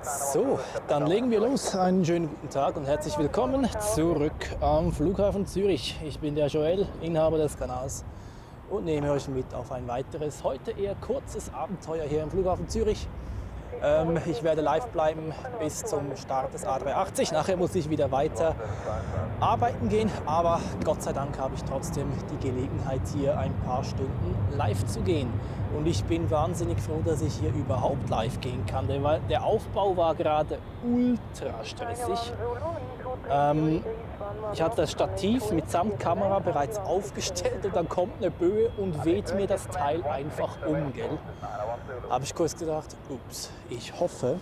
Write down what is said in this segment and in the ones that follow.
So, dann legen wir los. Einen schönen guten Tag und herzlich willkommen zurück am Flughafen Zürich. Ich bin der Joel, Inhaber des Kanals und nehme euch mit auf ein weiteres, heute eher kurzes Abenteuer hier im Flughafen Zürich. Ich werde live bleiben bis zum Start des A380. Nachher muss ich wieder weiter arbeiten gehen, aber Gott sei Dank habe ich trotzdem die Gelegenheit, hier ein paar Stunden live zu gehen. Und ich bin wahnsinnig froh, dass ich hier überhaupt live gehen kann, denn der Aufbau war gerade ultra stressig. Ich hatte das Stativ mitsamt Kamera bereits aufgestellt und dann kommt eine Böe und weht mir das Teil einfach um, gell? Habe ich kurz gedacht, ups, ich hoffe,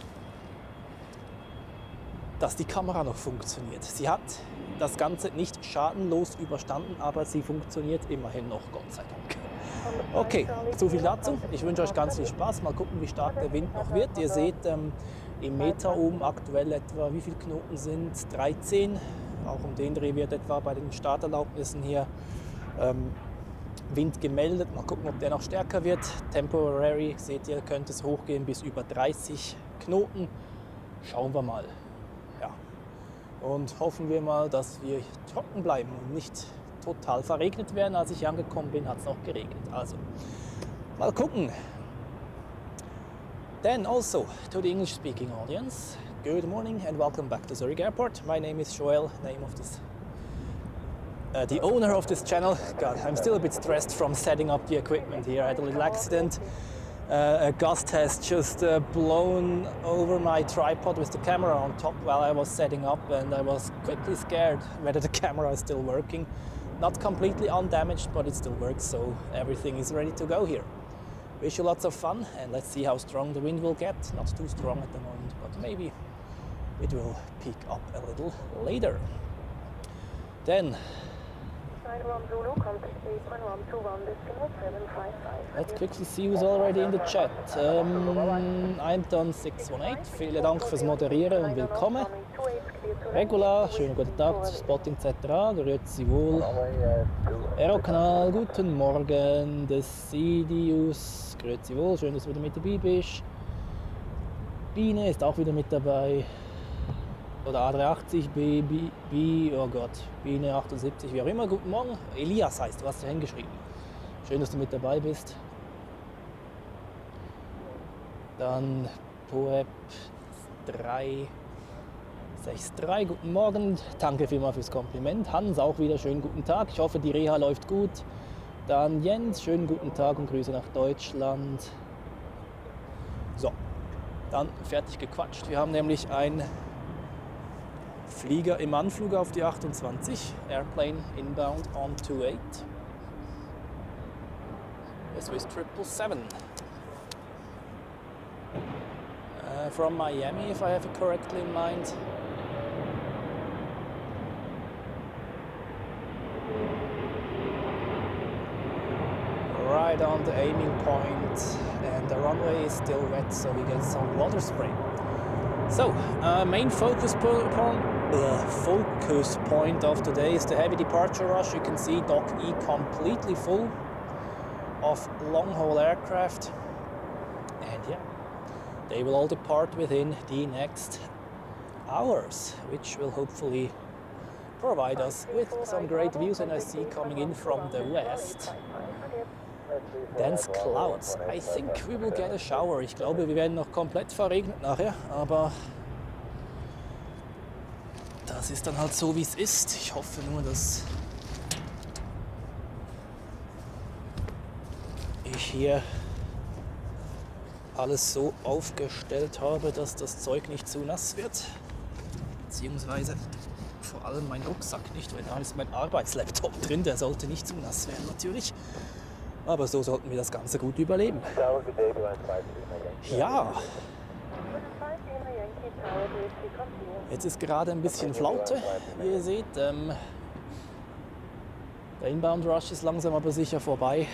dass die Kamera noch funktioniert. Sie hat das Ganze nicht schadenlos überstanden, aber sie funktioniert immerhin noch, Gott sei Dank. Okay, so viel dazu. Ich wünsche euch ganz viel Spaß. Mal gucken, wie stark der Wind noch wird. Ihr seht im Meter oben aktuell etwa, wie viele Knoten sind 13. Auch um den Dreh wird etwa bei den Starterlaubnissen hier Wind gemeldet. Mal gucken, ob der noch stärker wird. Temporary, seht ihr, könnte es hochgehen bis über 30 Knoten. Schauen wir mal. Ja. Und hoffen wir mal, dass wir trocken bleiben und nicht total verregnet werden. Als ich hier angekommen bin, hat es noch geregnet. Also, mal gucken. Then also, to the English-speaking audience, good morning and welcome back to Zurich Airport. My name is Joel, name of this the owner of this channel. God, I'm still a bit stressed from setting up the equipment here. I had a little accident. A gust has just blown over my tripod with the camera on top while I was setting up, and I was quickly scared whether the camera is still working. Not completely undamaged, but it still works, so everything is ready to go here. Wish you lots of fun, and let's see how strong the wind will get. Not too strong at the moment, but maybe it will pick up a little later. Then, let's quickly see who's already in the chat. Anton618, vielen Dank fürs Moderieren und willkommen. Regula, schönen guten Tag, Spotting etc. Grüezi wohl. Aero-Kanal, guten Morgen. Decidius, grüezi wohl, schön, dass du wieder mit dabei bist. Biene ist auch wieder mit dabei. Oder A380, oh Gott, Biene 78, wie auch immer, guten Morgen. Elias heißt, du hast ja hingeschrieben. Schön, dass du mit dabei bist. Dann Poep 363, guten Morgen. Danke vielmals fürs Kompliment. Hans auch wieder, schönen guten Tag. Ich hoffe, die Reha läuft gut. Dann Jens, schönen guten Tag und Grüße nach Deutschland. So, dann fertig gequatscht. Wir haben nämlich ein Flieger im Anflug auf die 28, Airplane inbound on 28, the Swiss 777. From Miami, if I have it correctly in mind. Right on the aiming point, and the runway is still wet, so we get some water spray. So, main focus point of today is the heavy departure rush. You can see Dock E completely full of long-haul aircraft, and yeah, they will all depart within the next hours, which will hopefully provide us with some great views. And I see coming in from the west dense clouds. I think we will get a shower. Ich glaube, wir werden noch komplett verregnet nachher, aber das ist dann halt so, wie es ist. Ich hoffe nur, dass ich hier alles so aufgestellt habe, dass das Zeug nicht zu nass wird. Beziehungsweise vor allem mein Rucksack nicht, weil da ist mein Arbeitslaptop drin. Der sollte nicht zu nass werden natürlich. Aber so sollten wir das Ganze gut überleben. Ja. Jetzt ist gerade ein bisschen Flaute, wie ihr seht. Der Inbound Rush ist langsam aber sicher vorbei.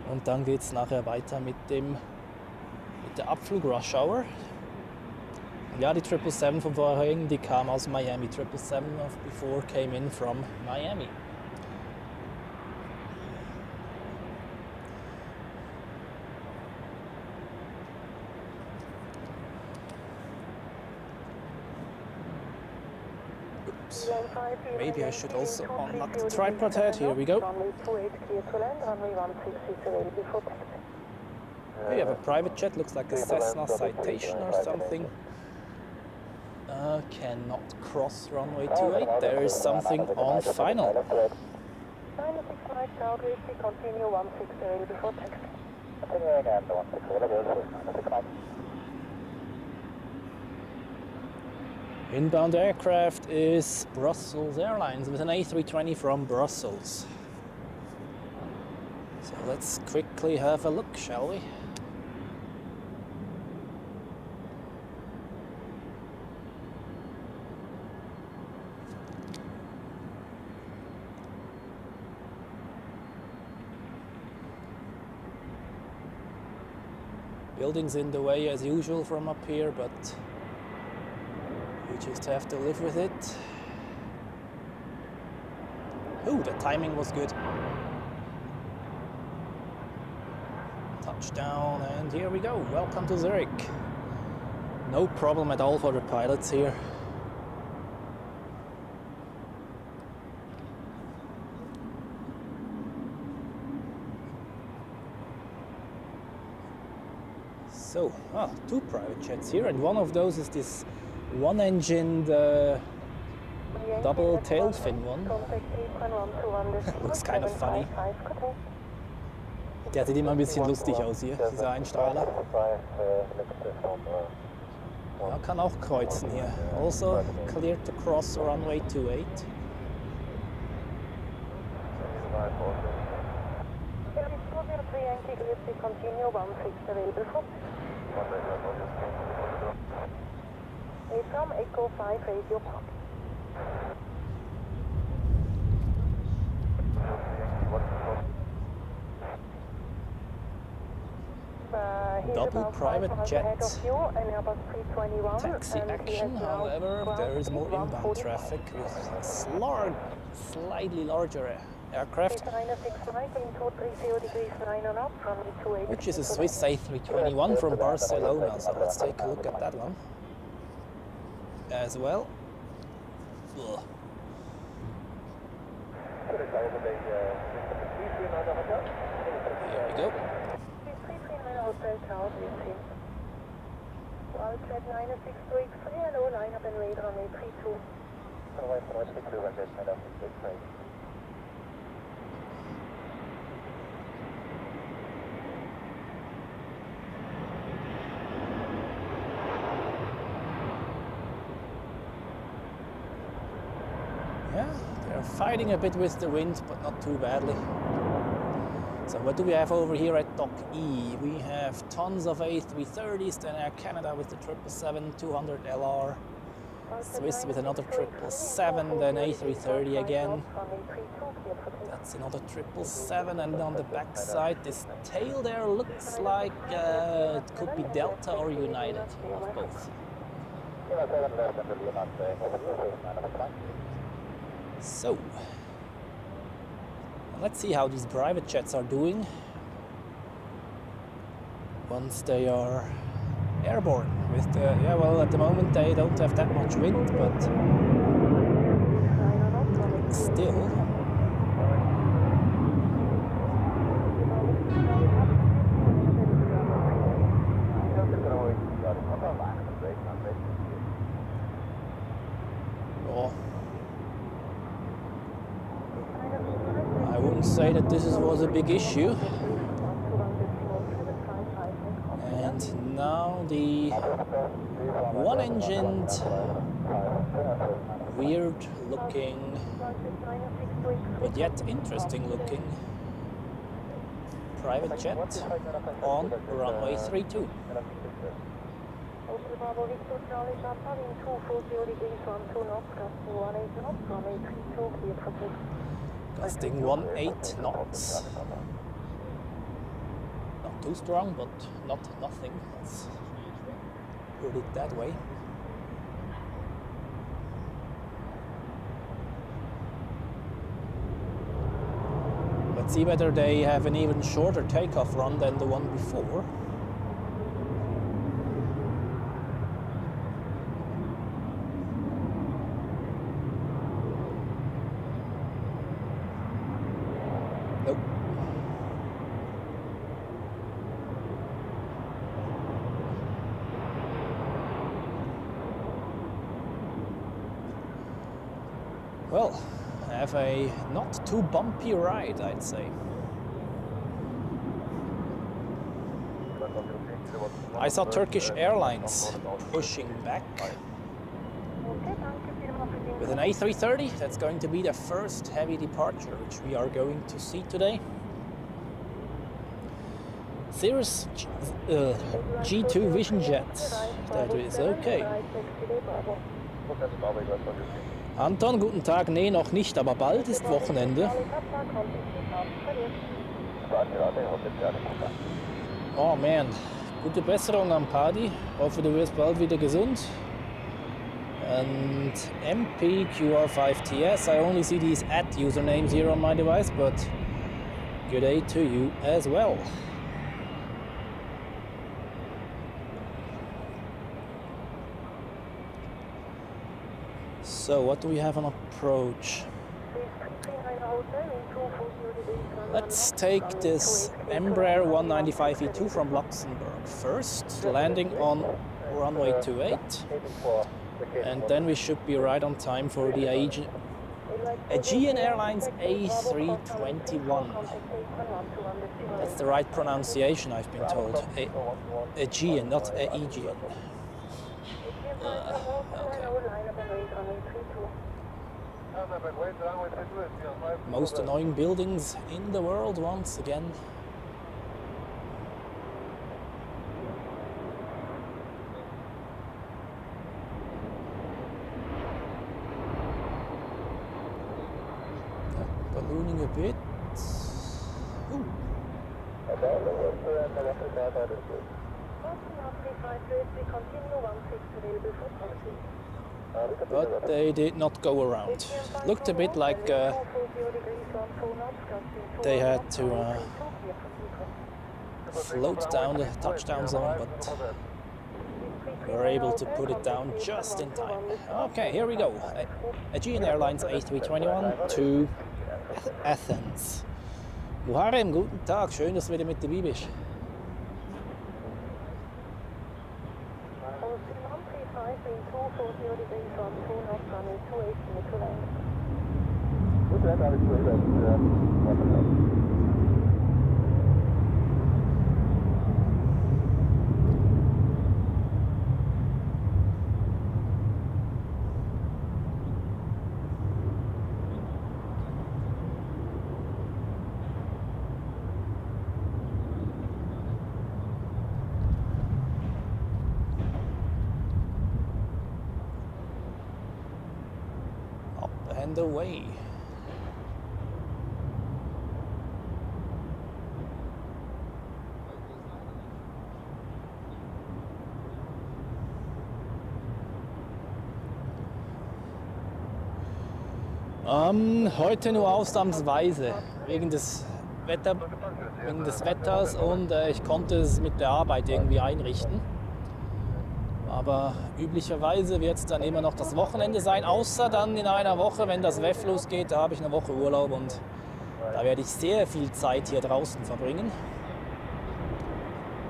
Und dann geht es nachher weiter mit der Abflug Rush Hour. Ja, die 777 vom vorherigen, die kam aus Miami. 777 of before came in from Miami. Oops. Maybe I should also unlock the tripod head. Here we go. We have a private jet, looks like a Cessna Citation or something. Cannot cross runway 28. There is something on final. Inbound aircraft is Brussels Airlines with an A320 from Brussels. So let's quickly have a look, shall we? Buildings in the way as usual from up here, but we just have to live with it. Oh, the timing was good. Touchdown, and here we go. Welcome to Zurich. No problem at all for the pilots here. So, two private jets here, and one of those is this one-engined double tail fin one. Looks kind of funny. Der sieht immer ein bisschen lustig aus hier, dieser Einstrahler. Ja, kann auch kreuzen hier. Also cleared to cross runway 28. From Echo 58, your park. Double private jet taxi action, however, there is more inbound traffic with slightly larger aircraft, which is a Swiss A321 from Barcelona, so let's take a look at that one as well. Ugh. Here we go. Yeah, they're fighting a bit with the wind, but not too badly. So what do we have over here at Dock E? We have tons of A330s, then Air Canada with the 777-200LR, Swiss with another 777, then A330 again. That's another 777, and on the back side, this tail there looks like it could be Delta or United, or both. So, let's see how these private jets are doing once they are airborne. With the, yeah, well, at the moment they don't have that much wind, but still. Oh. I wouldn't say that this was a big issue. And now the one-engined, weird-looking, but yet interesting-looking private jet on runway 32. Gusting 18 knots. Not too strong, but not nothing. Let's put it that way. Let's see whether they have an even shorter takeoff run than the one before. Well, have a not too bumpy ride, I'd say. I saw Turkish Airlines pushing back with an A330. That's going to be the first heavy departure, which we are going to see today. Cirrus G2 Vision Jet. That is okay. Anton, guten Tag. Nee, noch nicht, aber bald ist Wochenende. Oh man, gute Besserung am Paddy. Hoffe, du wirst bald wieder gesund. And MPQR5TS, I only see these @usernames here on my device, but good day to you as well. So, what do we have on approach? Let's take this Embraer 195E2 from Luxembourg first, landing on runway 28, and then we should be right on time for the Aegean Airlines A321. That's the right pronunciation, I've been told. Aegean, not Aegean. Okay. Most annoying buildings in the world once again. Ballooning a bit. Ooh. But they did not go around. Looked a bit like they had to float down the touchdown zone, but were able to put it down just in time. Okay, here we go. Aegean Airlines A321 to Athens. Muharrem, guten Tag, schön, dass du wieder mit dabei bist. And away. Heute nur ausnahmsweise wegen des Wetters und ich konnte es mit der Arbeit irgendwie einrichten. Aber üblicherweise wird es dann immer noch das Wochenende sein, außer dann in einer Woche, wenn das WEF losgeht, da habe ich eine Woche Urlaub und da werde ich sehr viel Zeit hier draußen verbringen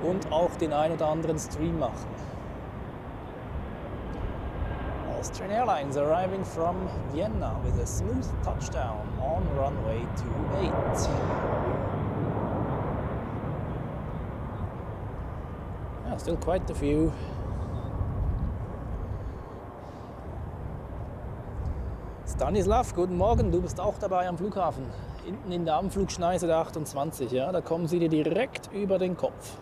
und auch den ein oder anderen Stream machen. Austrian Airlines arriving from Vienna with a smooth touchdown on runway 28. Yeah, still quite a few. Stanislav, guten Morgen, du bist auch dabei am Flughafen. Hinten in der Anflugschneise der 28, ja, da kommen sie dir direkt über den Kopf.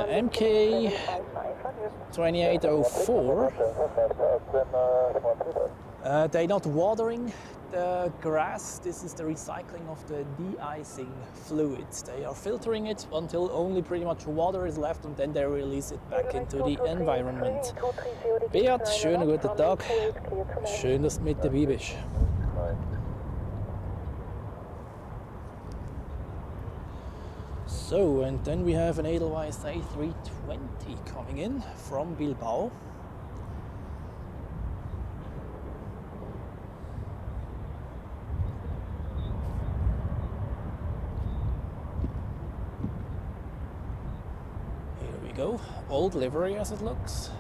MK 2804, they're not watering the grass. This is the recycling of the de-icing fluids. They are filtering it until only pretty much water is left and then they release it back into the environment. Beat, schönen guten Tag. Schön, dass du mit dabei bist. So, and then we have an Edelweiss A320 coming in from Bilbao. Here we go, old livery as it looks.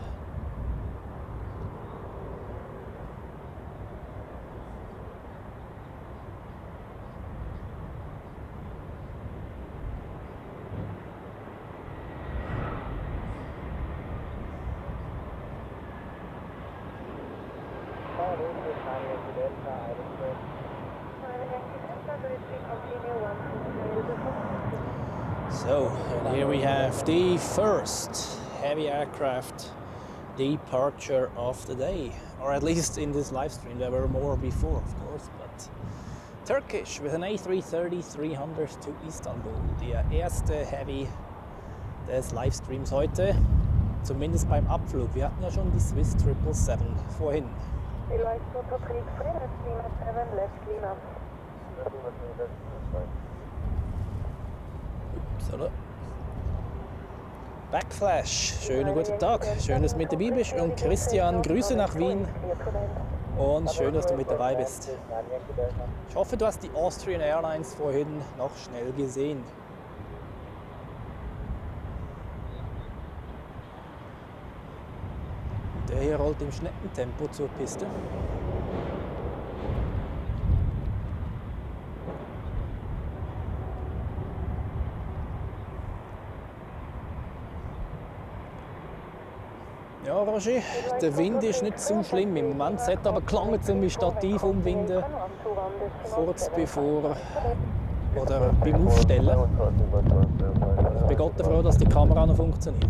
So, and here we have the first heavy aircraft departure of the day, or at least in this live stream. There were more before, of course, but Turkish with an A330-300 to Istanbul. Der erste Heavy des Livestreams heute, zumindest beim Abflug. Wir hatten ja schon die Swiss 777 vorhin. Upsala. Backflash, schönen guten Tag, schön, dass du mit dabei bist. Und Christian, Grüße nach Wien und schön, dass du mit dabei bist. Ich hoffe, du hast die Austrian Airlines vorhin noch schnell gesehen. Der hier rollt im Schneckentempo zur Piste. Ja, Roger, der Wind ist nicht so schlimm im Moment. Es hat aber gelangt, um mein Stativ umwinden, kurz bevor oder beim Aufstellen. Ich bin Gott froh, dass die Kamera noch funktioniert.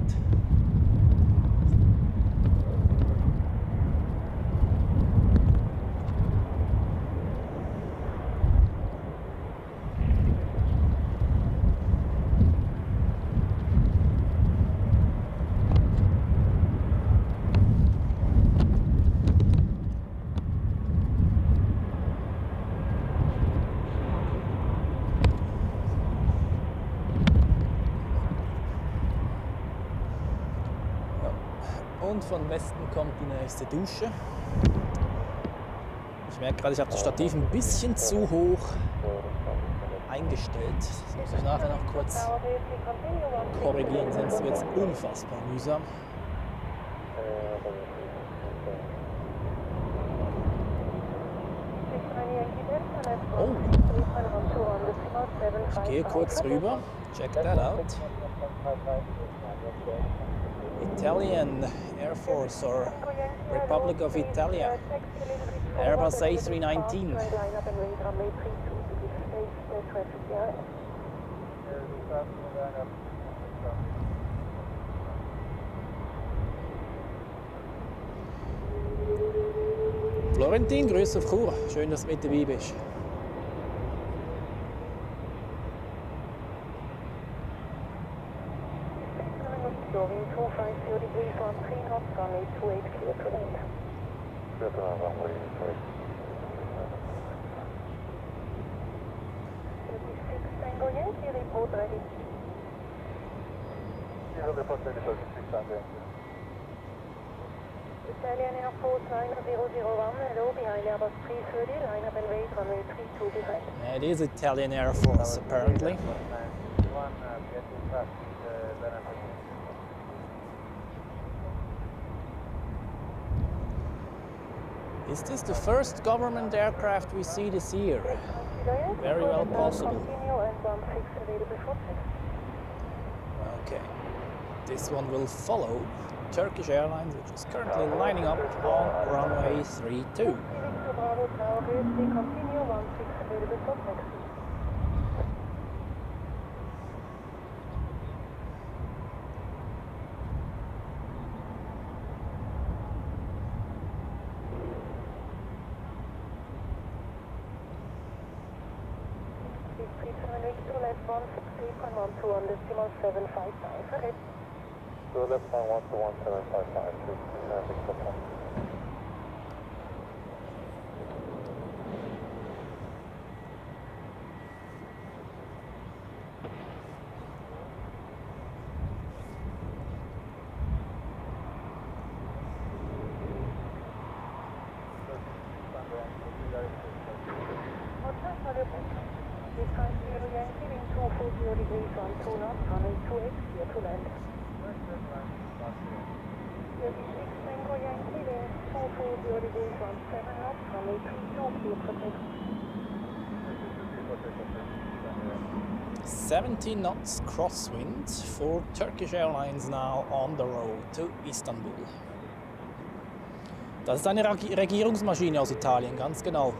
Und von Westen kommt die nächste Dusche. Ich merke gerade, ich habe das Stativ ein bisschen zu hoch eingestellt. Das muss ich nachher noch kurz korrigieren, sonst wird es unfassbar mühsam. Oh! Ich gehe kurz rüber. Check that out. Italian Air Force or Republic of Italia, Airbus A319. Florentin, Grüße auf Chur. Schön, dass du mit dabei bist. Italian Air Force 9001, hello, behind Airbus A330, line up and wait, runway 32 behind. Yeah, it is Italian Air Force, apparently. Is this the first government aircraft we see this year? Very well possible. Okay, this one will follow Turkish Airlines, which is currently lining up on runway 32. So left line 1 to 1755, "17 knots crosswind for Turkish Airlines now on the road to Istanbul." Das ist eine Regierungsmaschine aus Italien, ganz genau.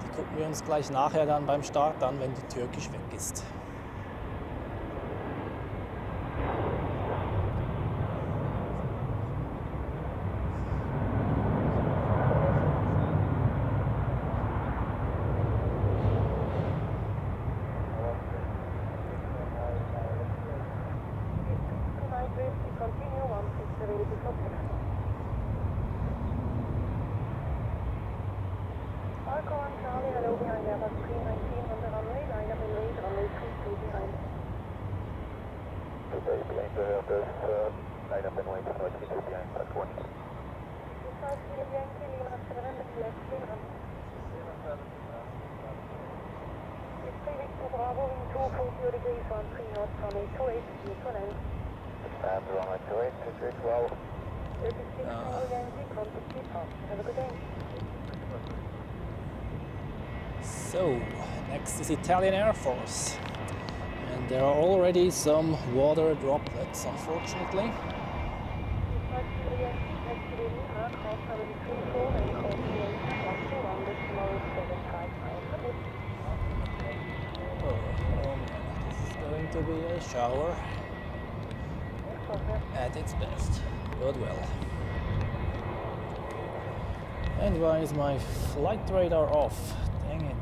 Die gucken wir uns gleich nachher dann beim Start an, wenn die Turkish weg ist. Hello behind Airbus A319 on the runway, liner runway 32 behind. Today, behind the Airbus, line up and wait, 32 behind, that's one. Besides the Yankee Lima 7 and left Lima. It's 3 Victor Bravo in 240 degrees, 13 knots, runway 28, to land. And runway 28, 12. 36 Yankee, contact departure. Have a good day. So, next is Italian Air Force. And there are already some water droplets, unfortunately. Oh man, this is going to be a shower at its best. Good well. And why is my flight radar off? Dang it.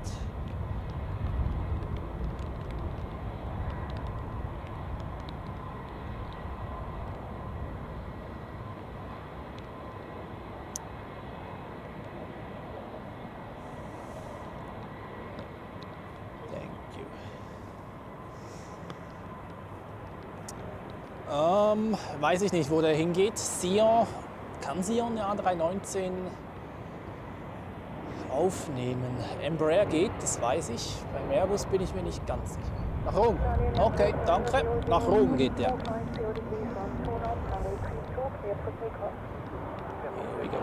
Thank you. Weiß ich nicht, wo der hingeht. Sion, kann Sion eine A319 aufnehmen? Embraer geht, das weiß ich. Beim Airbus bin ich mir nicht ganz sicher. Nach Rom. Okay, danke. Nach Rom geht der. Here we go.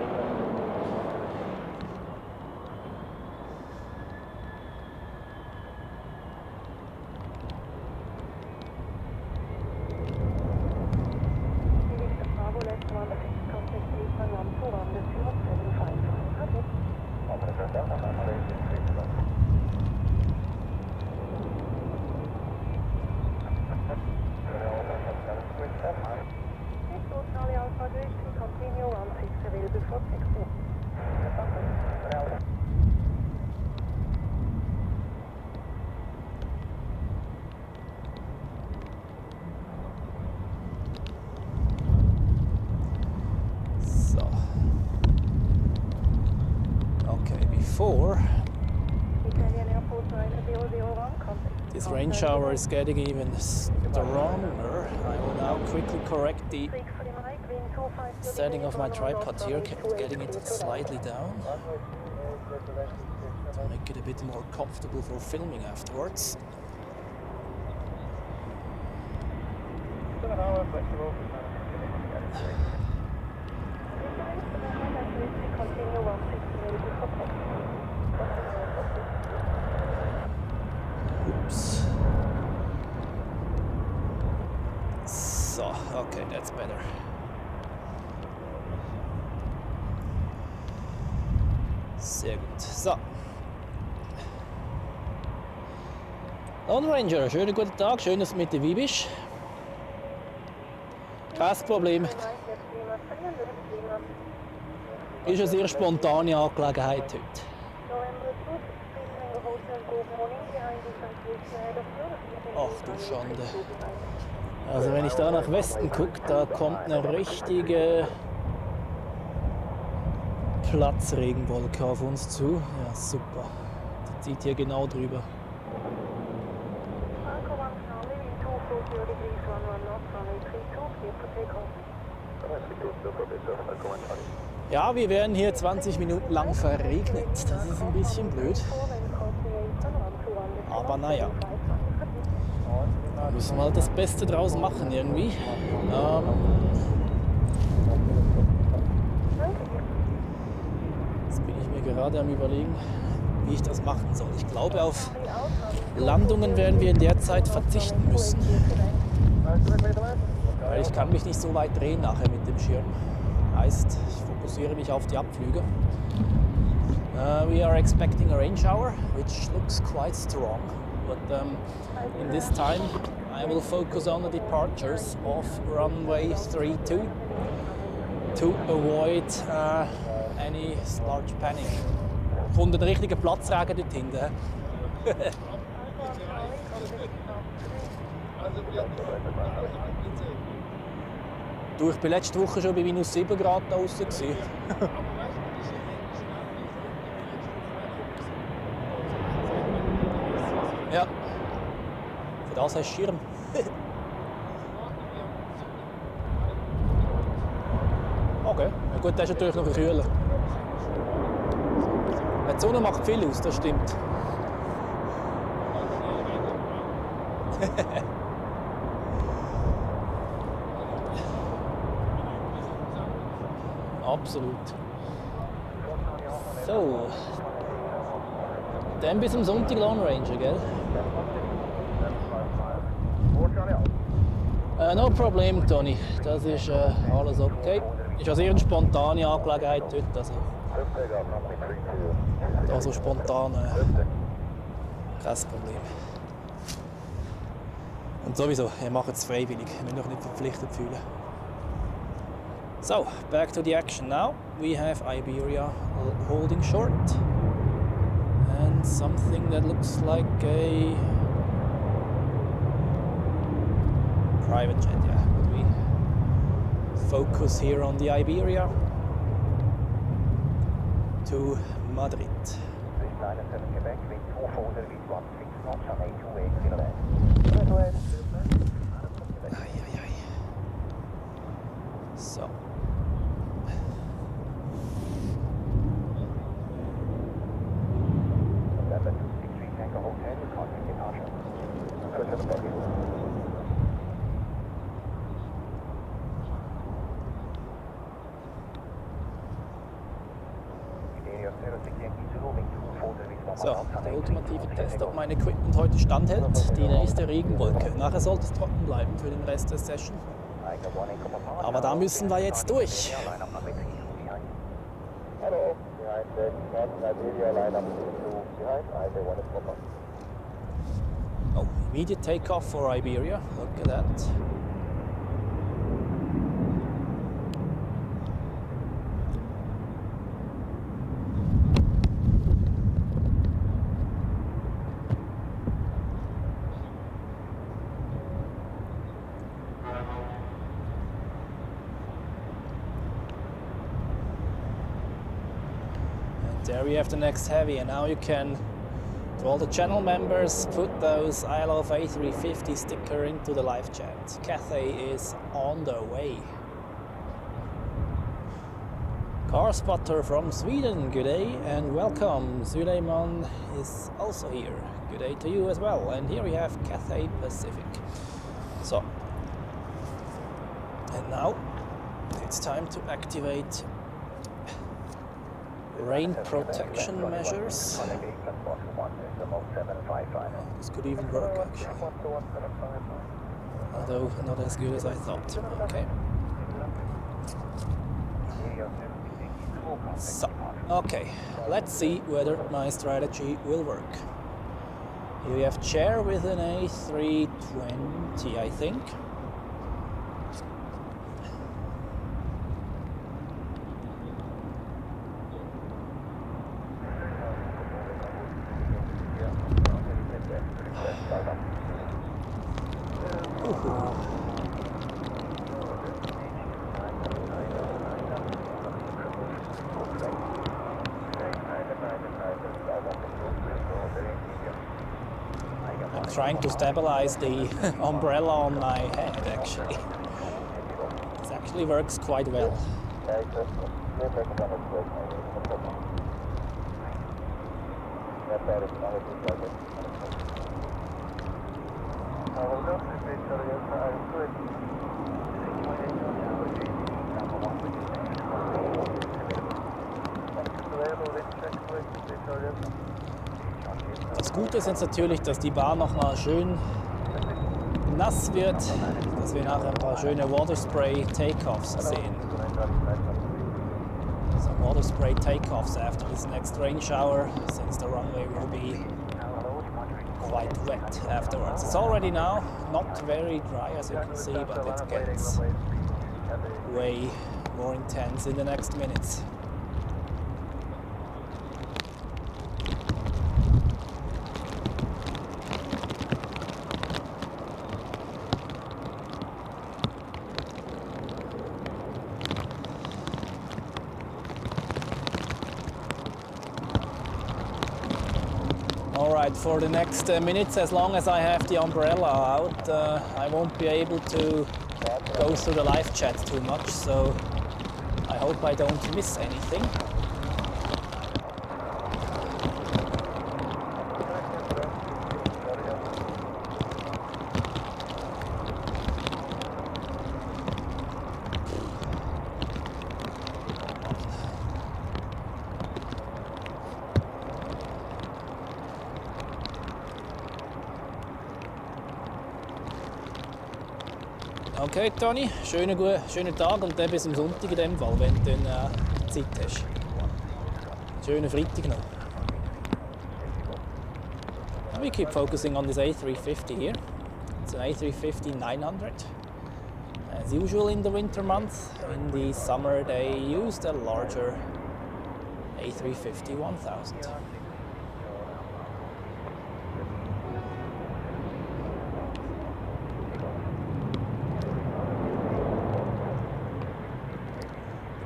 This rain shower is getting even stronger. I will now quickly correct the setting of my tripod here, getting it slightly down to make it a bit more comfortable for filming afterwards. Oops. So, okay, that's better. Sehr gut. So. Lone Ranger, schönen guten Tag, schön, dass du mit dabei bist. Kein Problem. Ist eine sehr spontane Angelegenheit heute. Ach du Schande. Also wenn ich da nach Westen gucke, da kommt eine richtige Platzregenwolke auf uns zu. Ja, super. Die zieht hier genau drüber. Ja, wir werden hier 20 Minuten lang verregnet. Das ist ein bisschen blöd. Aber naja. Da müssen wir halt das Beste draus machen irgendwie. Jetzt bin ich mir gerade am Überlegen, wie ich das machen soll. Ich glaube, auf Landungen werden wir in der Zeit verzichten müssen. Weil ich kann mich nicht so weit drehen nachher mit dem Schirm. Heißt, ich fokussiere mich auf die Abflüge. We are expecting a rain shower, which looks quite strong, but in this time I will focus on the departures of runway 32 to avoid any large panic. Kommt ein richtiger Platzregen dort hinten. Du, ich war letzte Woche schon bei minus 7 Grad draußen. Ja, für das hast du Schirm. Okay, ja gut, das ist natürlich noch ein kühler. Die Sonne macht viel aus, das stimmt. Absolut. So. Dann bis zum Sonntag Lone Ranger, gell? No problem, Tony. Das ist alles okay. Ist ja sehr eine spontane Angelegenheit dort. Also spontan kein Problem. Und sowieso, ihr macht es freiwillig. Ihr müsst euch nicht verpflichtet fühlen. So, back to the action now. We have Iberia holding short. And something that looks like a private jet, yeah. But we focus here on the Iberia to Madrid. So. So, der ultimative Test, ob mein Equipment heute standhält. Die nächste Regenwolke. Nachher sollte es trocken bleiben für den Rest der Session. Aber da müssen wir jetzt durch. Oh, immediate takeoff for Iberia. Look at that. There we have the next heavy, and now you can, to all the channel members, put those I love A350 sticker into the live chat. Cathay is on the way. Car spotter from Sweden, good day and welcome. Suleiman is also here. Good day to you as well. And here we have Cathay Pacific. So, and now it's time to activate rain protection measures. This could even work actually, although not as good as I thought. Okay. So, okay, let's see whether my strategy will work. Here we have chair with an A320, I think. Trying to stabilize the umbrella on my head actually. This actually works quite well. Das Gute ist jetzt natürlich, dass die Bahn noch mal schön nass wird, dass wir nachher ein paar schöne Waterspray Takeoffs sehen. some water spray takeoffs after this next rain shower, since the runway will be quite wet afterwards. It's already now not very dry, as you can see, but it gets way more intense in the next minutes. Alright, for the next minutes, as long as I have the umbrella out, I won't be able to go through the live chat too much, so I hope I don't miss anything. Okay, Toni, schönen Tag und dann bis am Sonntag in dem Fall, wenn du dann Zeit hast. Schönen Freitag noch. And we keep focusing on this A350 here. It's an A350-900. As usual in the winter months, in the summer they used a larger A350-1000.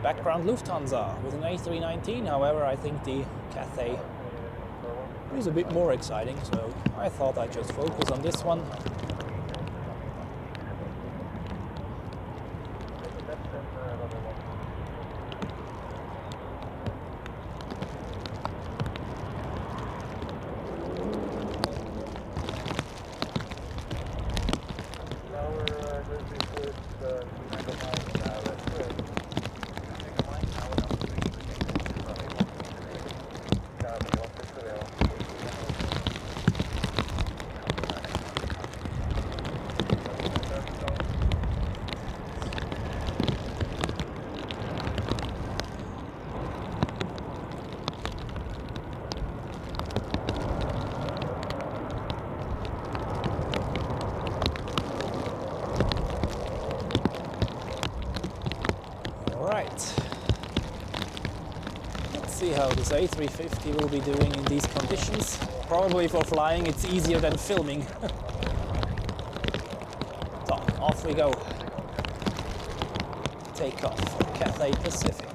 Background Lufthansa with an A319, however I think the Cathay is a bit more exciting, so I thought I'd just focus on this one. Let's see how this A350 will be doing in these conditions. Probably for flying it's easier than filming. So, off we go. Take off for Cathay Pacific.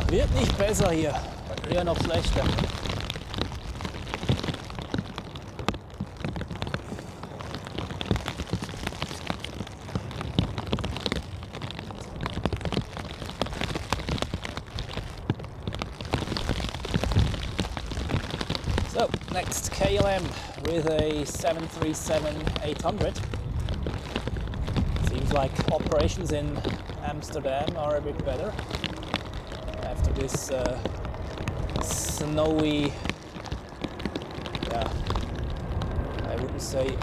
Wird nicht besser hier, eher noch schlechter. So, next KLM with a 737-800. Seems like operations in Amsterdam are a bit better after this snowy, I wouldn't say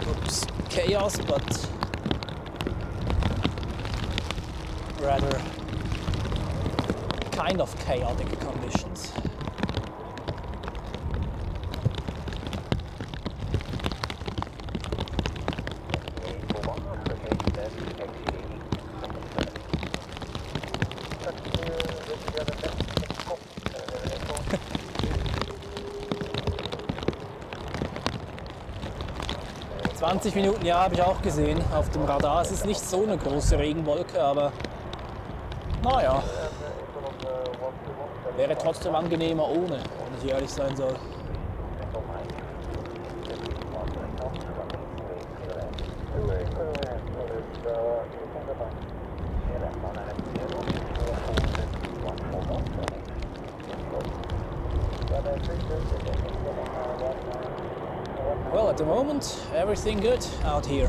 chaos, but rather kind of chaotic conditions. 20 Minuten, ja, habe ich auch gesehen auf dem Radar. Es ist nicht so eine große Regenwolke, aber naja, wäre trotzdem angenehmer ohne, wenn ich ehrlich sein soll. Well, at the moment, everything good out here.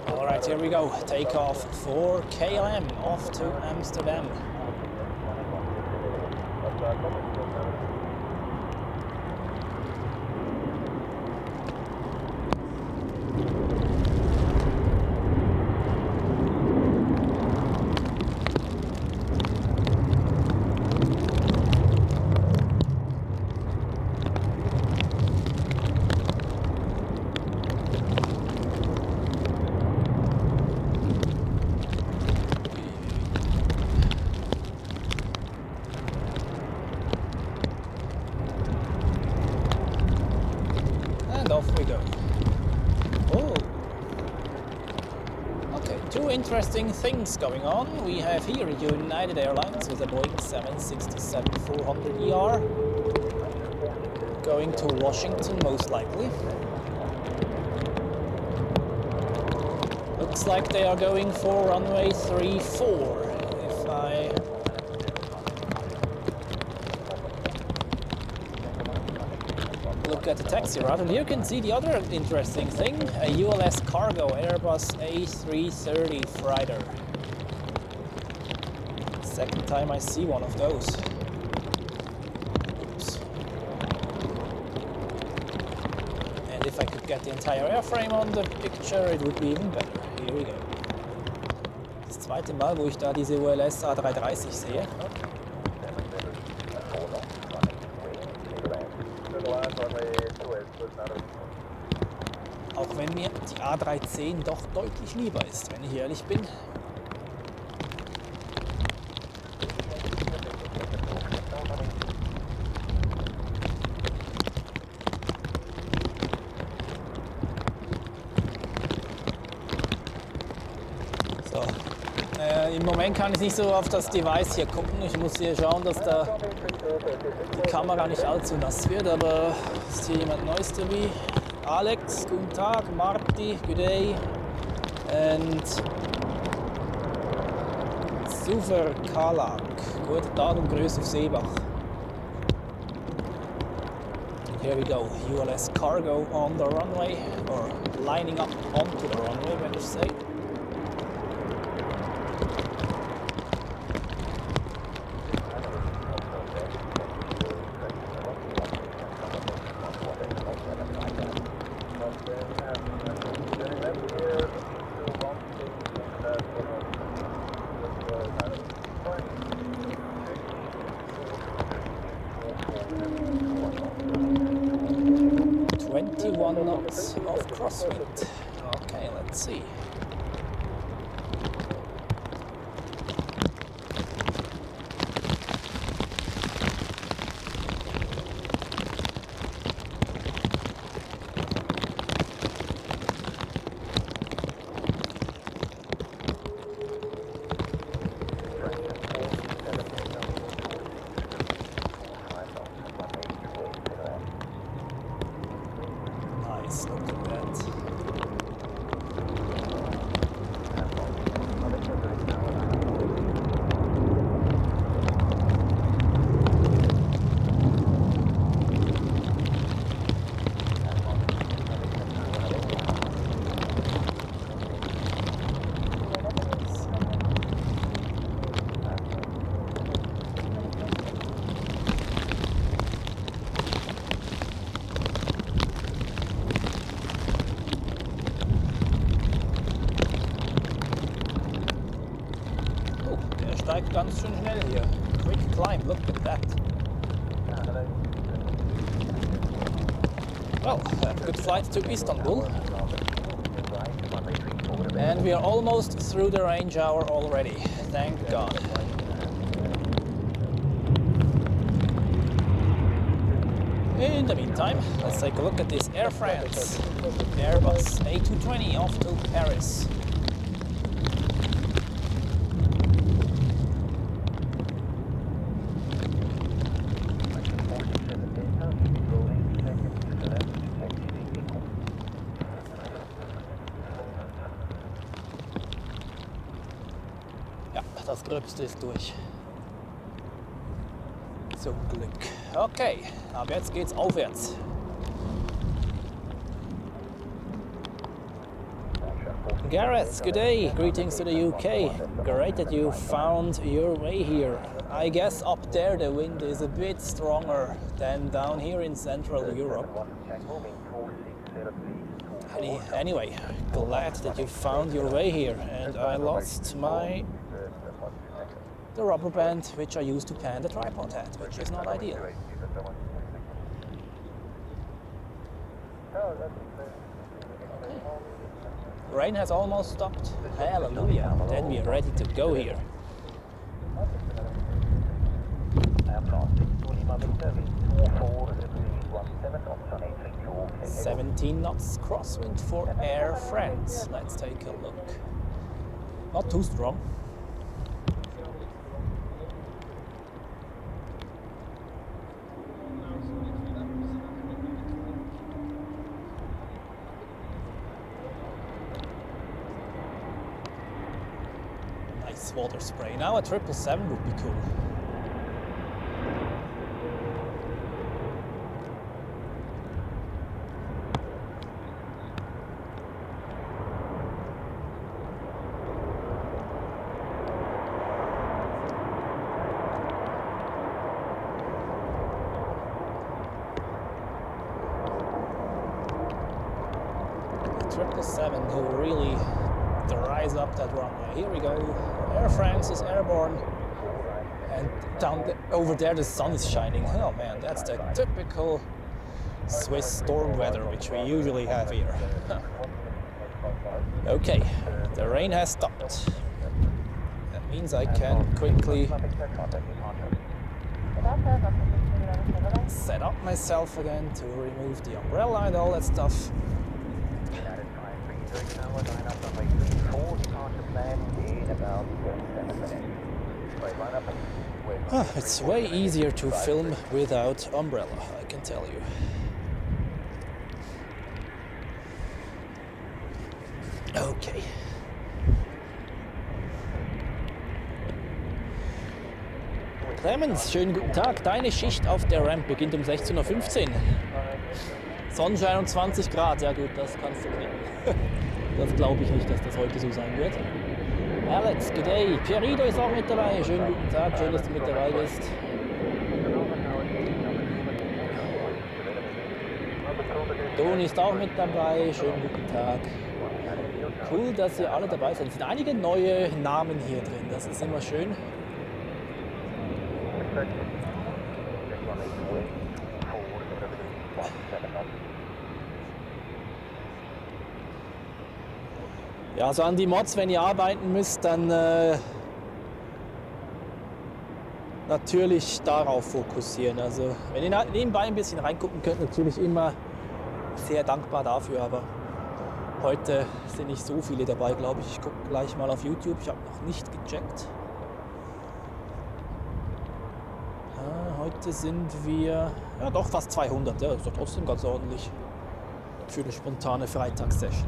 Alright, here we go. Take off for KLM, off to Amsterdam. And off we go. Oh, okay, two interesting things going on. We have here United Airlines with a Boeing 767-400ER going to Washington most likely. Looks like they are going for runway 34. If I look at the taxi route, and here you can see the other interesting thing, a ULS cargo Airbus A330 freighter. Second time I see one of those. Oops. And if I could get the entire airframe on the picture, it would be even better. Here we go. Das zweite Mal, wo ich da diese ULS A330 sehe. Auch wenn mir die A310 doch deutlich lieber ist, wenn ich ehrlich bin. So. Im Moment kann ich nicht so auf das Device hier gucken. Ich muss hier schauen, dass da die Kamera nicht allzu nass wird, aber ist hier jemand Neues dabei? Alex, guten Tag, Marty, good day, and Suver Kalak, guten Tag und Grüße auf Seebach. Here we go, ULS cargo on the runway, or lining up onto the runway, better say. Knots of crosswind. Okay, let's see. Look at that. Steigt ganz schön schnell hier. Quick climb, look at that. Well, good flight to Istanbul. And we are almost through the range hour already, thank God. In the meantime, let's take a look at this Air France Airbus A320 off to Paris. Ja, das Gröbste ist durch. Zum Glück. Okay, ab jetzt geht's aufwärts. Gareth, good day. Greetings to the UK. Great that you found your way here. I guess up there the wind is a bit stronger than down here in Central Europe. Anyway, glad that you found your way here, and I lost the rubber band which I used to pan the tripod at, which is not ideal. Okay. Rain has almost stopped. Hallelujah. Then we are ready to go here. 17 knots crosswind for Air France. Let's take a look. Not too strong. Nice water spray. Now a 777 would be cool. Who really dries up that runway. Here we go. Air France is airborne, and over there the sun is shining. Oh man, that's the typical Swiss storm weather which we usually have here. Okay, the rain has stopped. That means I can quickly set up myself again to remove the umbrella and all that stuff. It's way easier to film without umbrella, I can tell you. Okay. Clemens, schönen guten Tag. Deine Schicht auf der Ramp beginnt um 16:15 Uhr. Sonnenschein und 20 Grad, ja gut, das kannst du knicken. Das glaube ich nicht, dass das heute so sein wird. Alex, good day. Pierrido ist auch mit dabei. Schönen guten Tag, schön, dass du mit dabei bist. Toni ist auch mit dabei. Schönen guten Tag. Cool, dass ihr alle dabei seid. Es sind einige neue Namen hier drin, das ist immer schön. Ja, also an die Mods, wenn ihr arbeiten müsst, dann natürlich darauf fokussieren. Also wenn ihr nebenbei ein bisschen reingucken könnt, natürlich immer sehr dankbar dafür, aber heute sind nicht so viele dabei, glaube ich. Ich gucke gleich mal auf YouTube, ich habe noch nicht gecheckt. Heute sind wir, ja doch fast 200, ja, das ist doch trotzdem ganz ordentlich für eine spontane Freitagssession.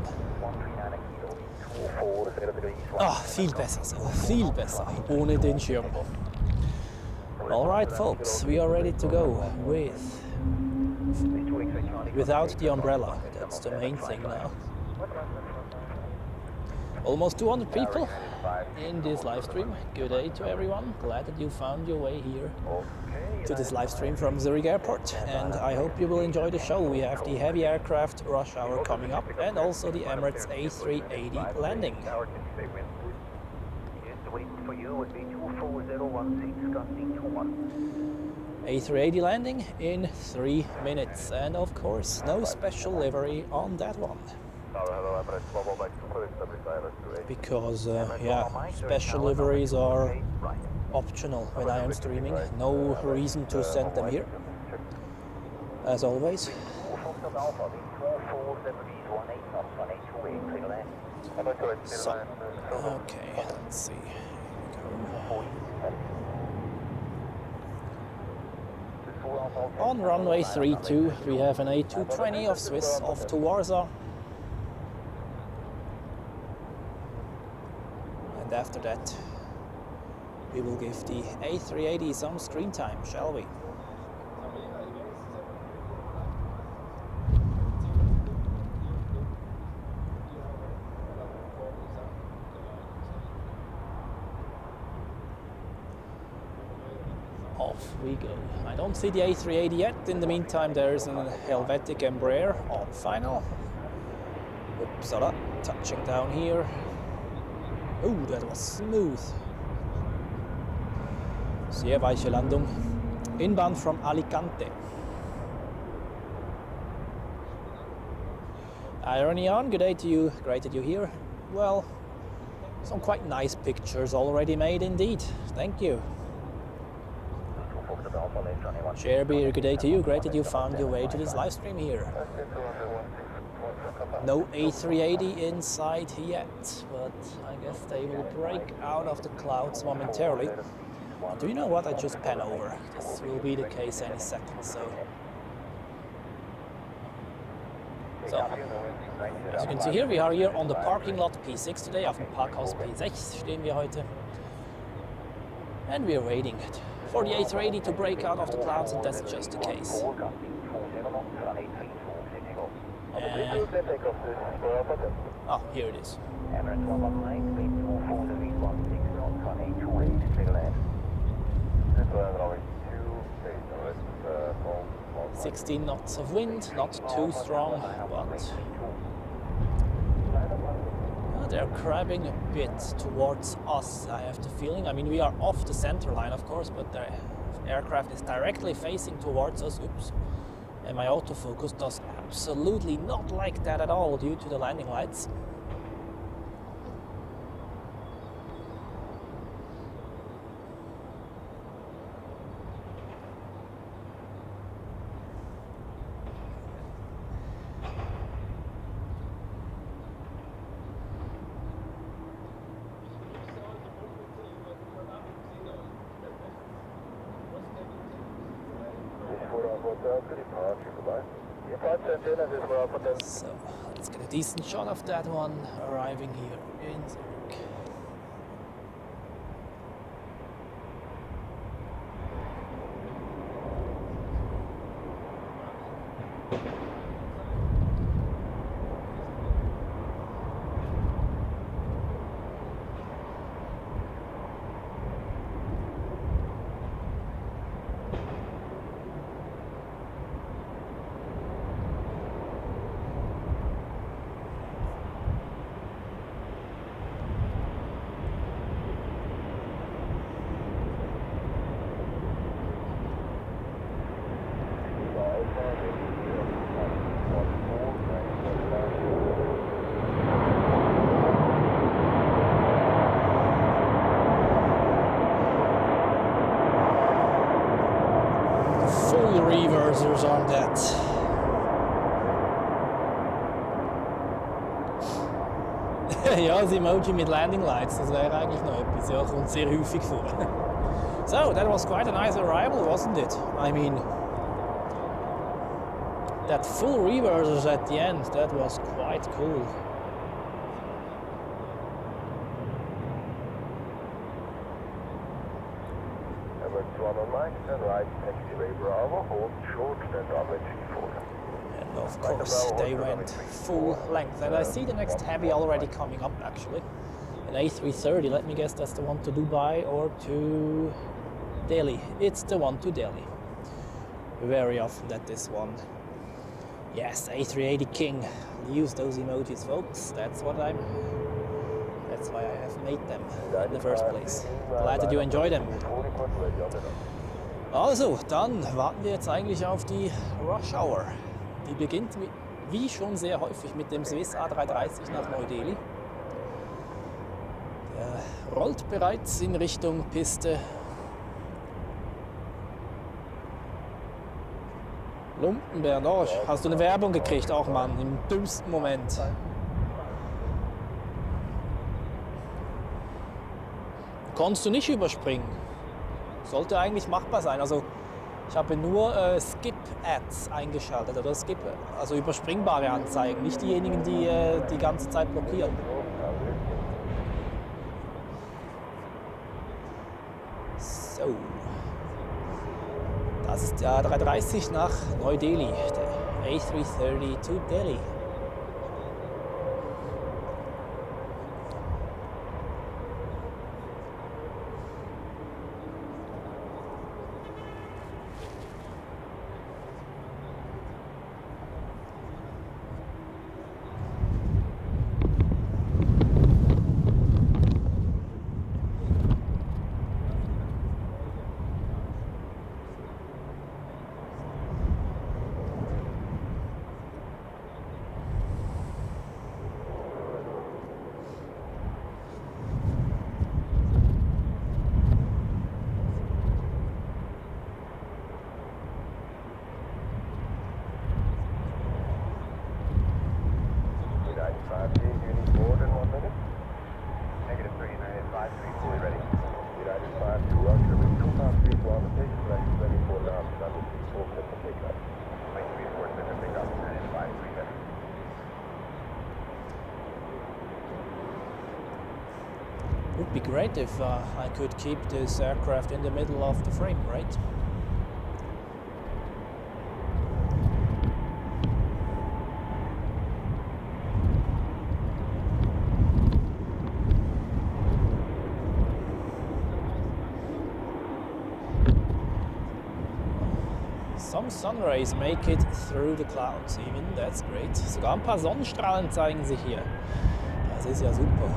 Viel besser so, viel besser, ohne den Schirm. Alright folks, we are ready to go without the umbrella, that's the main thing now. Almost 200 people in this live stream. Good day to everyone, glad that you found your way here to this live stream from Zurich Airport, and I hope you will enjoy the show. We have the heavy aircraft rush hour coming up and also the Emirates A380 landing. A380 landing in 3 minutes, and of course no special livery on that one. Because special liveries are optional when I am streaming, no reason to send them here. as always. So, okay, let's see. On runway 32, we have an A220 of Swiss off to Warsaw. And after that, we will give the A380 some screen time, shall we? Off we go. I don't see the A380 yet. In the meantime, there is an Helvetic Embraer on final. Uppsala, touching down here. Oh, that was smooth. Sehr weiche Landung. Inbound from Alicante. Irony on, good day to you. Great that you're here. Well, some quite nice pictures already made indeed. Thank you. Sherby, good day to you. Great that you found your way to this live stream here. No A380 inside yet, but I guess they will break out of the clouds momentarily. Do you know what? I just pan over. This will be the case any second, so as you can see here, we are here on the parking lot P6 today. Auf dem Parkhaus P6 stehen wir heute. And we are waiting for the A380 to break out of the clouds, and that's just the case. Oh, here it is. 16 knots of wind, not too strong, but they're crabbing a bit towards us, I have the feeling. I mean, we are off the center line, of course, but the aircraft is directly facing towards us. Oops. And my autofocus does absolutely not like that at all due to the landing lights. So let's get a decent shot of that one arriving here in Zurich. Reversers on that. Ja, das Emoji mit Landing Lights, das wäre eigentlich noch etwas. Ja, kommt sehr häufig vor. So, that was quite a nice arrival, wasn't it? I mean, that full reversers at the end, that was quite cool. And of course, they went full length. And I see the next heavy already coming up, actually. An A330, let me guess that's the one to Dubai or to Delhi. It's the one to Delhi. Very often that this one. Yes, A380 King. Use those emojis, folks. That's why I have made them in the first place. Glad that you enjoy them. Also, dann warten wir jetzt eigentlich auf die Rush Hour. Die beginnt wie schon sehr häufig mit dem Swiss A330 nach Neu-Delhi. Der rollt bereits in Richtung Piste. Lumpenbernage. Hast du eine Werbung gekriegt, auch Mann, im dümmsten Moment. Konntest du nicht überspringen. Sollte eigentlich machbar sein. Also ich habe nur Skip-Ads eingeschaltet oder Skip, also überspringbare Anzeigen, nicht diejenigen, die die ganze Zeit blockieren. So. Das ist der A330 nach Neu-Delhi, der A330 to Delhi. Would be great if I could keep this aircraft in the middle of the frame, right? Some sun rays make it through the clouds even, that's great. Sogar ein paar Sonnenstrahlen zeigen sich hier. Das ist ja super.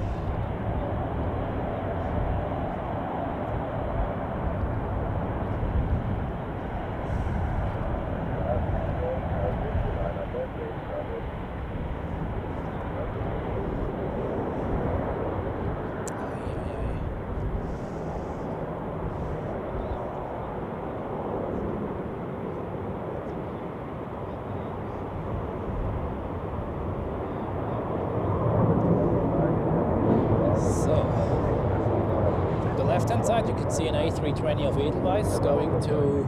Side, you can see an A320 of Edelweiss going to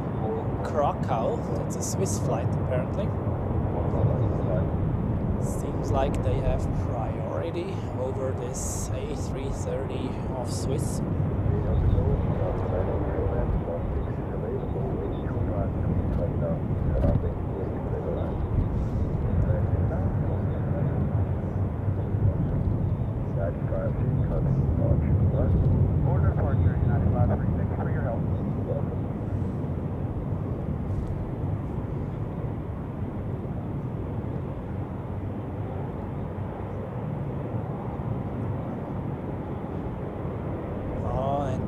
Krakow. That's a Swiss flight apparently. Seems like they have priority over this A330 of Swiss.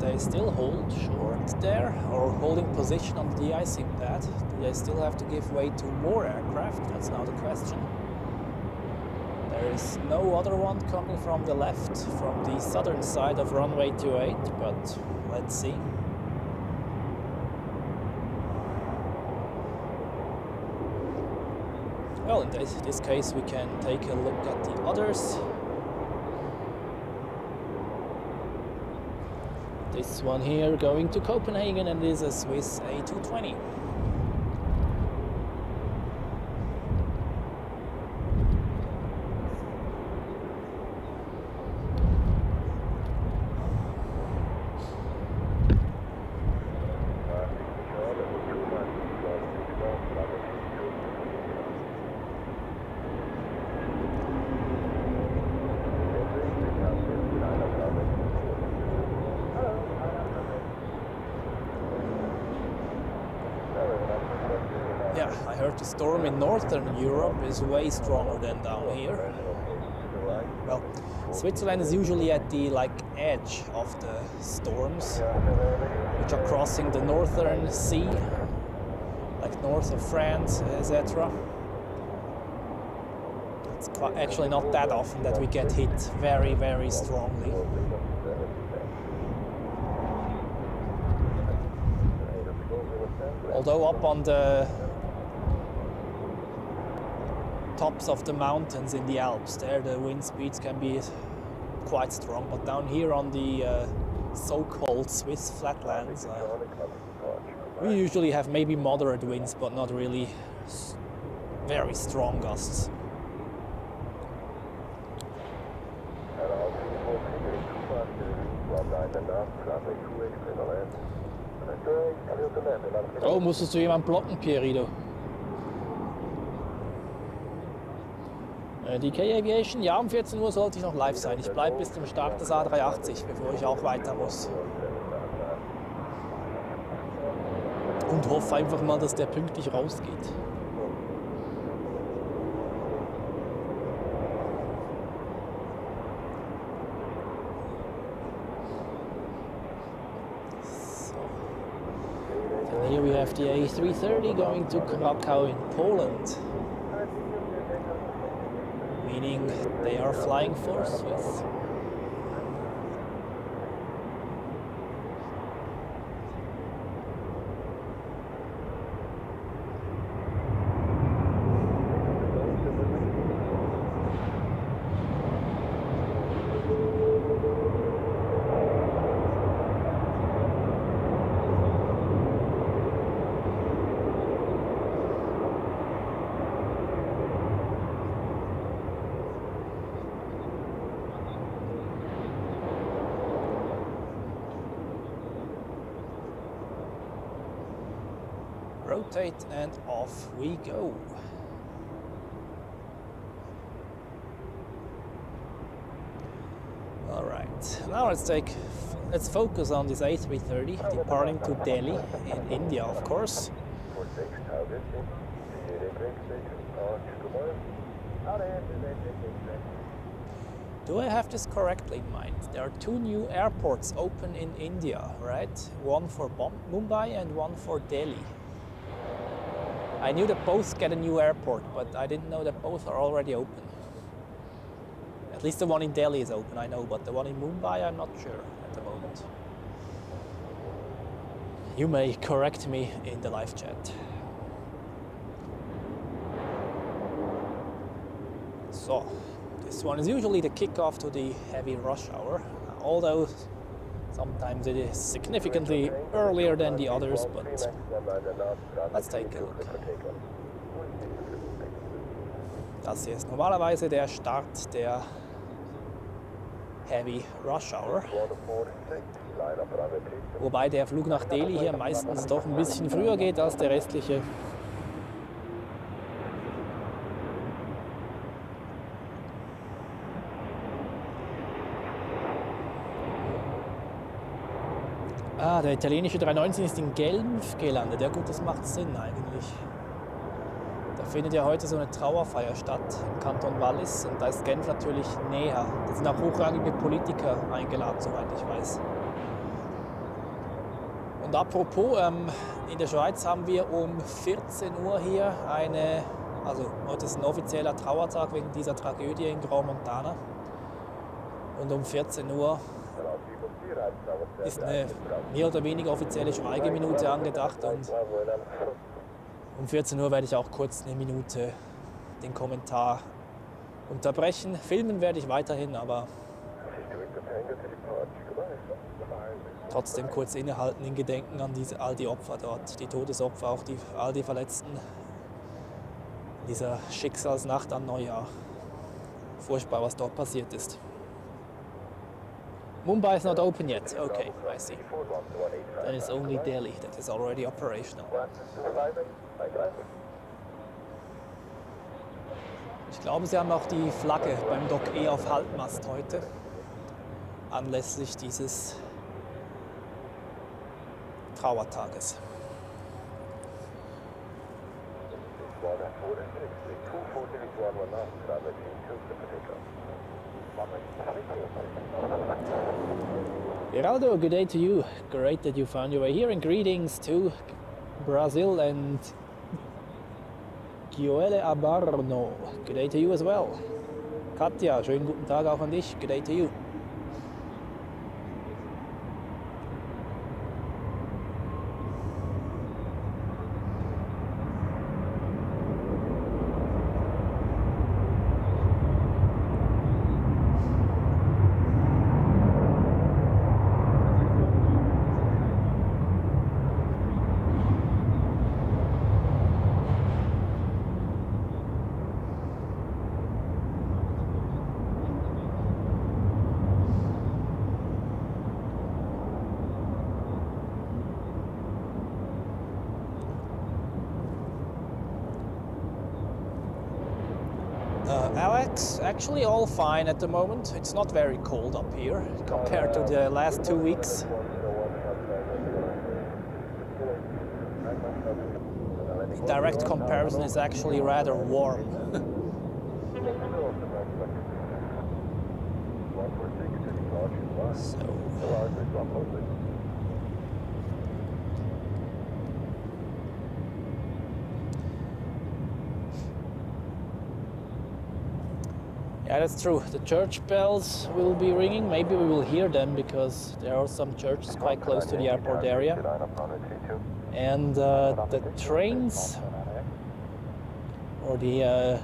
They still hold short there, or holding position on the de-icing pad. Do they still have to give way to more aircraft? That's now the question. There is no other one coming from the left, from the southern side of runway 28, but let's see. Well, in this case we can take a look at the others. This one here going to Copenhagen and is a Swiss A220. Yeah, I heard the storm in northern Europe is way stronger than down here. Well, Switzerland is usually at the edge of the storms, which are crossing the northern sea, like north of France, etc. It's actually not that often that we get hit very, very strongly. Although up on the tops of the mountains in the Alps. There the wind speeds can be quite strong, but down here on the so-called Swiss flatlands, we usually have maybe moderate winds, but not really very strong gusts. Oh, musstest du jemanden blocken, Pierrido? Die Cathay Aviation, ja, um 14 Uhr sollte ich noch live sein. Ich bleibe bis zum Start des A380, bevor ich auch weiter muss. Und hoffe einfach mal, dass der pünktlich rausgeht. And here we have the A330 going to Krakow in Poland. Meaning they are flying for Swiss. Rotate and off we go. All right, now let's focus on this A330 departing to Delhi in India, of course. Do I have this correctly in mind? There are two new airports open in India, right? One for Mumbai and one for Delhi. I knew that both get a new airport, but I didn't know that both are already open. At least the one in Delhi is open, I know, but the one in Mumbai, I'm not sure at the moment. You may correct me in the live chat. So, this one is usually the kickoff to the heavy rush hour, although sometimes it is significantly earlier than the others, but let's take a look. Das hier ist normalerweise der Start der Heavy Rush Hour. Wobei der Flug nach Delhi hier meistens doch ein bisschen früher geht als der restliche. Ah, der italienische 319 ist in Genf gelandet. Ja gut, das macht Sinn eigentlich. Da findet ja heute so eine Trauerfeier statt im Kanton Wallis und da ist Genf natürlich näher. Da sind auch hochrangige Politiker eingeladen, soweit ich weiß. Und apropos, in der Schweiz haben wir um 14 Uhr hier also heute ist ein offizieller Trauertag wegen dieser Tragödie in Grans-Montana. Und um 14 Uhr ist eine mehr oder weniger offizielle Schweigeminute angedacht und um 14 Uhr werde ich auch kurz eine Minute den Kommentar unterbrechen. Filmen werde ich weiterhin, aber trotzdem kurz innehalten in Gedenken an all die Opfer dort, die Todesopfer, auch all die Verletzten in dieser Schicksalsnacht an Neujahr. Furchtbar, was dort passiert ist. Mumbai is not open yet. Okay, I see. Then it's only Delhi that is already operational. Ich glaube, sie haben auch die Flagge beim Dock E auf Halbmast heute, anlässlich dieses Trauertages. Geraldo, good day to you. Great that you found your way here, and greetings to Brazil and Gioele Abarno. Good day to you as well. Katja, schönen guten Tag auch an dich. Good day to you. Alex, actually all fine at the moment. It's not very cold up here compared to the last 2 weeks. In direct comparison, is actually rather warm. So. Yeah, that's true. The church bells will be ringing. Maybe we will hear them because there are some churches quite close to the airport area. And the trains, or the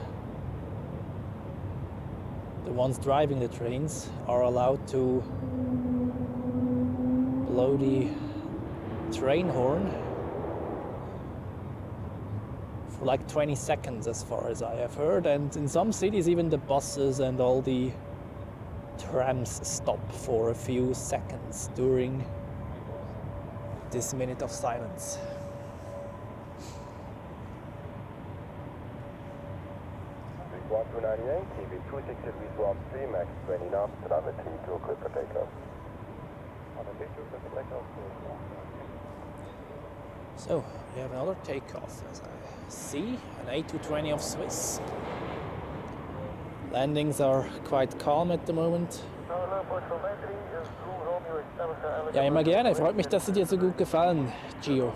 ones driving the trains, are allowed to blow the train horn for like 20 seconds as far as I have heard, and in some cities even the buses and all the trams stop for a few seconds during this minute of silence. Max 20 knots, runway 32, clear for takeoff. So, we have another takeoff, as I see, an A220 of Swiss. Landings are quite calm at the moment. Ja, immer gerne. Freut mich, dass sie dir so gut gefallen, Gio.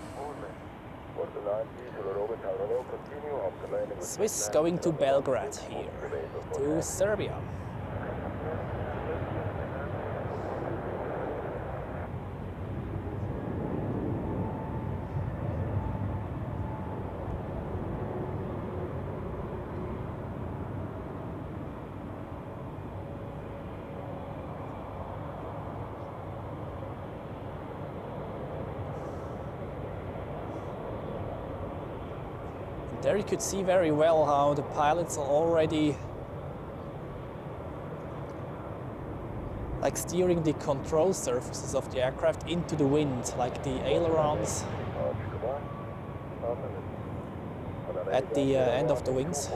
Swiss going to Belgrade here, to Serbia. There you could see very well how the pilots are already like steering the control surfaces of the aircraft into the wind, like the ailerons at the end of the wings.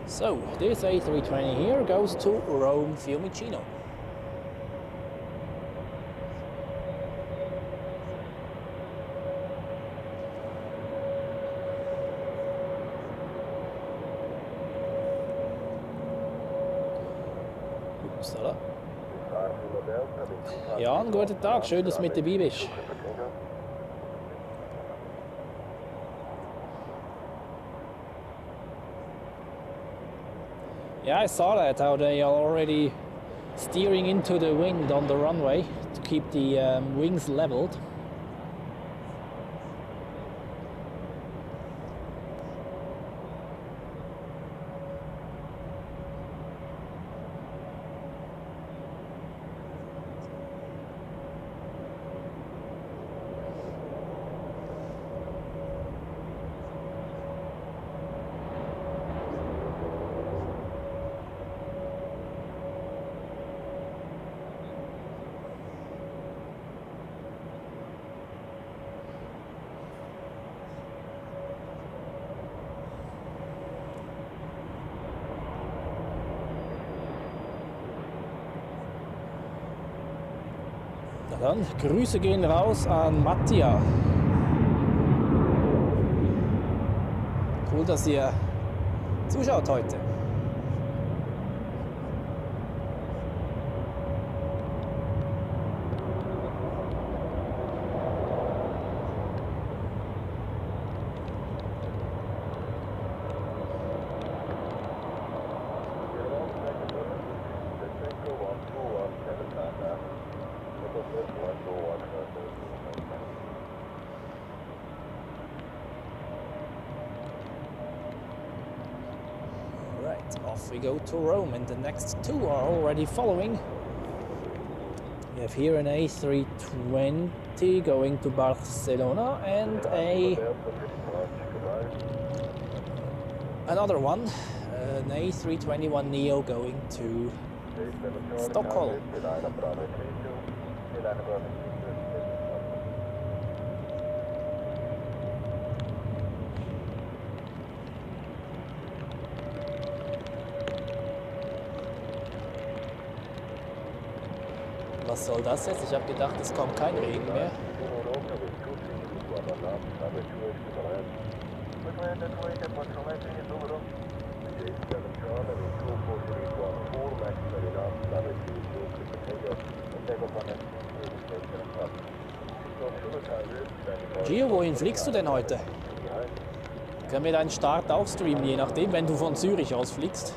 So, this A320 here goes to Rome Fiumicino. Upsala. Jan, guten Tag, schön, dass du mit dabei bist. Yeah, I saw that, how they are already steering into the wind on the runway to keep the wings leveled. Dann Grüße gehen raus an Mattia. Cool, dass ihr zuschaut heute. Off we go to Rome, and the next two are already following. We have here an A320 going to Barcelona and another one, an A321neo going to Stockholm. Was soll das jetzt? Ich habe gedacht, es kommt kein Regen mehr. Gio, wohin fliegst du denn heute? Können wir deinen Start auch streamen, je nachdem, wenn du von Zürich aus fliegst?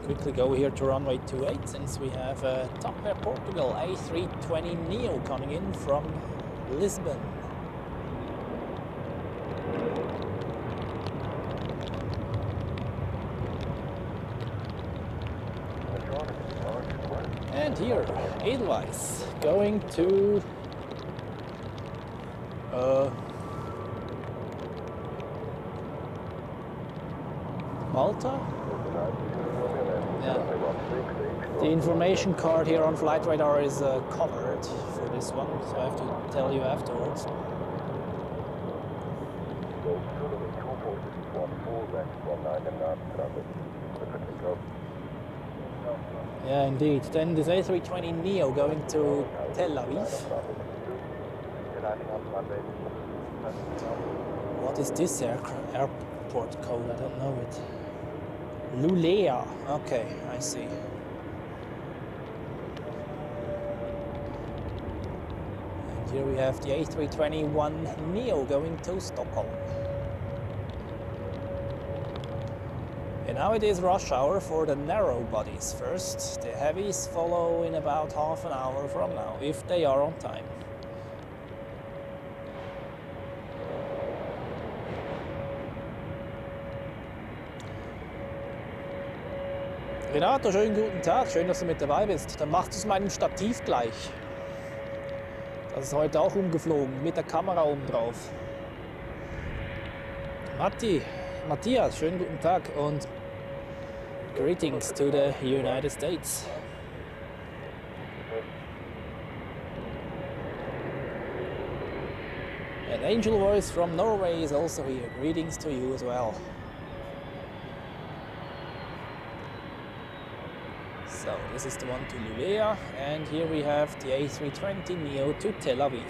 Quickly go here to runway 28 since we have a Top Air Portugal A320 Neo coming in from Lisbon. And here, Edelweiss going to Malta. Yeah. The information card here on Flight Radar is covered for this one, so I have to tell you afterwards. Yeah, indeed. Then this A320 Neo going to Tel Aviv. What is this airport code? I don't know it. Lulea. Okay, I see. And here we have the A321 Neo going to Stockholm. And now it is rush hour for the narrow bodies first. The heavies follow in about half an hour from now, if they are on time. Renato, schönen guten Tag, schön, dass du mit dabei bist. Dann machst du es meinem Stativ gleich. Das ist heute auch umgeflogen, mit der Kamera oben drauf. Matthias, schönen guten Tag und greetings to the United States. And Angel Voice from Norway is also here. Greetings to you as well. So this is the one to Lulea, and here we have the A320 Neo to Tel Aviv.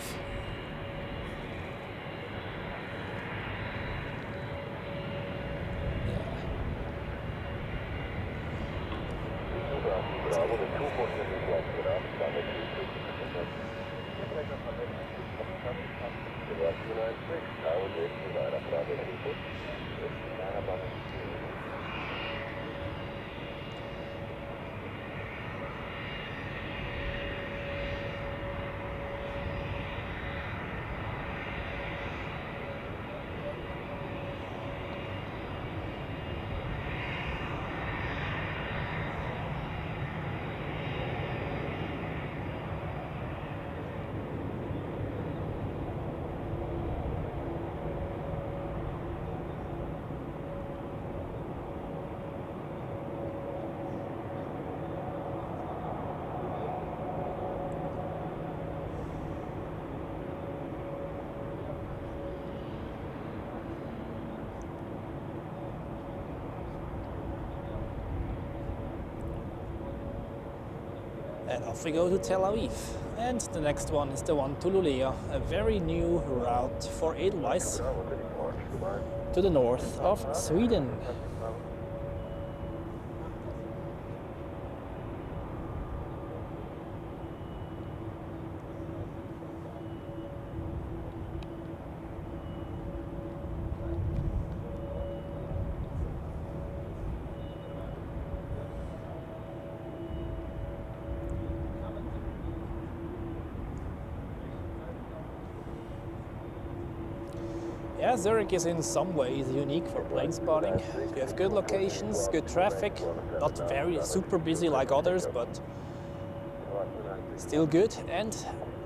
And off we go to Tel Aviv. And the next one is the one to Luleå, a very new route for Edelweiss to the north of Sweden. Yeah, Zurich is in some ways unique for plane spotting. You have good locations, good traffic, not very super busy like others, but still good. And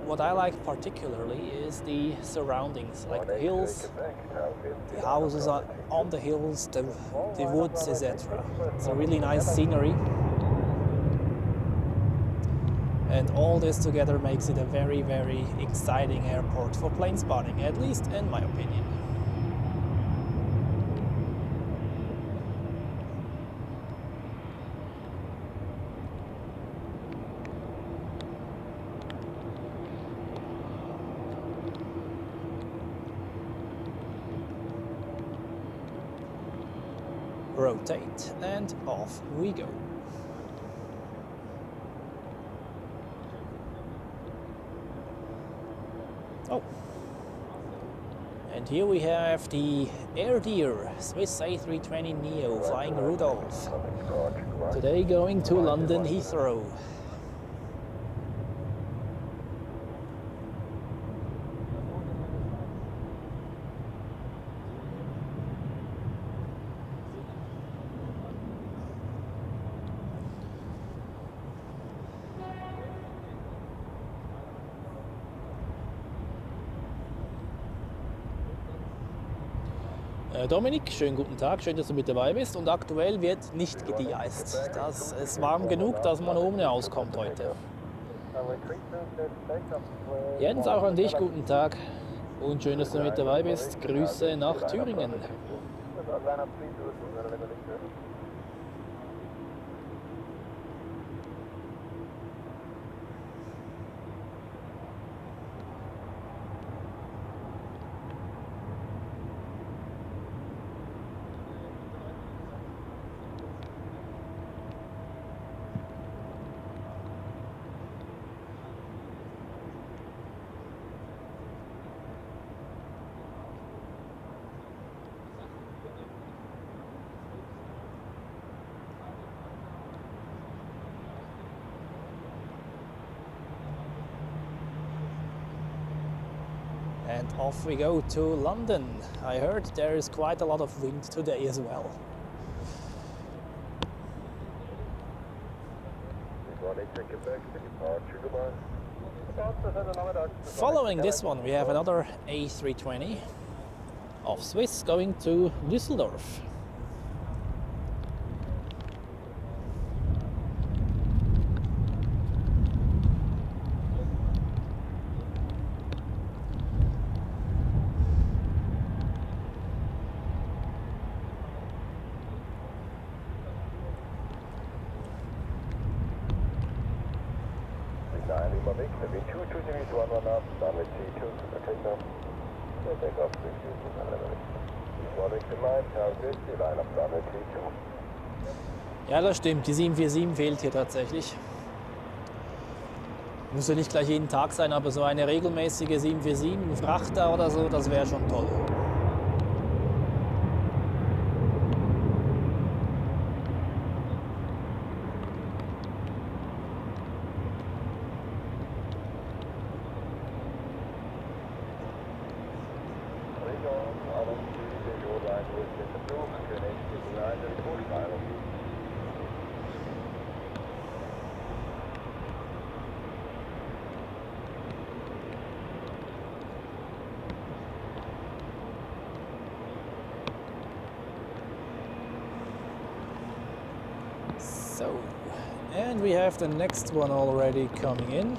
what I like particularly is the surroundings, like the hills, the houses on the hills, the woods, etc. It's a really nice scenery. And all this together makes it a very, very exciting airport for plane spotting, at least in my opinion. Rotate, and off we go. Oh, and here we have the Air Deer Swiss A320 Neo flying Rudolph. Today going to London Heathrow. Dominik, schönen guten Tag, schön, dass du mit dabei bist. Und aktuell wird nicht gedeiced. Es ist warm genug, dass man ohne auskommt heute. Jens, auch an dich, guten Tag. Und schön, dass du mit dabei bist. Grüße nach Thüringen. And off we go to London. I heard there is quite a lot of wind today as well. Following this one, we have another A320 of Swiss going to Düsseldorf. Ja, das stimmt. Die 747 fehlt hier tatsächlich. Muss ja nicht gleich jeden Tag sein, aber so eine regelmäßige 747, ein Frachter oder so, das wäre schon toll. So, and we have the next one already coming in,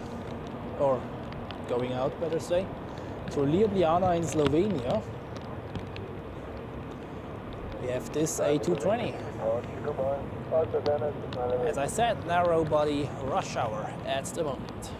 or going out better say, to Ljubljana in Slovenia. We have this A220. As I said, narrow body rush hour at the moment.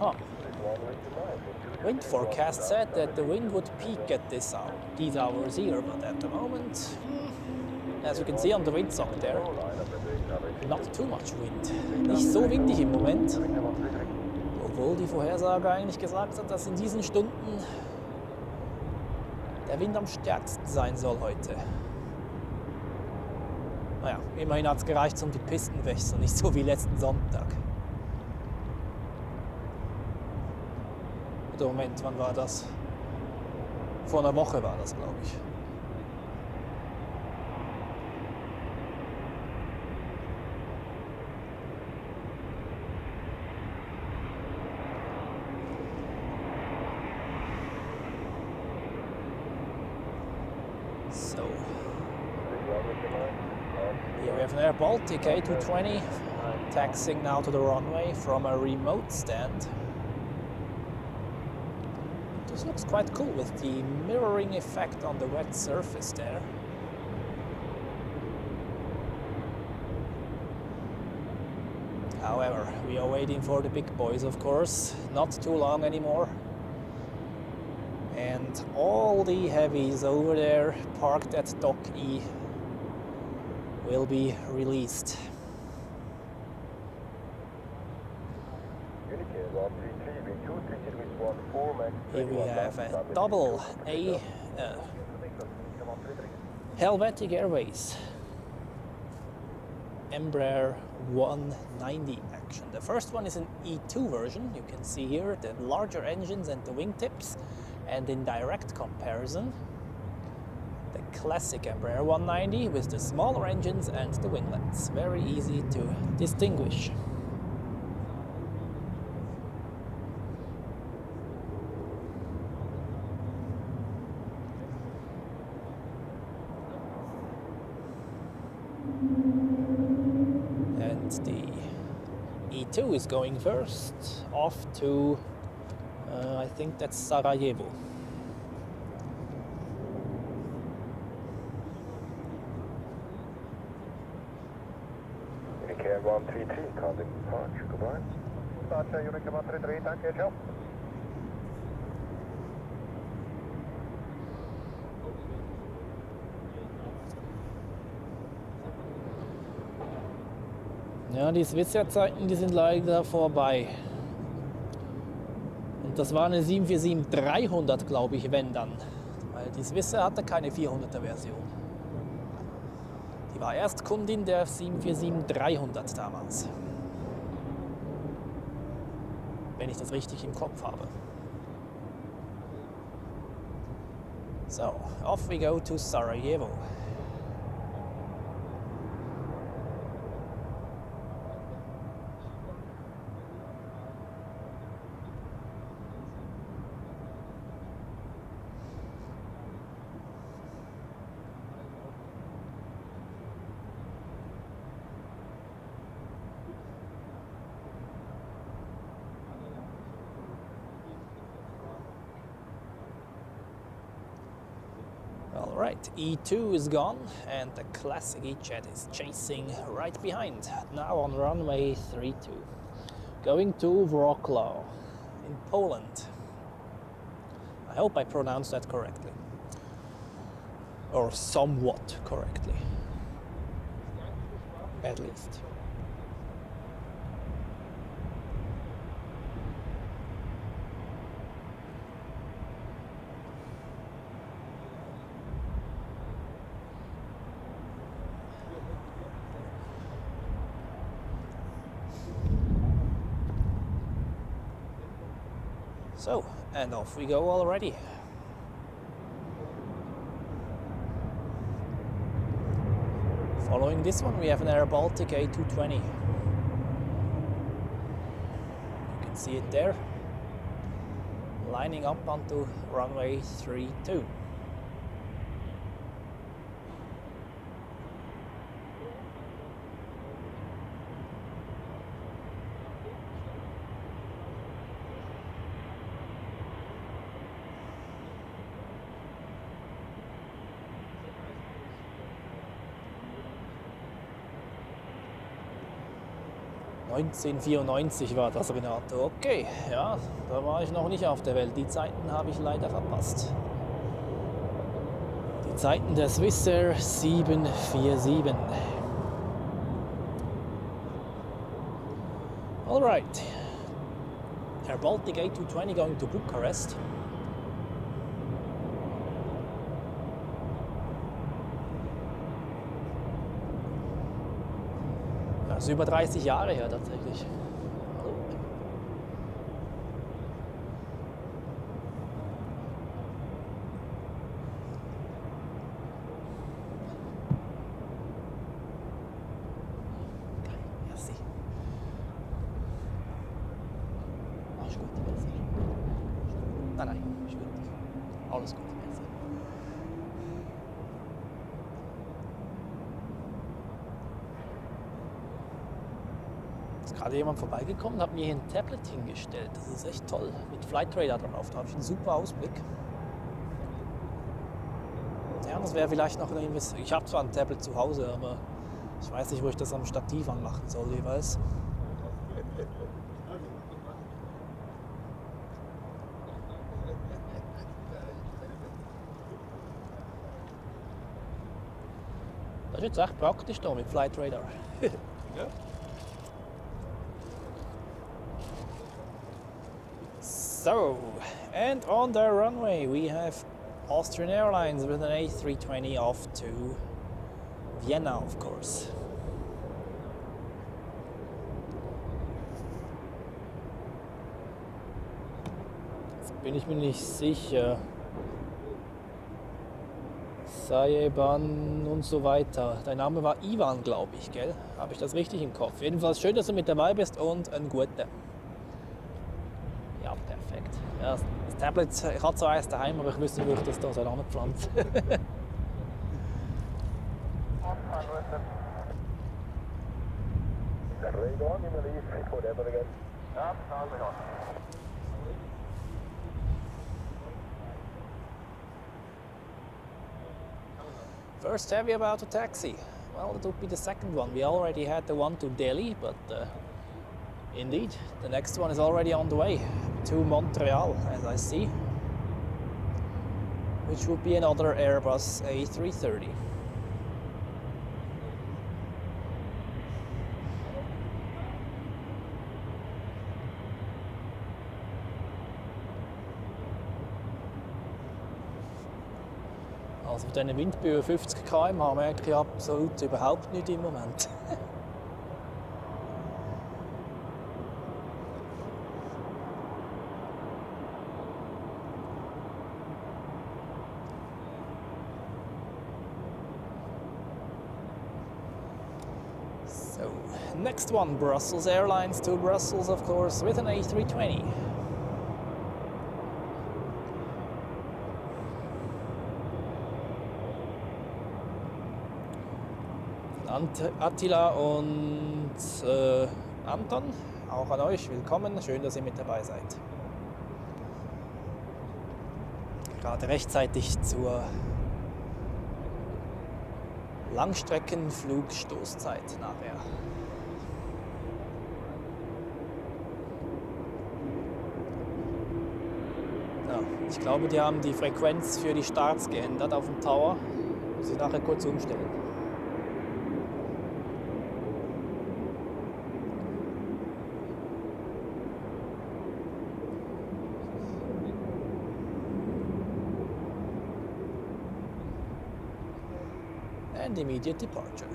Oh. Wind forecast said that the wind would peak at these hours here, but at the moment, as you can see on the windsock there, not too much wind. Nicht so windig im Moment, obwohl die Vorhersage eigentlich gesagt hat, dass in diesen Stunden der Wind am stärksten sein soll heute. Naja, immerhin hat es gereicht, um die Pisten wechseln, nicht so wie letzten Sonntag. Oder Moment, wann war das? Vor einer Woche war das, glaube ich. So, here we have an Air Baltic A320 taxiing now to the runway from a remote stand. This looks quite cool with the mirroring effect on the wet surface there. However, we are waiting for the big boys, of course, not too long anymore. And all the heavies over there parked at Dock E will be released. Here we have a double Helvetic Airways Embraer 190 action. The first one is an E2 version. You can see here the larger engines and the wingtips, and in direct comparison the classic Embraer 190 with the smaller engines and the winglets. Very easy to distinguish. And the E2 is going first off to, I think that's Sarajevo. Zurich Air 133, calling departure, goodbye. Departure, Zurich 133, danke, ciao. Ja, die Swiss-Zeiten, die sind leider vorbei. Und das war eine 747-300, glaube ich, wenn dann. Weil die Swiss hatte keine 400er-Version. Die war erst Kundin der 747-300 damals. Wenn ich das richtig im Kopf habe. So, off we go to Sarajevo. Alright, E2 is gone and the classic E-Jet is chasing right behind, now on runway 32, going to Wrocław in Poland. I hope I pronounced that correctly, or somewhat correctly, at least. So, and off we go already. Following this one, we have an Air Baltic A320. You can see it there, lining up onto runway 32. 1994 war das, Renato. Okay, ja, da war ich noch nicht auf der Welt. Die Zeiten habe ich leider verpasst. Die Zeiten der Swiss Air 747. Alright. Air Baltic A220 going to Bucharest. Das ist über 30 Jahre her tatsächlich. Merci. Alles gut, merci. Nein, ist gut. Alles gut, merci. Ist gerade jemand vorbeigekommen und hat mir hier ein Tablet hingestellt. Das ist echt toll. Mit Flight Radar drauf. Da habe ich einen super Ausblick. Ja, das wäre vielleicht noch eine Investition. Ich habe zwar ein Tablet zu Hause, aber ich weiß nicht, wo ich das am Stativ anmachen soll jeweils. Das ist jetzt echt praktisch da mit Flight Radar. Ja. So, and on the runway we have Austrian Airlines with an A320 off to Vienna, of course. Jetzt bin ich mir nicht sicher. Sajeban und so weiter. Dein Name war Ivan, glaube ich, gell? Habe ich das richtig im Kopf? Jedenfalls schön, dass du mit dabei bist und ein guter. Ja, perfekt. Ja, das Tablet, ich hatte so eins daheim, aber ich wüsste nicht, wo ich das da so anpflanze. First heavy about to taxi. Well, it would be the second one. We already had the one to Delhi, but indeed, the next one is already on the way to Montreal, as I see, which would be another Airbus A330. Also auf diesen Windböen 50 km/h merke ich absolut überhaupt nicht im Moment. So, next one, Brussels Airlines to Brussels, of course, with an A320. Attila und Anton, auch an euch willkommen, schön, dass ihr mit dabei seid. Gerade rechtzeitig zur Langstreckenflugstoßzeit nachher. Ja, ich glaube, die haben die Frequenz für die Starts geändert auf dem Tower. Muss ich nachher kurz umstellen. And immediate departure.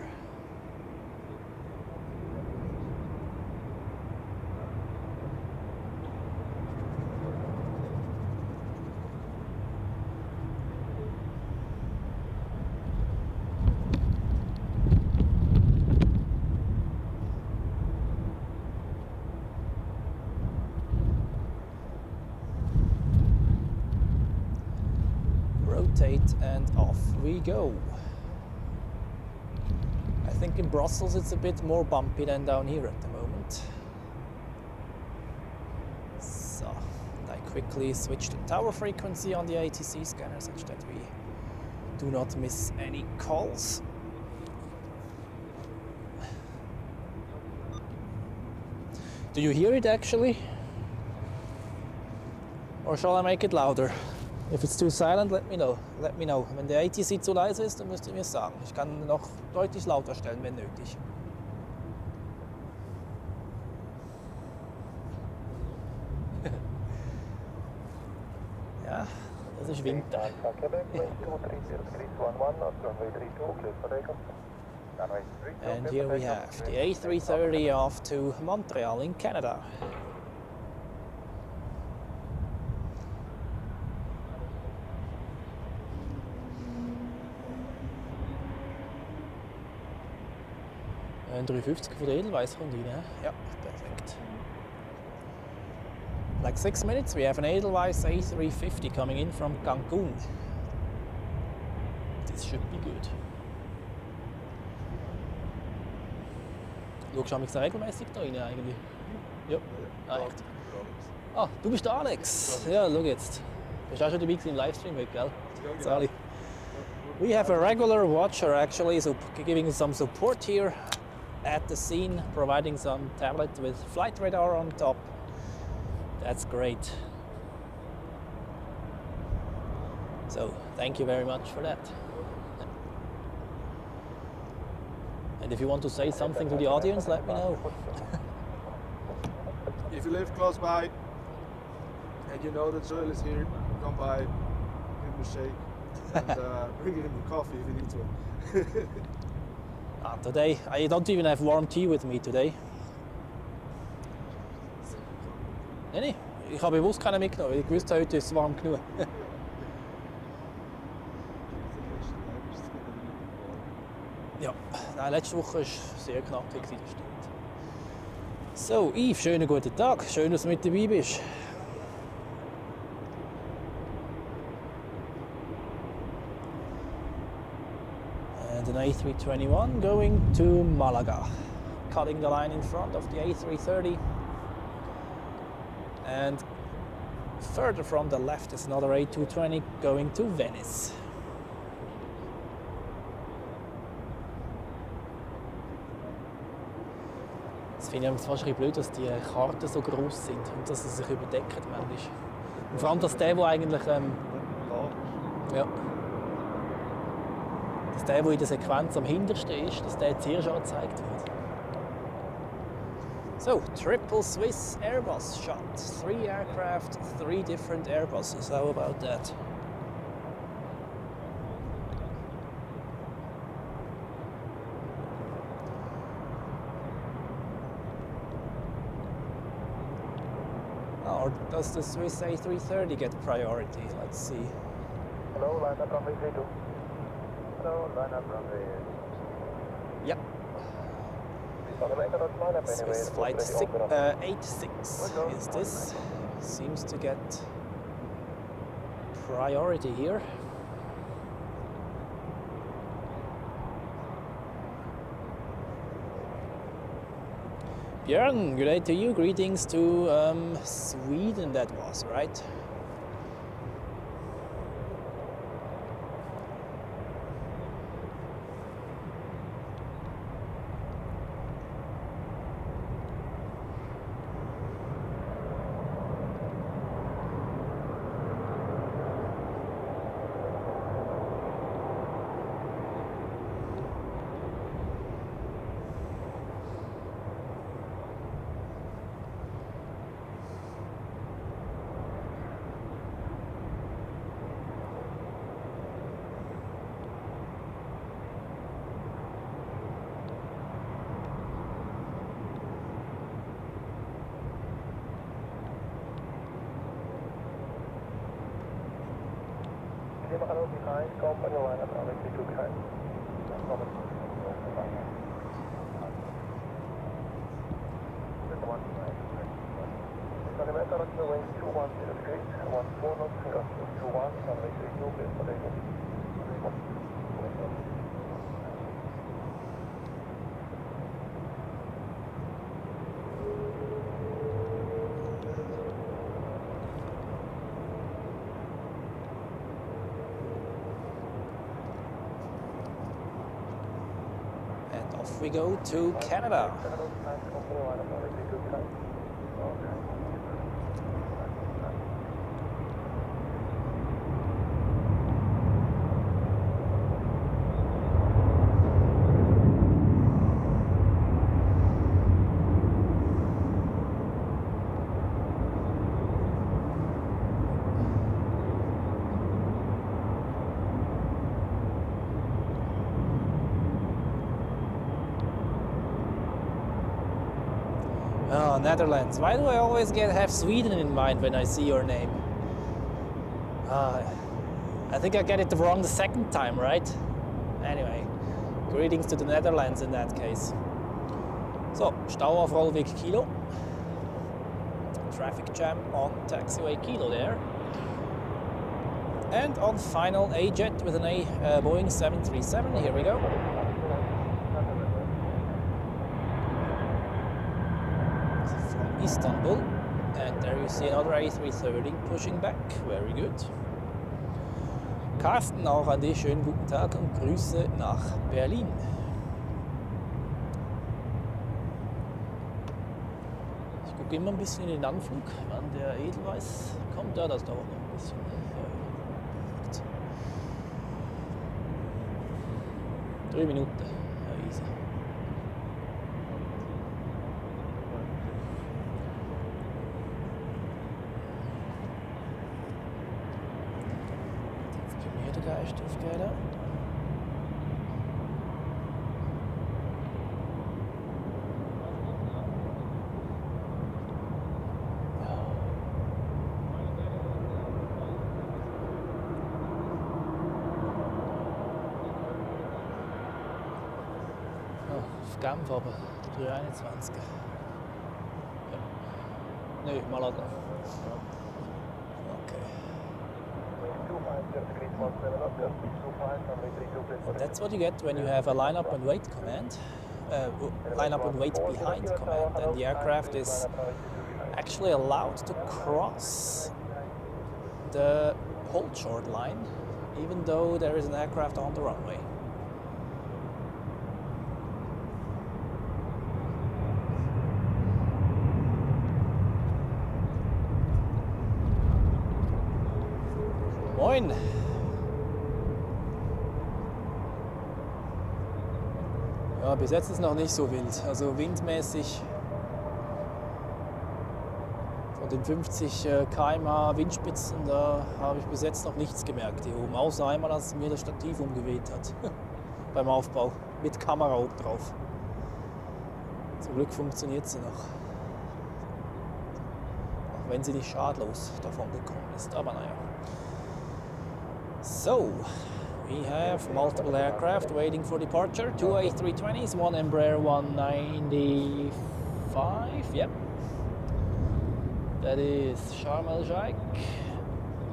Rotate and off we go. I think in Brussels it's a bit more bumpy than down here at the moment. So, and I quickly switch to tower frequency on the ATC scanner such that we do not miss any calls. Do you hear it actually? Or shall I make it louder? If it's too silent, let me know. Let me know. Wenn der ATC zu leise ist, dann müsst ihr mir sagen. Ich kann noch deutlich lauter stellen, wenn nötig. Ja, das ist Winter. And here we have the A330 off to Montreal in Canada. Ein 350 von der Edelweiss kommt rein. Ja, perfekt. Like 6 minutes, we have an Edelweiss A350 coming in from Cancun. This should be good. Schaust du mich regelmäßig da rein eigentlich? Ja. Ah, echt. Ah, du bist der Alex. Ja, schau jetzt. Du bist auch schon dabei im Livestream, gell? Sali. We have a regular watcher actually, so giving some support here at the scene, providing some tablet with flight radar on top. That's great. So, thank you very much for that. And if you want to say something to the audience, let me know. If you live close by and you know that Joel is here, come by, give him a shake, and bring him a coffee if he needs one. Today, I don't even have warm tea with me today. Nee, ich habe bewusst keine mitgenommen, weil ich wusste, heute ist es warm genug. Ja, nein, letzte Woche war es sehr knackig, das stimmt. So, Yves, schönen guten Tag. Schön, dass du mit dabei bist. And an A321 going to Malaga. Cutting the line in front of the A330. And further from the left is another A220 going to Venice. Das finde ich fast ein bisschen blöd, dass die Karten so groß sind und dass sie sich überdecken manchmal. Und vor allem, dass der eigentlich ja, dass der in der Sequenz am hintersten ist, dass der zuerst angezeigt wird. So, triple Swiss Airbus shot. 3 aircraft, 3 different Airbuses. How about that? Or does the Swiss A330 get priority? Let's see. Hello, line up runway 32. Hello, line up runway. Yep. Swiss flight 86 is this. Seems to get priority here. Björn, good day to you. Greetings to Sweden, that was, right? Behind, company line up runway 32 behind. Runway 2103, 14 knots, 21, runway 32, clear for takeoff. We go to Canada. Oh, Netherlands. Why do I always have Sweden in mind when I see your name? I think I get it wrong the second time, right? Anyway, greetings to the Netherlands in that case. So, Stau auf Rollweg Kilo. Traffic jam on taxiway Kilo there. And on final A-Jet with an Boeing 737. Here we go. Istanbul, and there you see another A330 pushing back, very good. Carsten, auch an dich schönen guten Tag und Grüße nach Berlin. Ich gucke immer ein bisschen in den Anflug, wann der Edelweiss kommt. Ja, das dauert noch ein bisschen. Ja, 3 Minuten, ja, easy. Geistofgelder. Auf Genf aber 321. Ja. Nö, Malaga. That's what you get when you have a line up and wait command, line up and wait behind command, and the aircraft is actually allowed to cross the hold short line, even though there is an aircraft on the runway. Moin! Ja, bis jetzt ist es noch nicht so wild. Also windmäßig von den 50 km/h Windspitzen, da habe ich bis jetzt noch nichts gemerkt hier oben. Außer einmal, dass mir das Stativ umgeweht hat beim Aufbau mit Kamera oben drauf. Zum Glück funktioniert sie noch. Auch wenn sie nicht schadlos davon gekommen ist, aber naja. So, we have multiple aircraft waiting for departure. 2 A320s, 1 Embraer 195, yep. That is Sharm el-Sheikh,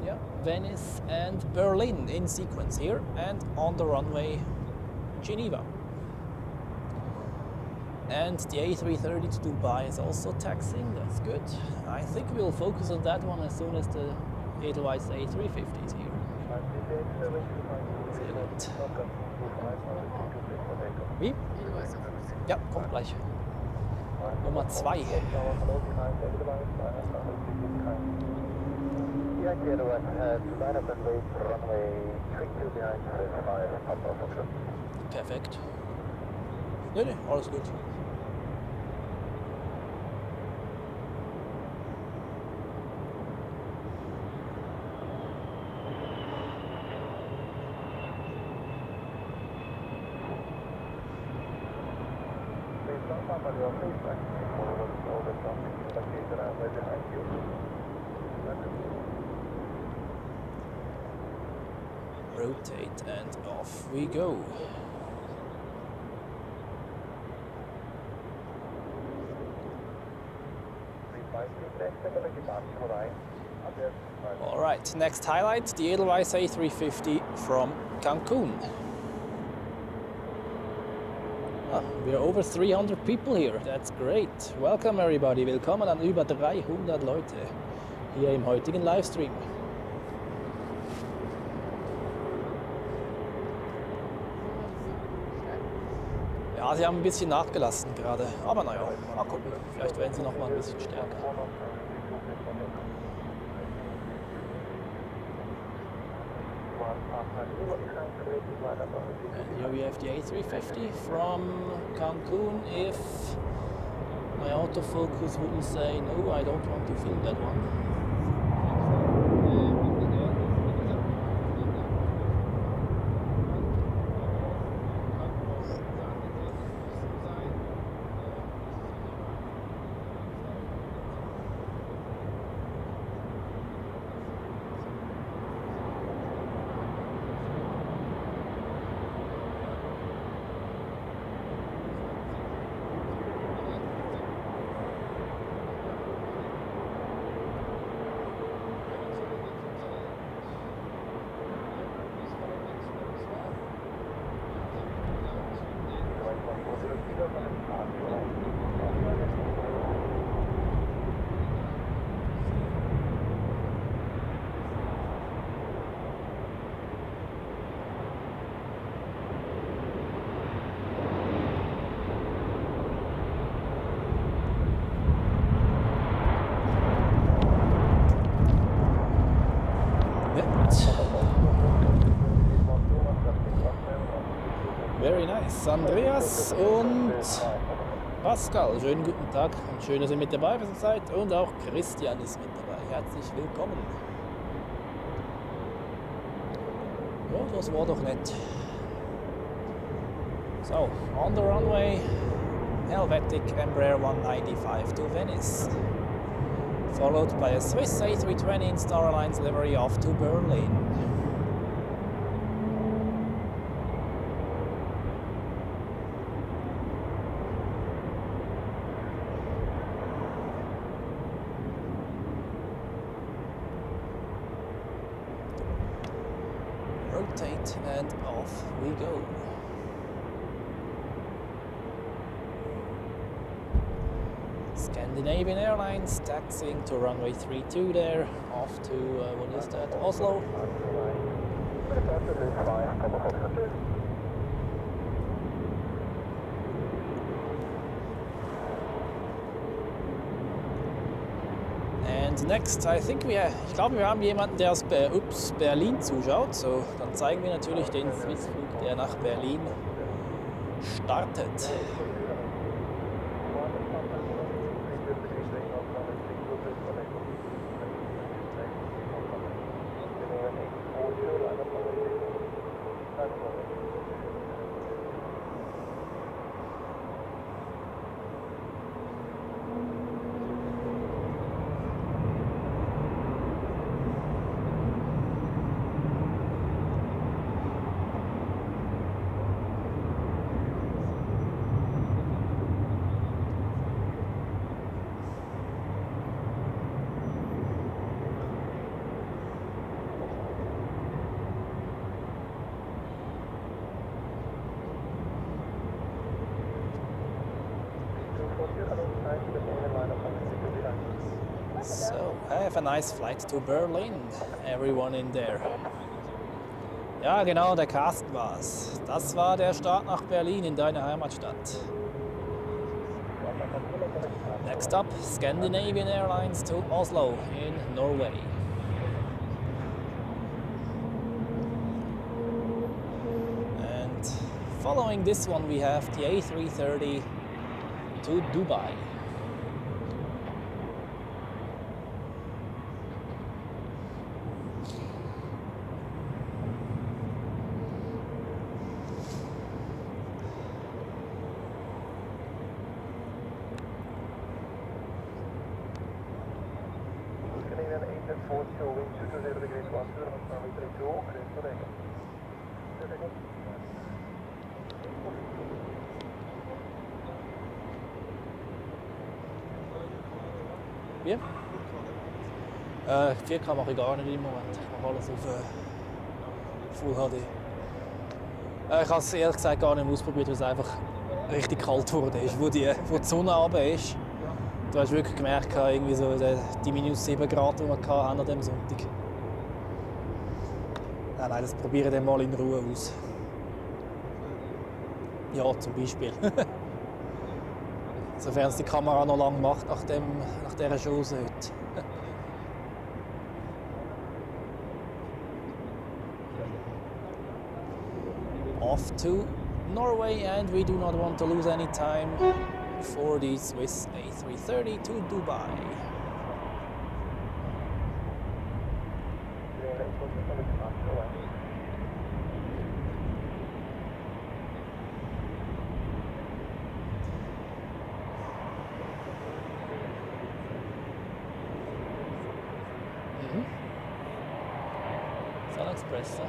yeah, Venice and Berlin in sequence here, and on the runway Geneva. And the A330 to Dubai is also taxiing, that's good. I think we'll focus on that one as soon as the Edelweiss A350 is here. Sehr gut. Wie? Ja, kommt gleich. Nummer 2. Perfekt. Nee, alles gut. Rotate and off we go. All right, next highlight, the Edelweiss A350 from Cancun. We are over 300 people here, that's great. Welcome everybody, willkommen an über 300 Leute hier im heutigen Livestream. Ja, sie haben ein bisschen nachgelassen gerade. Aber naja, mal gucken. Vielleicht werden sie noch mal ein bisschen stärker. And here we have the A350 from Cancun. If my autofocus wouldn't say, no, I don't want to film that one. Very nice. Andreas und Pascal, schönen guten Tag und schön, dass ihr mit dabei seid. Und auch Christian ist mit dabei. Herzlich willkommen. Ja, das war doch nett. So, on the runway, Helvetic Embraer 195 to Venice. Followed by a Swiss A320 in Star Alliance livery off to Berlin. Rotate and off we go. Scandinavian Airlines taxiing to runway 32 there, off to, what is that, Oslo. And next, I think ich glaube, wir haben jemanden, der aus Berlin zuschaut. So, dann zeigen wir natürlich den Swissflug, der nach Berlin startet. So, have a nice flight to Berlin, everyone in there. Ja, genau, der Carsten war's. Das war der Start nach Berlin in deine Heimatstadt. Next up, Scandinavian Airlines to Oslo in Norway. And following this one, we have the A330 to Dubai. Wie? 4K mache ich gar nicht im Moment. Ich mache alles auf Full HD. Ich habe es ehrlich gesagt gar nicht ausprobiert, weil es einfach richtig kalt wurde. Wo die Sonne runter ist, du hast wirklich gemerkt, irgendwie so die minus 7 Grad, die wir hatten an dem Sonntag. Nein, das probiere ich dann mal in Ruhe aus. Ja, zum Beispiel. Sofern es die Kamera noch lang macht nach dieser Chose heute. Off to Norway, and we do not want to lose any time for the Swiss A330 to Dubai. Sun Express.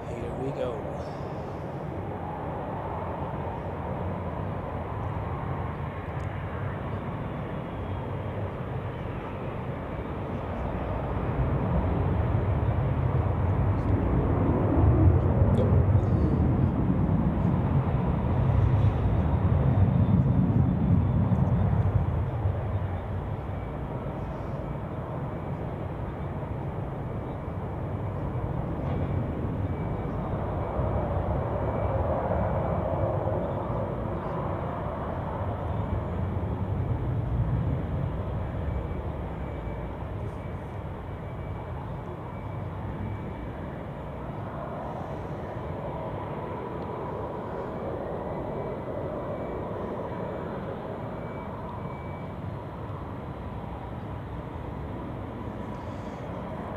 Here we go.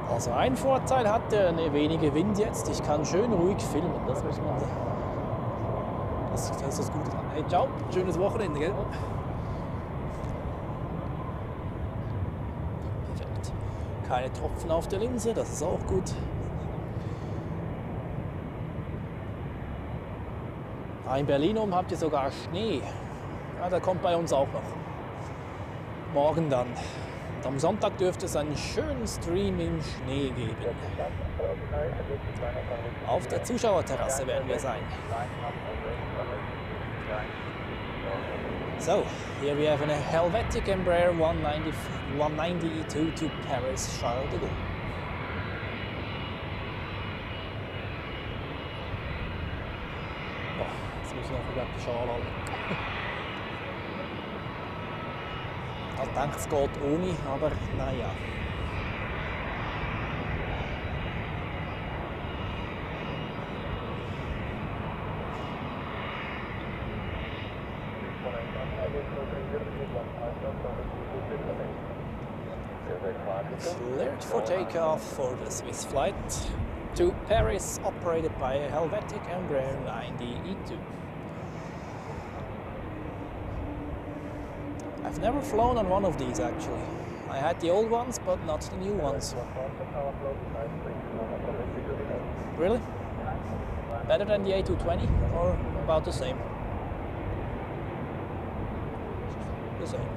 Also ein Vorteil hat der wenige Wind jetzt. Ich kann schön ruhig filmen. Das muss man. Das ist gut. Hey, ciao, schönes Wochenende, gell? Perfekt. Keine Tropfen auf der Linse, das ist auch gut. In Berlin oben habt ihr sogar Schnee. Ja, der kommt bei uns auch noch. Morgen dann. Und am Sonntag dürfte es einen schönen Stream im Schnee geben. Auf der Zuschauerterrasse werden wir sein. So, here we have a Helvetic Embraer 190 E2 to Paris Charles de Gaulle. Oh, jetzt muss ich noch über die Schale halten. Ich dachte, es geht ohne, aber naja. Cleared for takeoff for the Swiss flight to Paris, operated by a Helvetic Embraer 90 E2. I've never flown on one of these actually. I had the old ones, but not the new ones. Really? Better than the A220 or about the same? The same.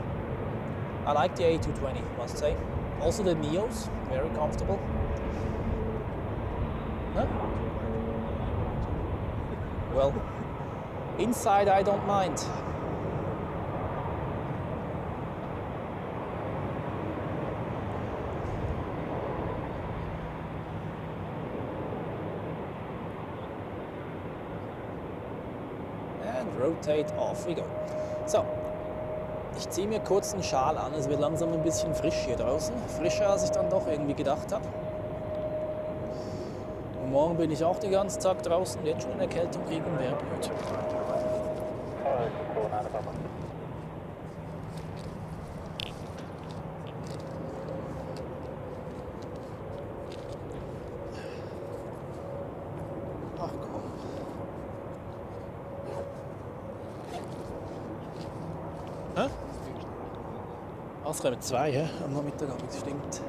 I like the A220, must say. Also the Neos, very comfortable. Huh? Well, inside I don't mind. Rotate, off we go. So, ich ziehe mir kurz einen Schal an, es wird langsam ein bisschen frisch hier draußen. Frischer, als ich dann doch irgendwie gedacht habe. Und morgen bin ich auch den ganzen Tag draußen, jetzt schon in Erkältung kriegen, wäre blöd. Es kommen zwei am Nachmittag, aber das stimmt.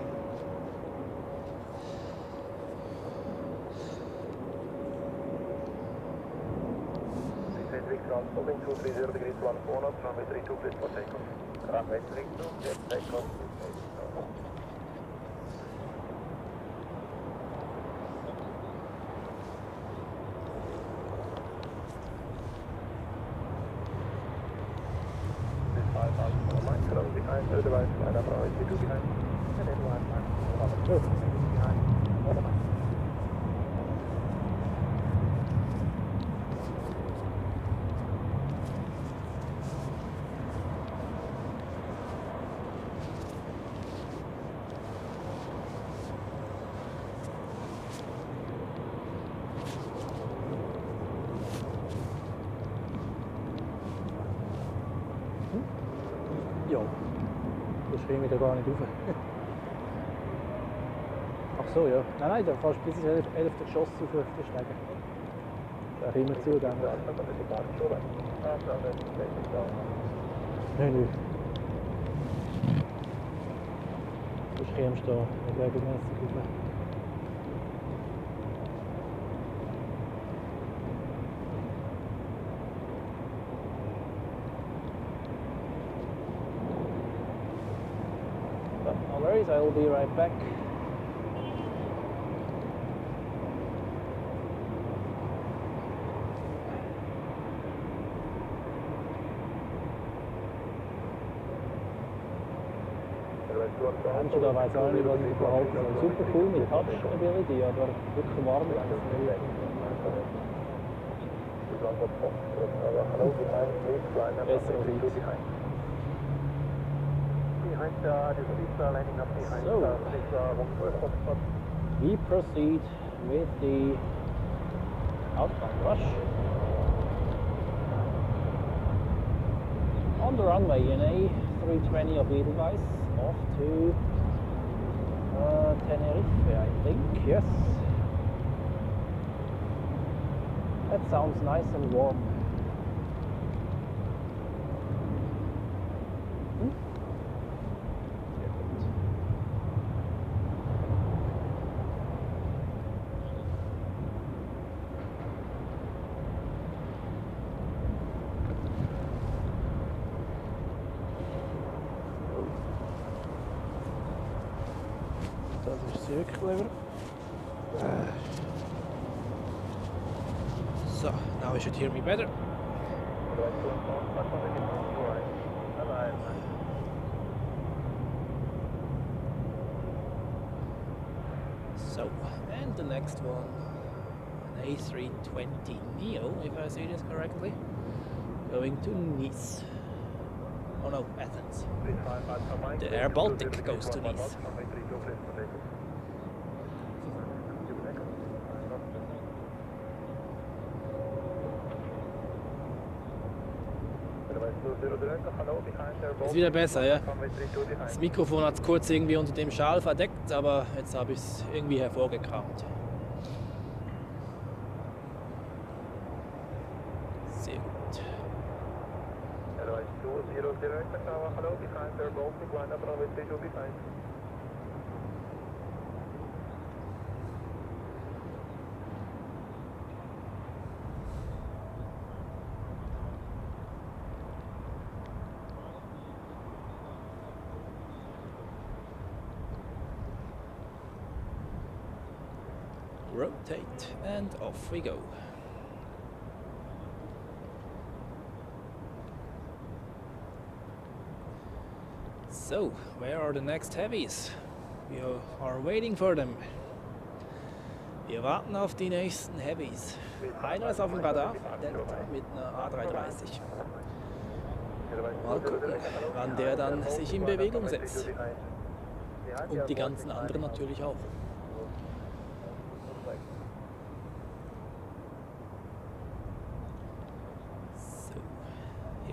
Edelweiss Airbus A350 behind. And Edelweiss Airbus A350 behind. Over. Ja, das springen wir da gar nicht rauf. Ach so, ja. Nein, da fährst du bis ins 11. Geschoss auf den Stegen. Da immer zugänglich. Nein. Du kommst da nicht regelmäßig rauf. No worries, I will be right back. Manche da weiß auch nicht, was ich überhaupt so super cool mit Touch-Ability, aber wirklich warm ist es nicht. Besser sieht es. So, we proceed with the outbound rush. On the runway in A320 of Edelweiss, off to Tenerife, I think, yes. That sounds nice and warm. Das ist sehr clever. So, now you should hear me better. So, and the next one, an A320 Neo, if I say this correctly, going to Nice. Oh no, Athens. The Air Baltic goes to Nice. Ist wieder besser, ja. Das Mikrofon hat es kurz irgendwie unter dem Schal verdeckt, aber jetzt habe ich es irgendwie hervorgekramt. Sehr gut. Rotate and off we go. So, where are the next heavies? We are waiting for them. Wir warten auf die nächsten Heavies. Einer ist auf dem Radar, Delta mit einer A330. Mal gucken, wann der dann sich in Bewegung setzt. Und die ganzen anderen natürlich auch.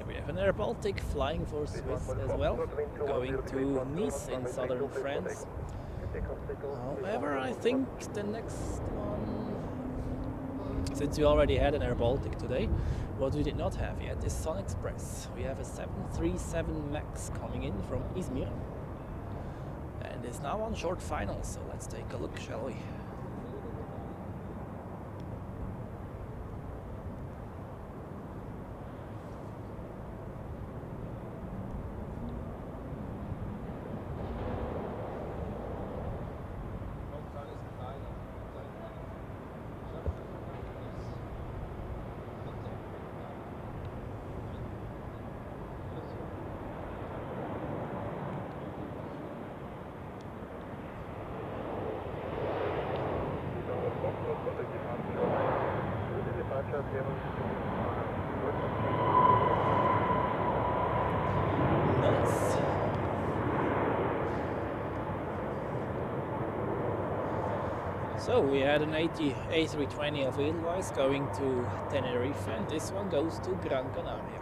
We have an Air Baltic flying for Swiss as well, going to Nice in southern France. However, I think the next one, since we already had an Air Baltic today, what we did not have yet is Sun Express. We have a 737 MAX coming in from Izmir and is now on short final, so let's take a look, shall we? So we had an A320 of Edelweiss going to Tenerife, and this one goes to Gran Canaria.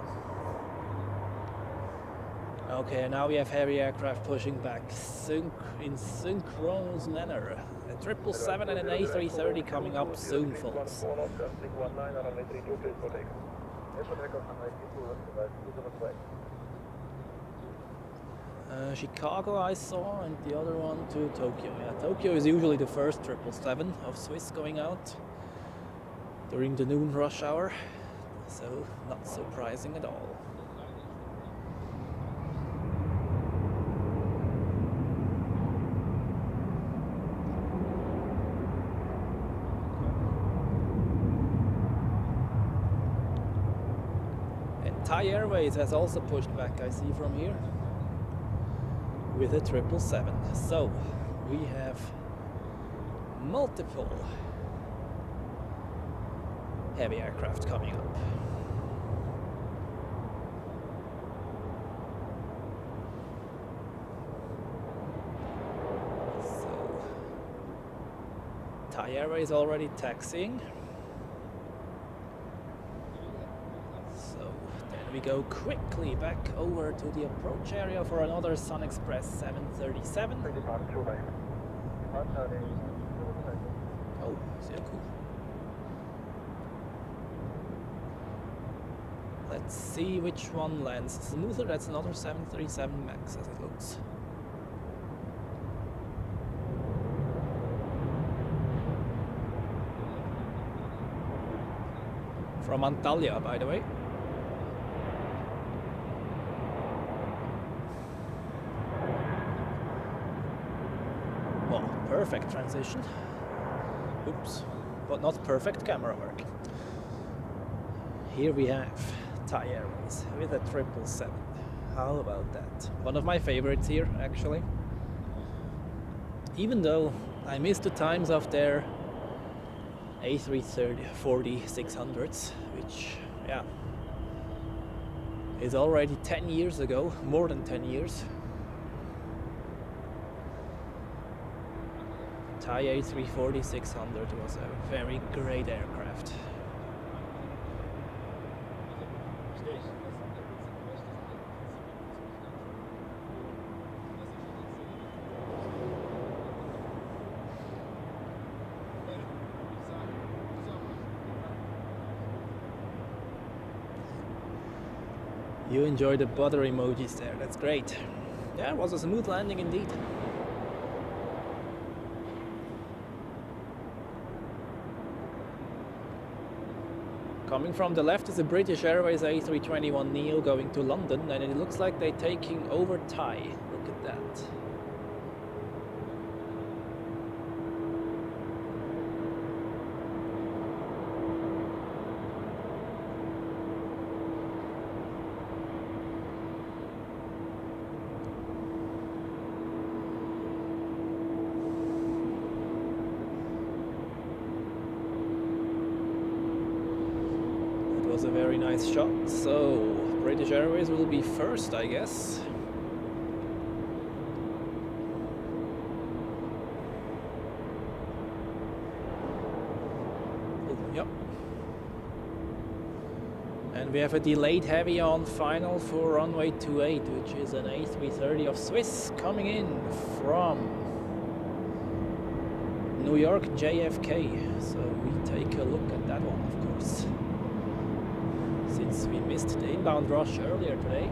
Okay, now we have heavy aircraft pushing back in synchronous manner. A 777 and an A330 coming up soon, folks. Chicago I saw, and the other one to Tokyo. Yeah, Tokyo is usually the first 777 of Swiss going out during the noon rush hour, so not surprising at all. And Thai Airways has also pushed back, I see from here, with a 777. So we have multiple heavy aircraft coming up. So Thai Airways already taxiing. We go quickly back over to the approach area for another Sun Express 737. Oh, sehr cool. Let's see which one lands smoother. That's another 737 MAX as it looks. From Antalya, by the way. Perfect transition. Oops, but not perfect camera work. Here we have Thai Airways with a 777. How about that? One of my favorites here, actually. Even though I missed the times of their A340 600s, which, yeah, is already 10 years ago, more than 10 years. Thai A340 600 was a very great aircraft. You enjoy the butter emojis there, that's great. Yeah, it was a smooth landing indeed. Coming from the left is a British Airways A321neo going to London, and it looks like they're taking over Thai. Look at that. A very nice shot. So British Airways will be first, I guess. Yep. And we have a delayed heavy on final for runway 28, which is an A330 of Swiss coming in from New York JFK. So we take a look at that one, of course. Since we missed the inbound rush earlier today.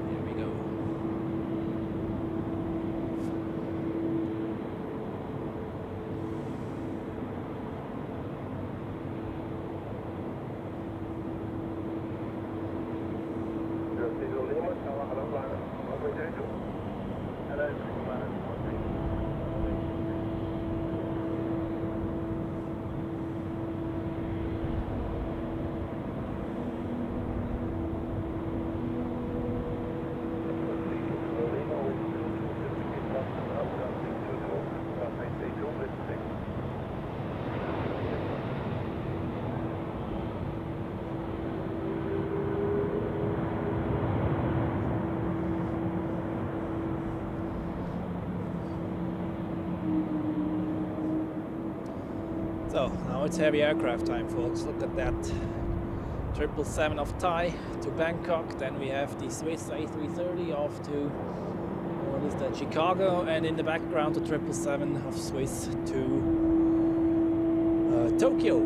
Here we go. So now it's heavy aircraft time, folks. Look at that. 777 of Thai to Bangkok. Then we have the Swiss A330 off to, what is that, Chicago. And in the background, the 777 of Swiss to Tokyo.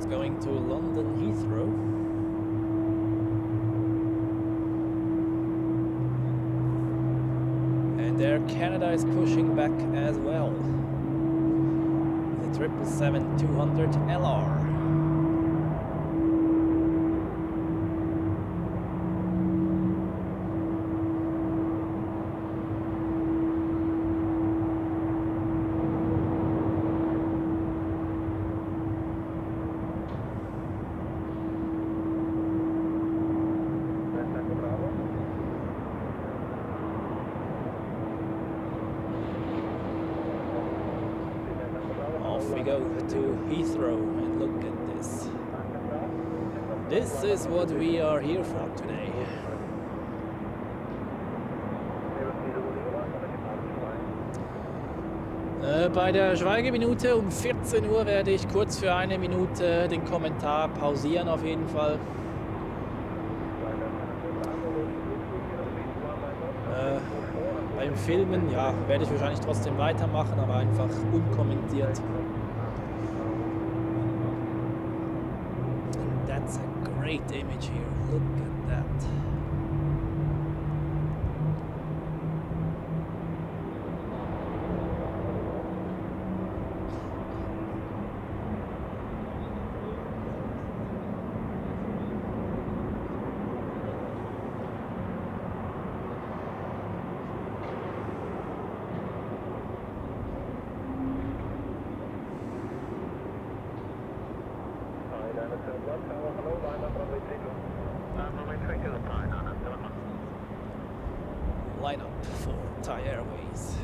Going to London Heathrow. And Air Canada is pushing back as well. The 777-200 LR. We go to Heathrow and look at this. This is what we are here for today. Bei der Schweigeminute um 14 Uhr werde ich kurz für eine Minute den Kommentar pausieren auf jeden Fall. Beim Filmen, ja, werde ich wahrscheinlich trotzdem weitermachen, aber einfach unkommentiert. And that's a great image here. Look at that. Line up for Thai Airways.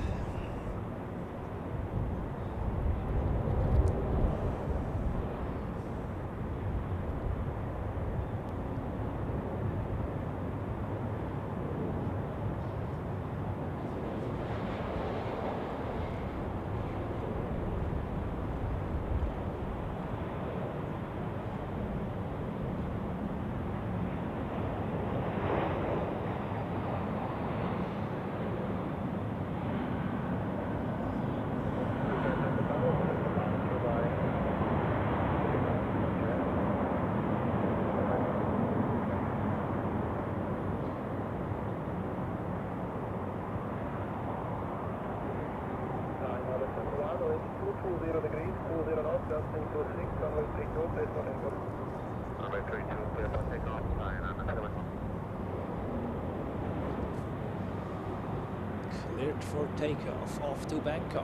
Cleared for takeoff, off to Bangkok.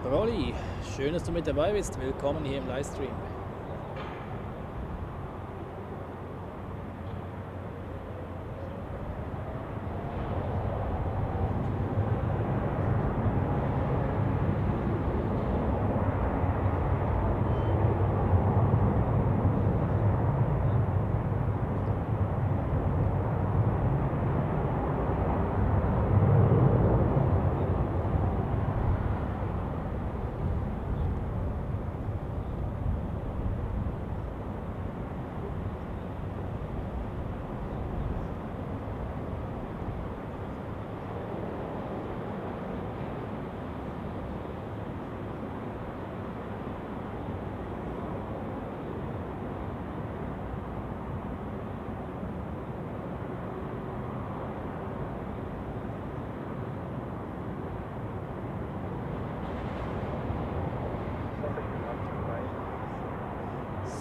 Rolli, schön, dass du mit dabei bist. Willkommen hier im Livestream.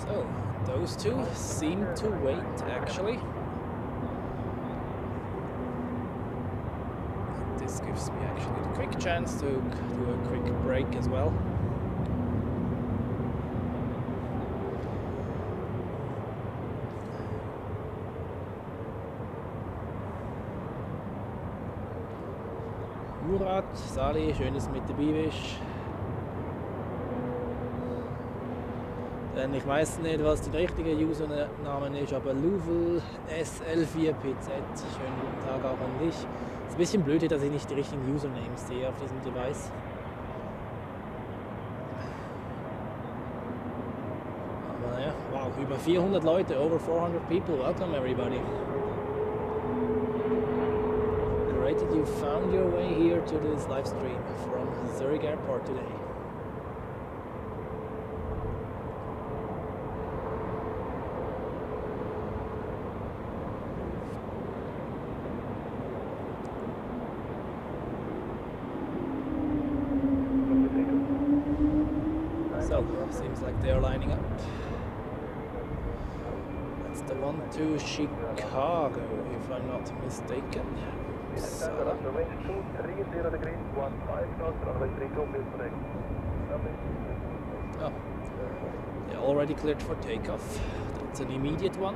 So, those two seem to wait actually. This gives me actually a quick chance to do a quick break as well. gefragt. Sali, schön, dass du mit dabei bist. Denn ich weiß nicht, was der richtige Username ist, aber Louvel SL4PZ. Schönen guten Tag auch an dich. Ist ein bisschen blöd, dass ich nicht die richtigen Usernames sehe auf diesem Device. Aber naja, wow, über 400 Leute, over 400 people. Welcome everybody. Great that you found your way here to this live stream from Zurich Airport today. So, seems like they are lining up. That's the one to Chicago, if I'm not mistaken. Runway 230 degrees, 15 knots, runway 32, please protect. Oh, they're already cleared for takeoff. That's an immediate one.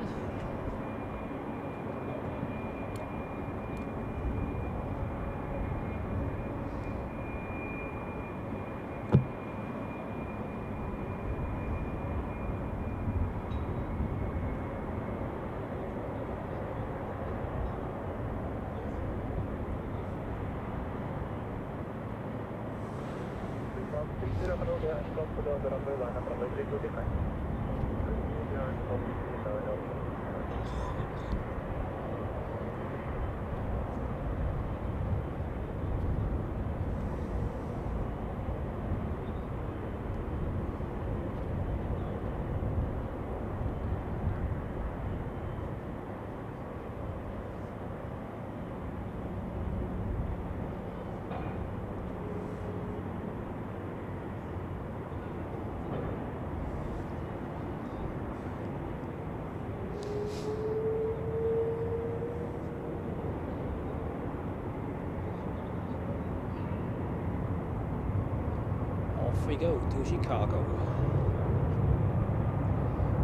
We go to Chicago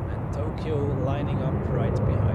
and Tokyo lining up right behind.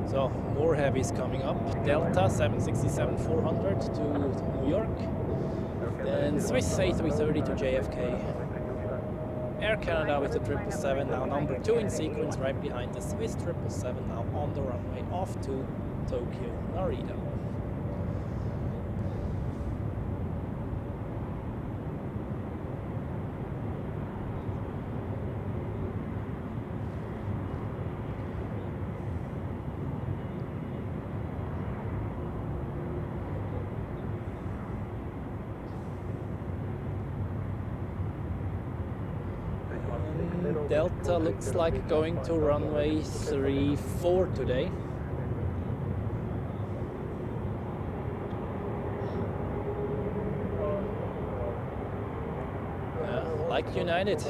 So, more heavies coming up. Delta 767-400 to New York. Then Swiss A330 to JFK. Air Canada with the 777, now number 2 in sequence right behind the Swiss 777, now on the runway off to Tokyo, Narita. Delta looks like going to runway 34 today. Like United.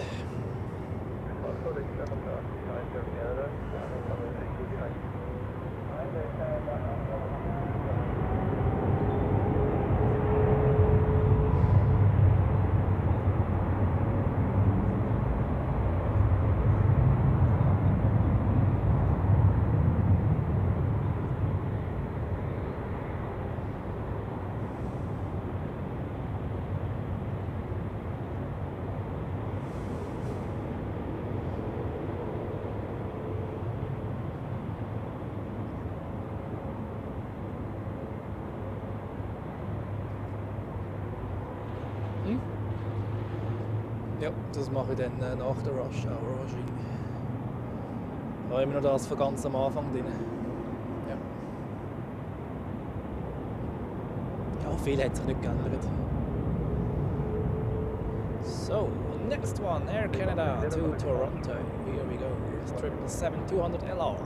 Ja, das mache ich dann nach der Rush Hour wahrscheinlich. Da haben wir noch das von ganz am Anfang drin. Ja. Ja, viel hat sich nicht geändert. So, next one, Air Canada to Toronto. Here we go, 777-200 LR.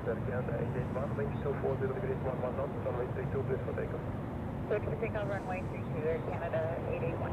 Cathay A380, wings 24 0 degrees 11 knots, runway 32, please for takeoff. Search for takeoff runway 32, Air Canada 881.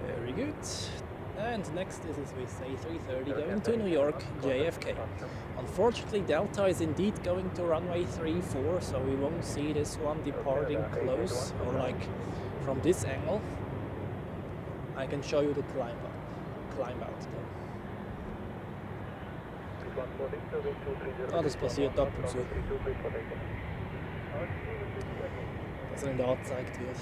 Very good. And next is a Swiss A330 going to New York, JFK. Unfortunately, Delta is indeed going to runway 34, so we won't see this one departing close or like from this angle. I can show you the climb out though. Ah, das passiert ab und zu, dass er nicht angezeigt wird.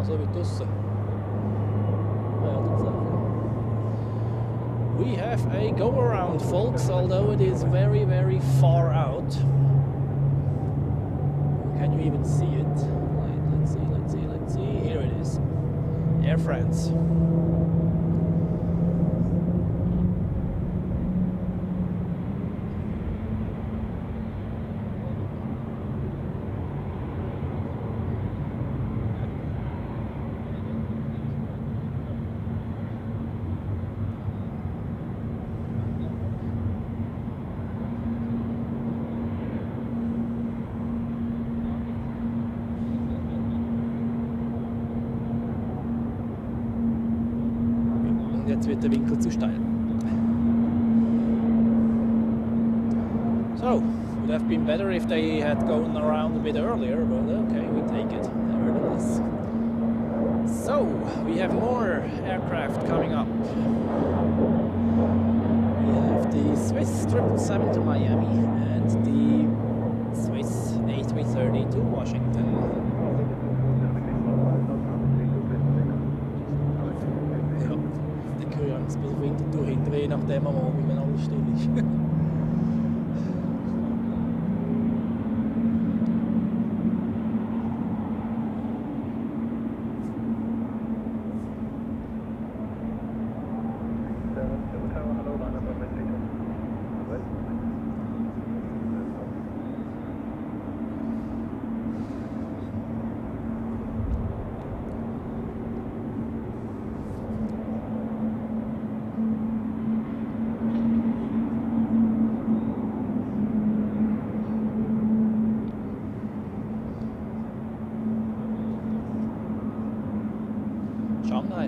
So wie draussen. Ja, tatsächlich. We have a go-around, folks, although it is very, very far out. Can you even see it? Let's see. Here it is. Air France. Jetzt wird der Winkel zu steil. So, would have been better if they had gone around a bit earlier, but okay, we take it, nevertheless. So, we have more aircraft coming up. We have the Swiss 777 to Miami and the Swiss A330 to Washington. Bis auf Winterthur hinterher, je nachdem am Abend, wenn alles still ist.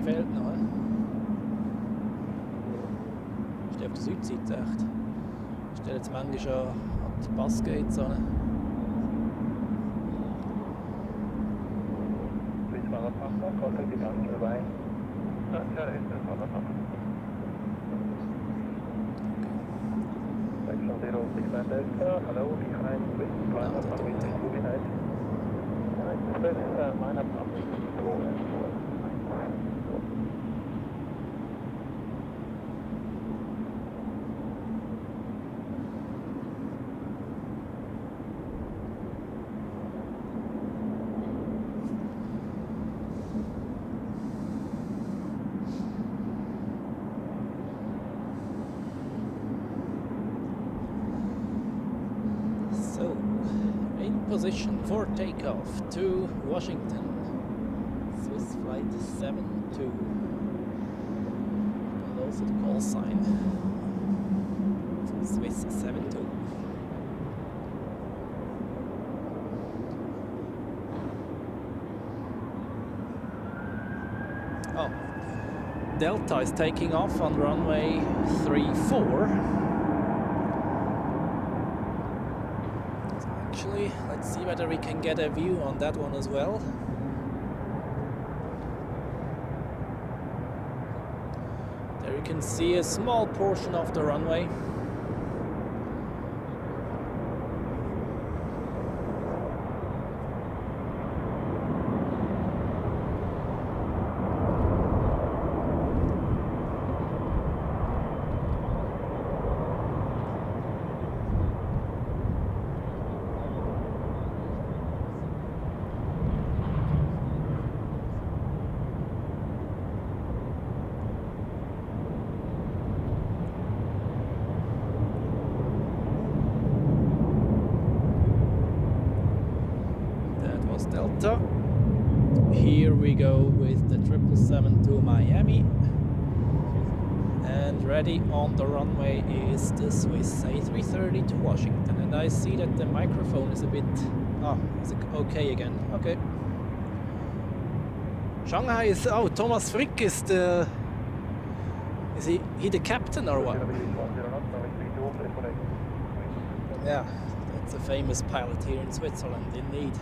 fehlt noch. Ist die auf der Südseite echt? Ich stelle jetzt manchmal schon an die Passgates an. Contact departure by Section 069 Delta, hello, behind Swiss, line up on Swiss B777. Swiss, line up on Swiss B777. Position for takeoff to Washington. Swiss flight 72. And also the call sign. Swiss 72. Oh. Delta is taking off on runway 34. Let's see whether we can get a view on that one as well. There you can see a small portion of the runway. Delta. Here we go with the 777 to Miami, and ready on the runway is the Swiss A330 to Washington. And I see that the microphone is a bit... oh, is it okay again? Okay. Shanghai is... oh, Thomas Frick is the... is he the captain or what? Yeah, that's a famous pilot here in Switzerland, indeed.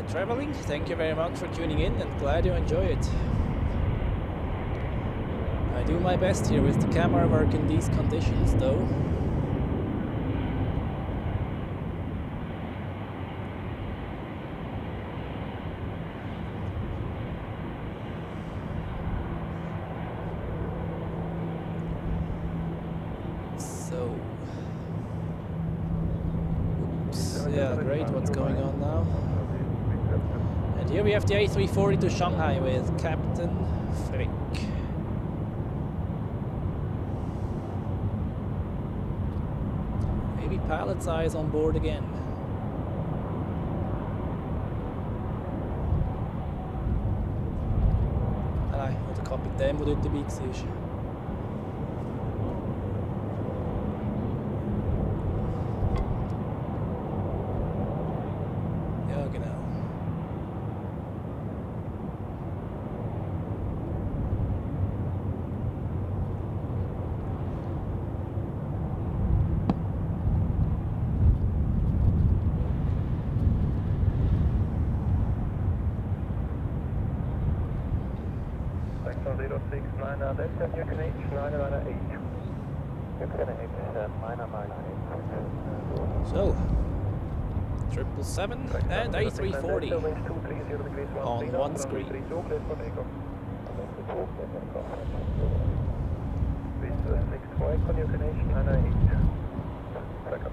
Traveling, thank you very much for tuning in and glad you enjoy it. I do my best here with the camera work in these conditions though. So, oops, yeah, great, what's going on now? And here we have the A340 to Shanghai with Captain Frick. Maybe pilot's eye is on board again. Nein, oder der Kapitän, der dort dabei war. So, 777 and A340 on one screen. 64 Echo, new connection, 9 seconds.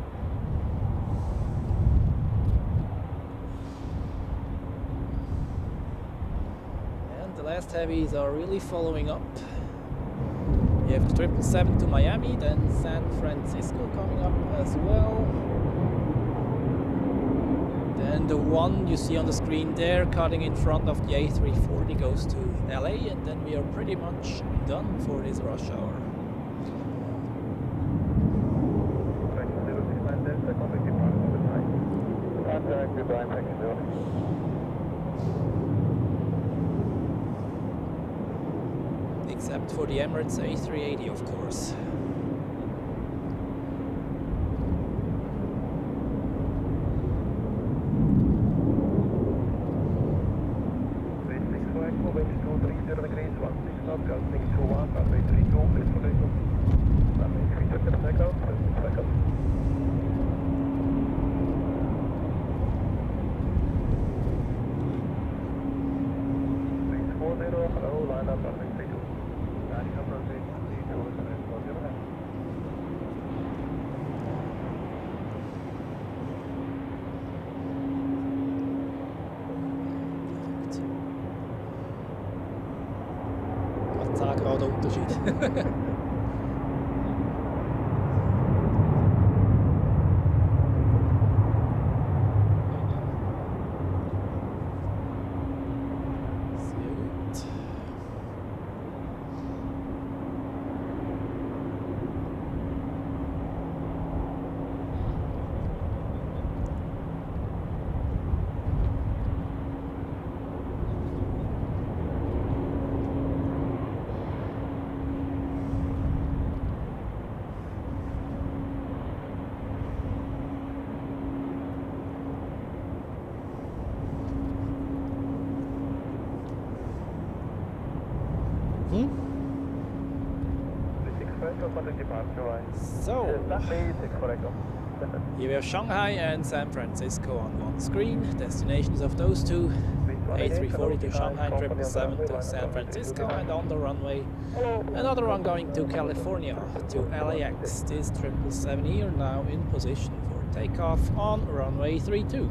And the last heavies are really following up. You have the 777 to Miami, then San Francisco coming up as well. Then the one you see on the screen there, cutting in front of the A340, goes to LA, and then we are pretty much done for this rush hour. Except for the Emirates A380, of course. Unterschied. So, here we have Shanghai and San Francisco on one screen. Destinations of those two: A340 to Shanghai, 777 to San Francisco, and on the runway, another one going to California, to LAX. This 777 here now in position for takeoff on runway 32.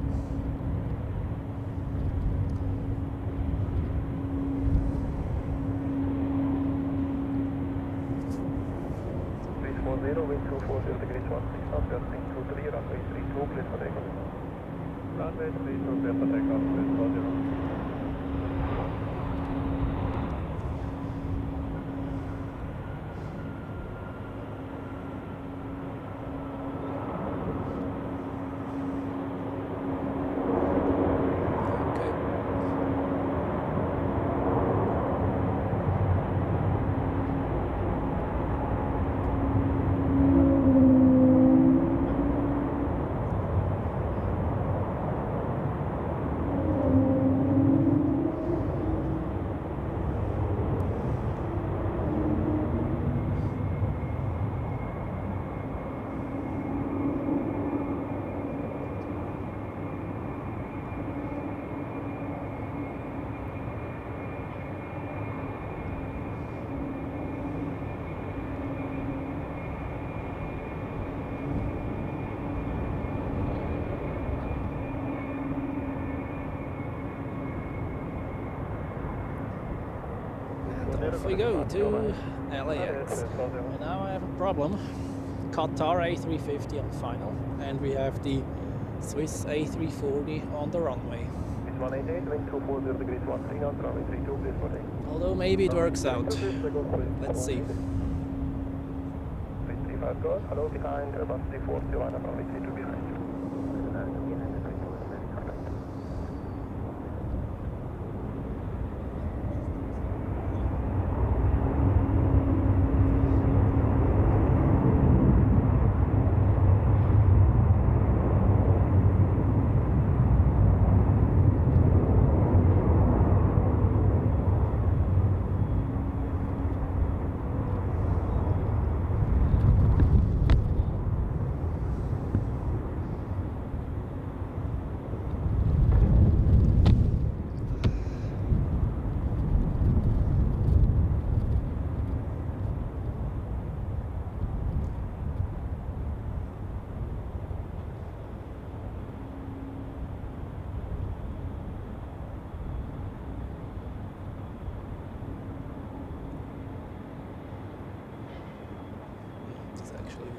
Wind 240 degrees 1, not gusting 23, runway 32, clear for takeoff. Runway 32, clear for takeoff, clear for 0. Off we go to LAX. And now I have a problem. Qatar A350 on final, and we have the Swiss A340 on the runway. 188, wind 240 degrees 1, knots, runway 32, please for takeoff. Although maybe it works out. Let's see. 55 goes, hello behind, Airbus A340, line up runway 32 behind.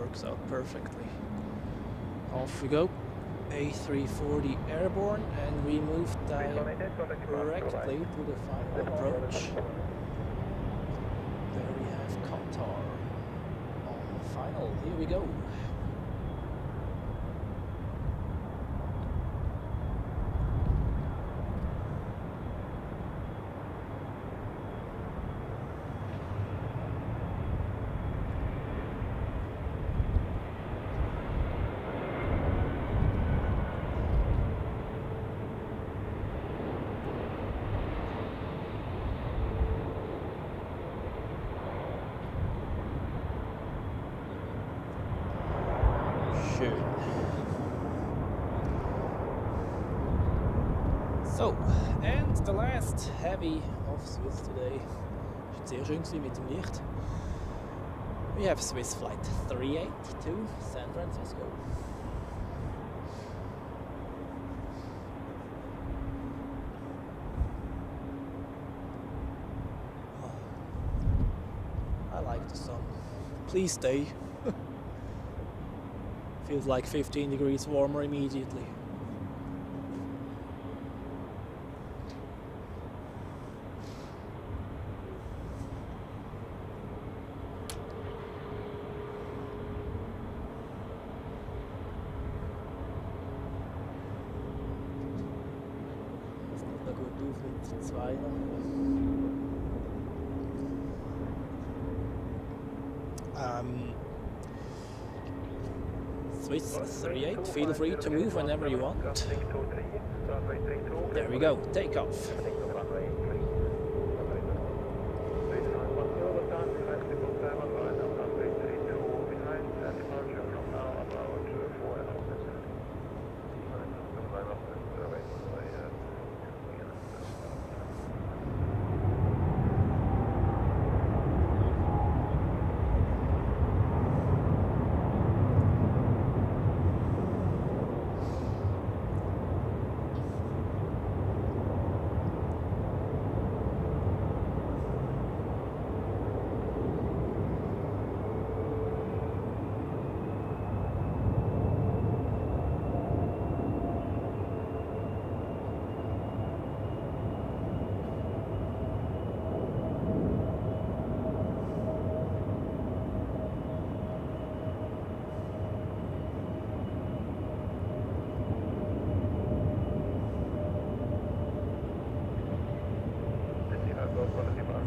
works out perfectly. Off we go. A340 airborne, and we move directly to the final approach. There we have Qatar on final. Here we go. So, and the last heavy of Swiss today. Ist sehr schön gewesen mit dem Licht. We have Swiss flight 380 to San Francisco. I like the sun. Please stay. Feels like 15 degrees warmer immediately. Swiss 38, feel free to move whenever you want. There we go, take off.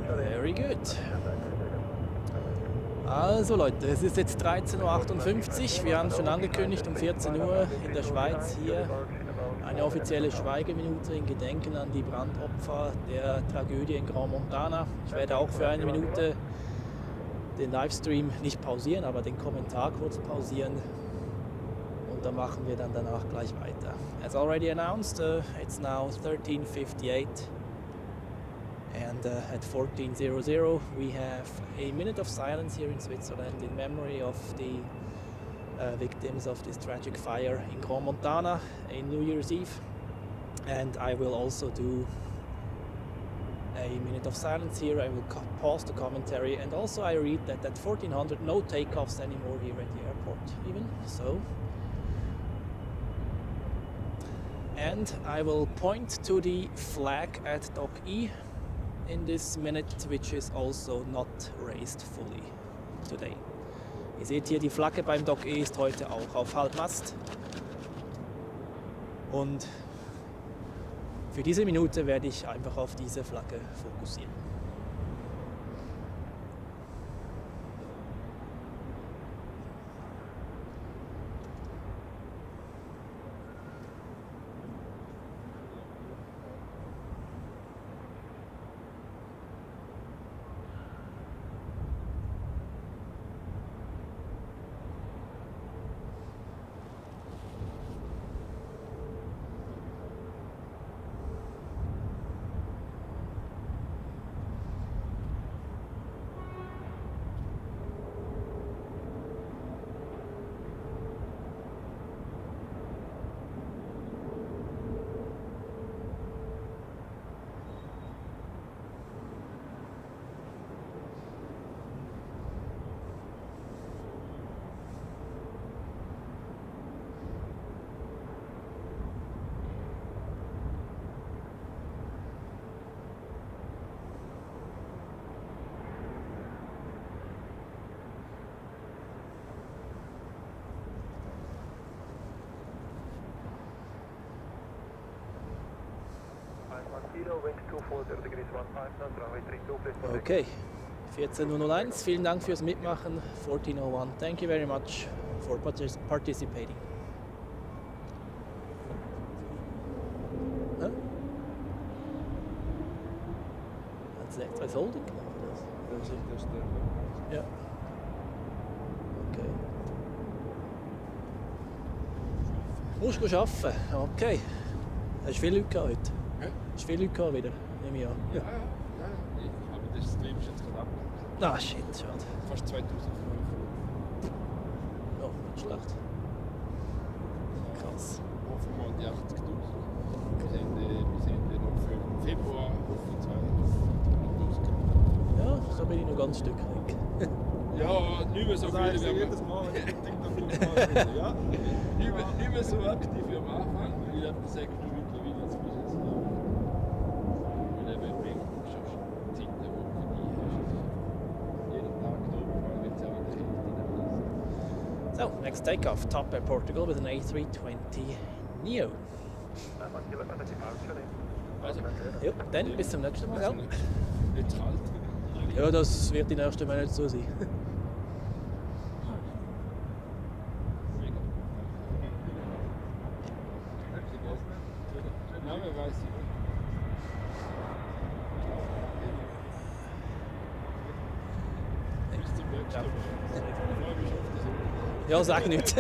Very good. Also Leute, es ist jetzt 13:58 Uhr. Wir haben es schon angekündigt, um 14 Uhr in der Schweiz hier eine offizielle Schweigeminute in Gedenken an die Brandopfer der Tragödie in Grans-Montana. Ich werde auch für eine Minute den Livestream nicht pausieren, aber den Kommentar kurz pausieren. Und dann machen wir dann danach gleich weiter. As already announced, it's now 13:58. And at 14:00 we have a minute of silence here in Switzerland in memory of the victims of this tragic fire in Grans-Montana in New Year's Eve. And I will also do a minute of silence here. I will pause the commentary, and also I read that at 1400 no takeoffs anymore here at the airport even. So, and I will point to the flag at Dock E in this minute, which is also not raised fully today. Ihr seht hier, die Flagge beim Dock E ist heute auch auf Halbmast. Und für diese Minute werde ich einfach auf diese Flagge fokussieren. Kilo, wind 240 degrees 15 knots, runway 32, please for Okay, 14.001, vielen Dank fürs Mitmachen. 14.01, thank you very much for participating. Huh? Hat es extra Holding genommen? Ja. Okay. Musst du arbeiten? Okay. Hast du viele Leute heute? Hä? Hast du viele Leute wieder? Nehme ich an. Ja. Aber das Stream ist jetzt gerade abgegangen. Ah, shit, schade. Fast 2005. Ja, nicht schlecht. Krass. Hoffen wir an die 80.000. Wir sind noch für Februar auf 200.000. Ja, so bin ich noch ganz Stück weg. Ja, nicht mehr so Das heißt, viel wie jedes Mal, wenn ich TikTok ja. nicht mehr so aktiv wie am Anfang. Ich habe gesagt, du mittlerweile als Business. Und eben bringt schon Zeiten, wo du nie hast. Jeden Tag drüber, wenn es auch in der Hälfte. So, next takeoff, Top Air Portugal with an A320 Neo. Also, Ja, dann bis zum nächsten Mal. nicht zu kalt. Ja, das wird die nächsten Monate so sein. Name weiß ich. Bis zum nächsten Mal. Ich freue mich auf das. Ja, sag nicht.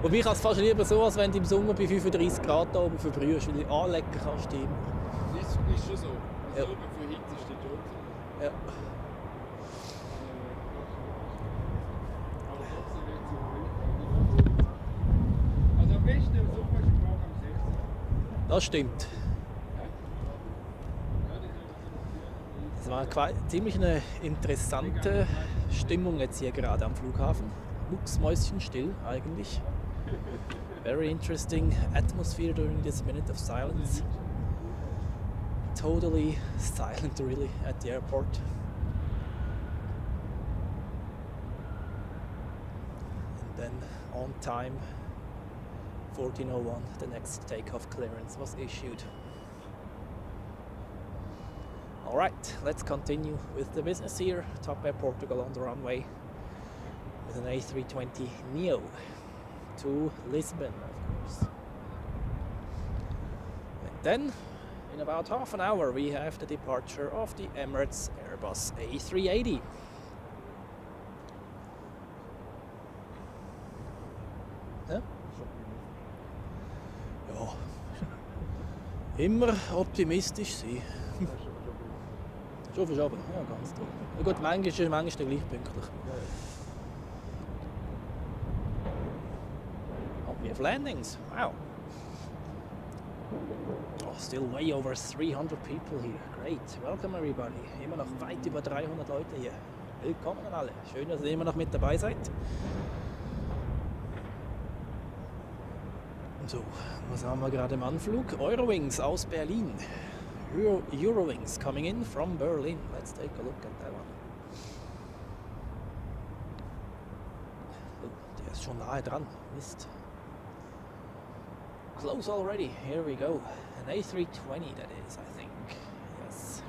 Wobei ich es fast lieber so, als wenn du im Sommer bei 35 Grad da oben verbrühst, weil du anlecken kannst. Ist schon so. Ja. Also oben für Hitze steht schon so. Ja. Aber trotzdem wird es so. Also am besten im Sommer ist morgen am 6. Das stimmt. Es war ziemlich eine interessante Stimmung jetzt hier gerade am Flughafen. Mucksmäuschenstill eigentlich. Very interesting atmosphere during this minute of silence. Totally silent really at the airport. And then on time, 14:01, the next takeoff clearance was issued. Alright, let's continue with the business here. Top Air Portugal on the runway with an A320 Neo to Lisbon, of course. And then, in about half an hour, we have the departure of the Emirates Airbus A380. Ja? Ja. Immer optimistisch sein. Schon verschoben, ja, ganz toll. Ja, gut, manchmal ist der gleich pünktlich. Oh, we have landings. Wow. Oh, still way over 300 people here. Great. Welcome everybody. Immer noch weit über 300 Leute hier. Willkommen an alle. Schön, dass ihr immer noch mit dabei seid. So, was haben wir gerade im Anflug? Eurowings aus Berlin. Eurowings coming in from Berlin. Let's take a look at that one. Oh, der ist schon nahe dran. Mist. Close already. Here we go. An A320 that is, I think. Yes.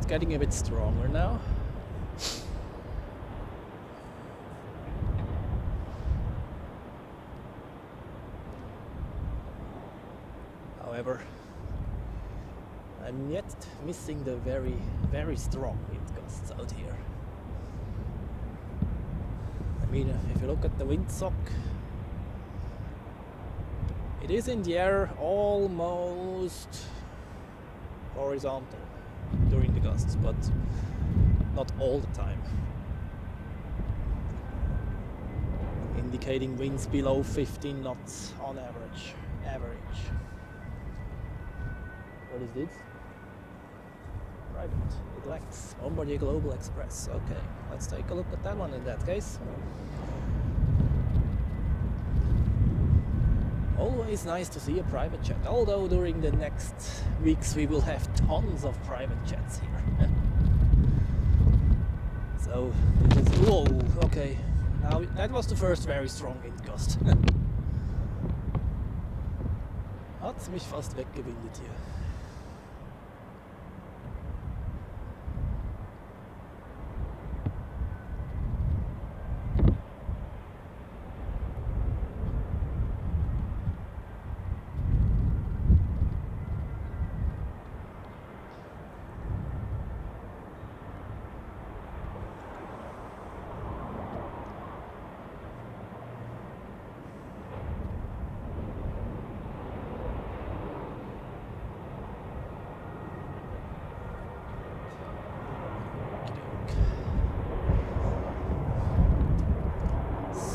Getting a bit stronger now. However, I'm yet missing the very, very strong wind gusts out here. I mean, if you look at the windsock, it is in the air almost horizontal during the gusts, but not all the time. indicating winds below 15 knots on average. What is this? Private. Edelweiss Bombardier Global Express. Okay, let's take a look at that one in that case. Always nice to see a private jet, although during the next weeks we will have tons of private jets here. So, this is, whoa, okay, now that was the first very strong wind gust. Hat's mich fast weggewindet hier.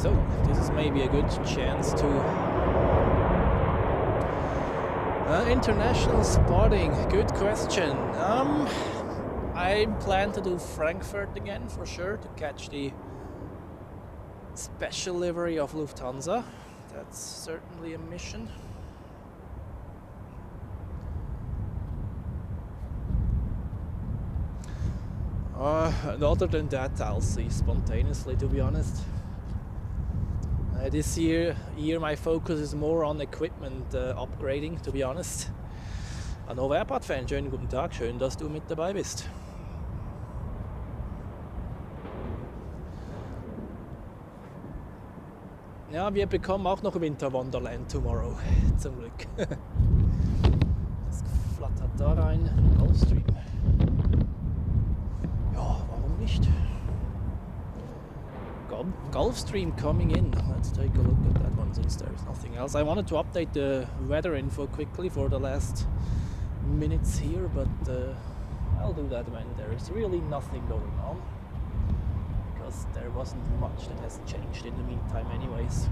So, this is maybe a good chance to international spotting. Good question. I plan to do Frankfurt again for sure to catch the special livery of Lufthansa. That's certainly a mission. And other than that, I'll see spontaneously, to be honest. This year my focus is more on equipment upgrading, to be honest. Hannover Airport-Fan, schönen guten Tag, schön, dass du mit dabei bist. Ja, wir bekommen auch noch Winter Wonderland tomorrow, zum Glück. Das flattert da rein, Gulfstream. Ja, warum nicht? Gulfstream coming in. Let's take a look at that one since there is nothing else. I wanted to update the weather info quickly for the last minutes here, but I'll do that when there is really nothing going on, because there wasn't much that has changed in the meantime anyways.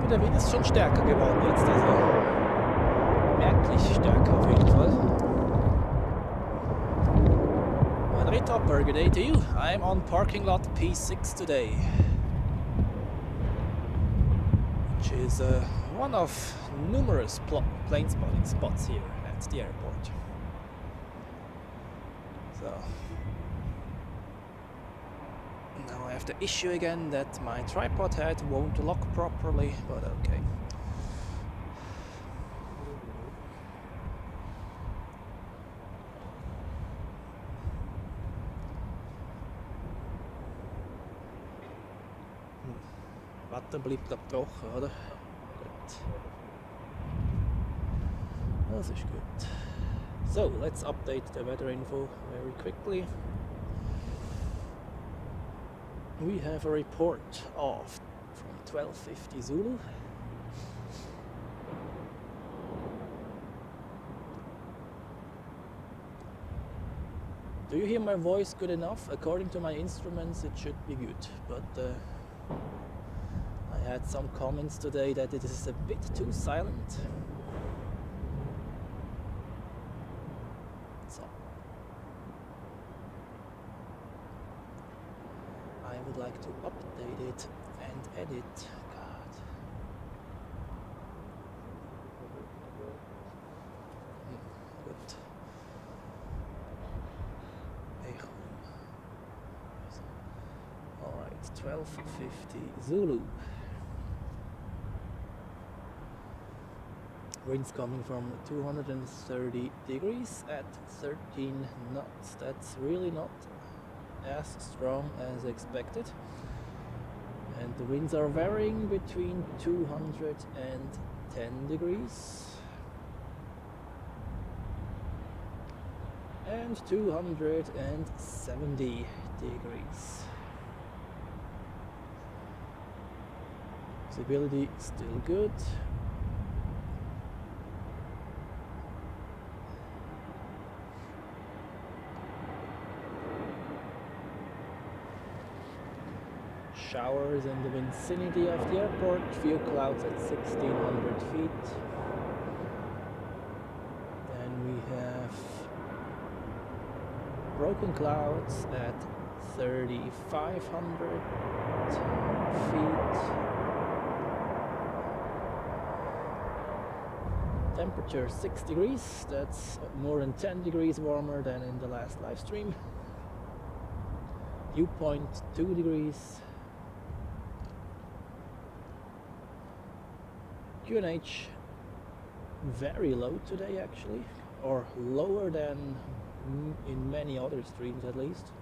Der Wind ist schon stärker geworden jetzt, also merklich stärker auf jeden Fall. Henry Topper, good day to you. I'm on parking lot P6 today, which is one of numerous plane spotting spots here at the airport. So now I have the issue again that my tripod head won't lock properly, but okay. Wetter bleibt glaub trocken, oder? Gut. Das ist gut. So, let's update the weather info very quickly. We have a report of from 1250 Zulu. Do you hear my voice good enough? According to my instruments it should be good, but I had some comments today that it is a bit too silent. So I would like to update it and edit. God. Good. Echo. Alright, 1250 Zulu. Winds coming from 230 degrees at 13 knots. That's really not as strong as expected. And the winds are varying between 210 degrees and 270 degrees. Visibility still good. Showers in the vicinity of the airport, few clouds at 1600 feet. Then we have broken clouds at 3500 feet. Temperature 6 degrees, that's more than 10 degrees warmer than in the last live stream. Dew point 2 degrees. QNH very low today actually, or lower than in many other streams at least.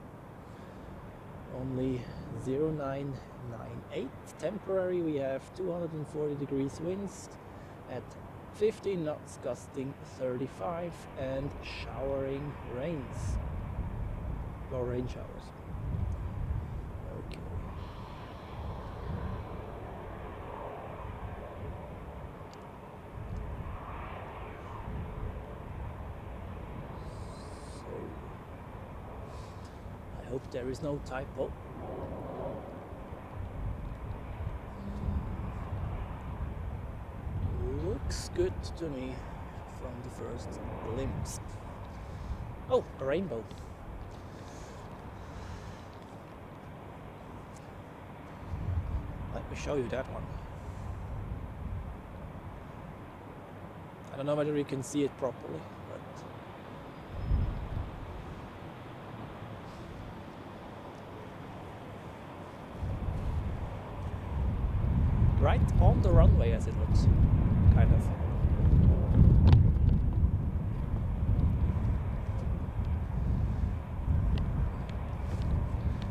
Only 0.998. Temporary we have 240 degrees winds at 15 knots, gusting 35, and showering rains or rain showers. Okay. I hope there is no typo. Looks good to me from the first glimpse. Oh, a rainbow. Let me show you that one. I don't know whether you can see it properly, but right on the runway as it looks, kind of.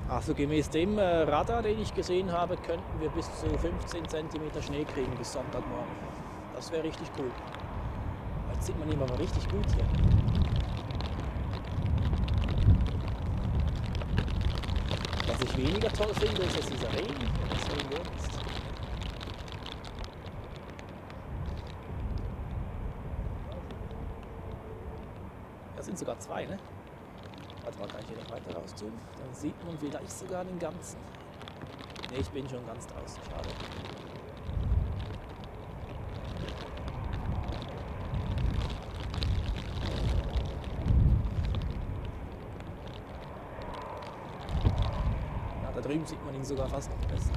Also gemäß dem Radar, den ich gesehen habe, könnten wir bis zu 15 cm Schnee kriegen bis Sonntagmorgen. Das wäre richtig cool. Jetzt sieht man ihn aber richtig gut hier. Was ich weniger toll finde, ist jetzt dieser Regen, der so im ist. Da sind sogar zwei, ne? Warte mal, kann ich hier noch weiter rauszoomen? Dann sieht man vielleicht sogar den ganzen. Ne, ich bin schon ganz draußen, schade. Ja, da drüben sieht man ihn sogar fast noch besser.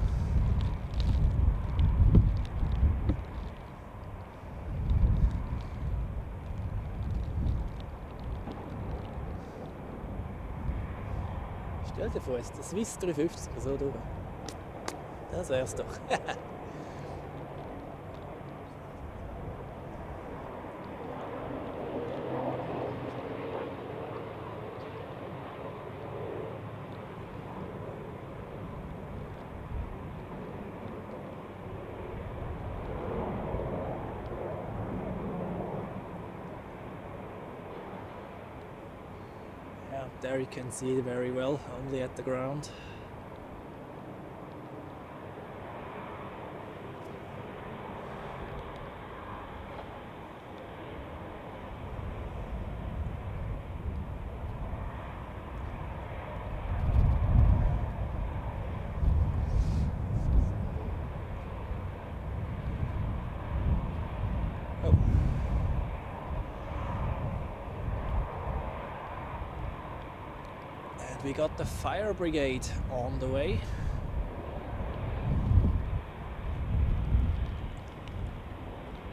Stell dir vor, ist der Swiss 350 so durch. Das wär's doch. There you can see it very well, only at the ground. We got the fire brigade on the way.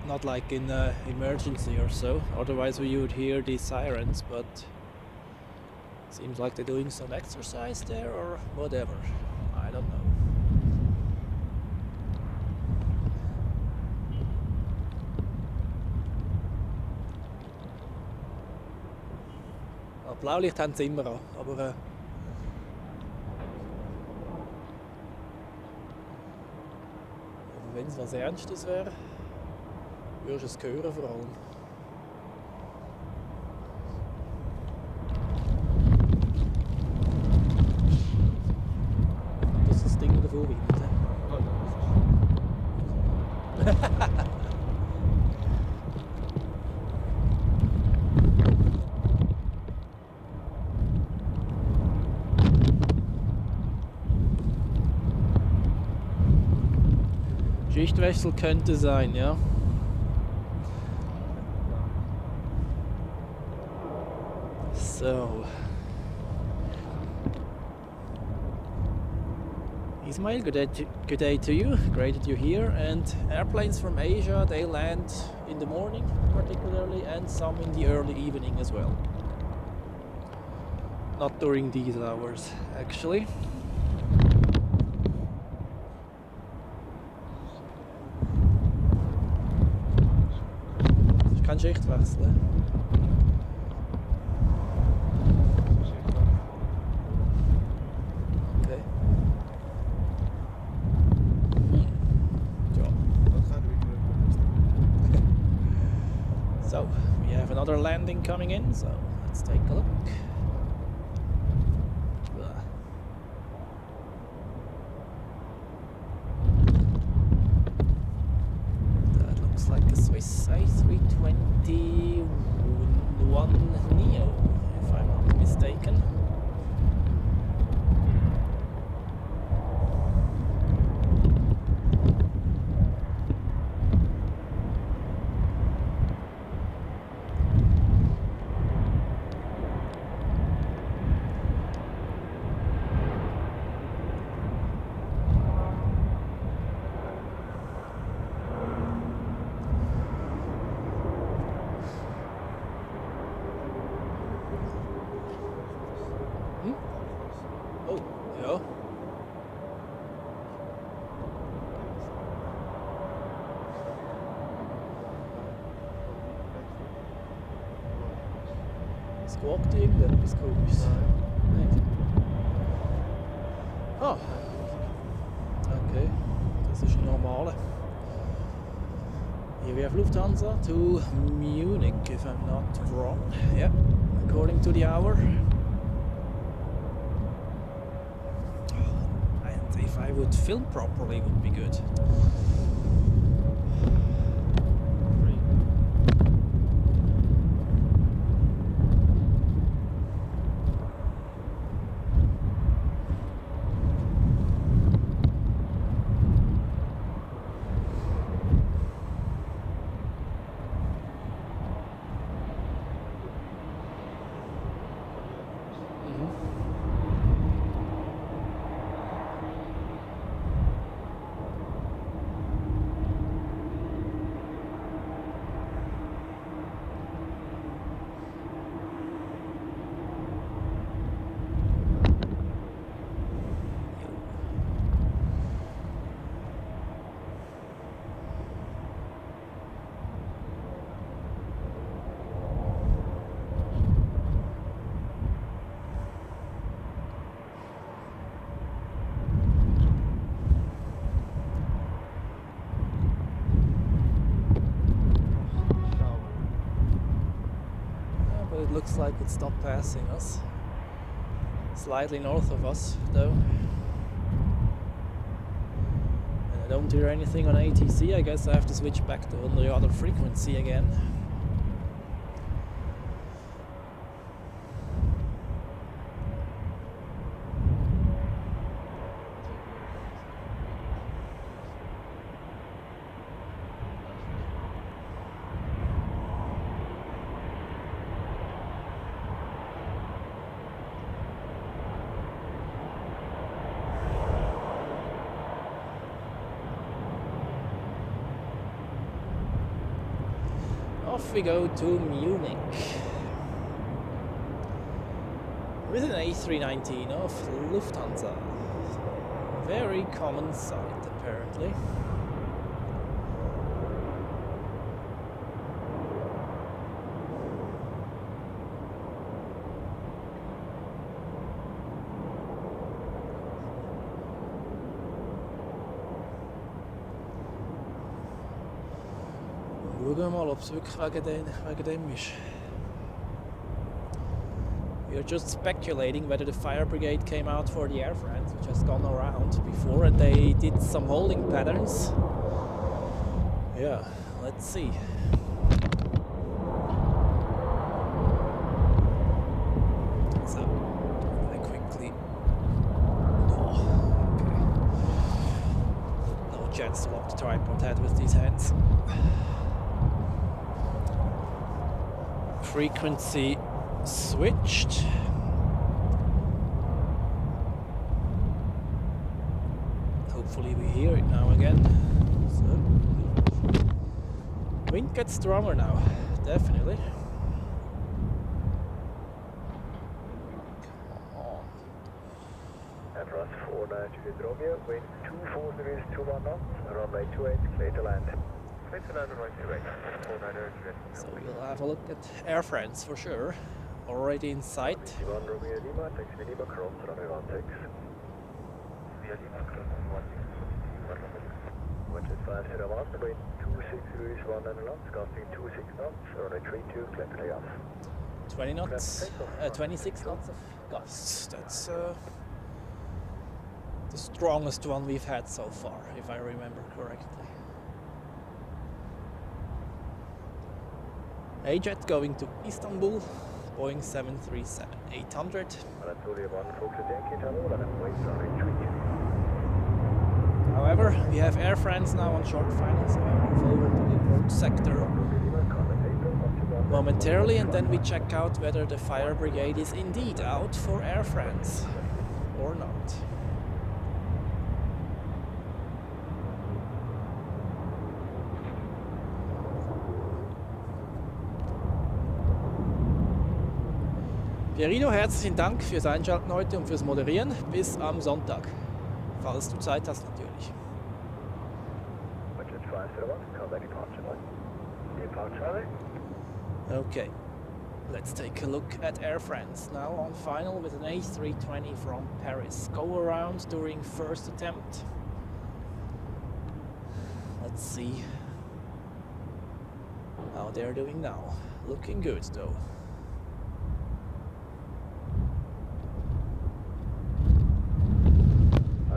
Not like in an emergency or so, otherwise we would hear the sirens, but seems like they're doing some exercise there or whatever. I don't know. Blaulicht haben sie immer an, aber wenn es was Ernstes wäre, würdest du es hören vor allem. Das ist das Ding davor windet. Schichtwechsel könnte sein, ja. So. Ismail, good day to you. Great that you're here. And airplanes from Asia, they land in the morning particularly, and some in the early evening as well. Not during these hours, actually. Kein Schichtwechsel. Okay. Ja. So, we have another landing coming in, so let's take a look. That looks like a Swiss A320 Neo, if I'm not mistaken. Oh, ja. Squawkt irgendetwas komisches? Nicht? Ah. Okay, das ist ein normaler. Here we have Lufthansa to Munich, if I'm not wrong. Yeah, according to the hour. And if I would film properly, it would be good. Looks like it stopped passing us. Slightly north of us, though. And I don't hear anything on ATC. I guess I have to switch back to the other frequency again. Off we go to Munich with an A319 of Lufthansa. Very common sight, apparently. Schauen wir mal, ob es wirklich wegen dem ist. We are just speculating whether the fire brigade came out for the Air France, which has gone around before, and they did some holding patterns. Yeah, let's see. So, I quickly. Oh, okay. No chance to lock the tripod head with these hands. Frequency switched. Hopefully we hear it now again. So, wind gets stronger now, definitely. Come on. Airbus 490 Romeo, wind 24 degrees 21 knots, runway 28, clear to land. Clear to land, runway 28, 490. So we'll have a look at Air France for sure. Already in sight. One Romeo Lima, taxi Lima, cross runway 16. Watch at 501, wind 26 degrees 19 knots, gusting 26 knots, runway 32, clear to takeoff. 20 knots, 26 knots of gusts. That's the strongest one we've had so far, if I remember correctly. A-Jet going to Istanbul, Boeing 737-800. Anatolia 1, Foxtrot Yankee Tunnel, and wait runway 32. However, we have Air France now on short final, so I move over to the approach sector momentarily, and then we check out whether the fire brigade is indeed out for Air France or not. Pierino, herzlichen Dank fürs Einschalten heute und fürs Moderieren. Bis am Sonntag. Falls du Zeit hast, natürlich. Okay, let's take a look at Air France. Now on final with an A320 from Paris. Go around during first attempt. Let's see how they're doing now. Looking good though.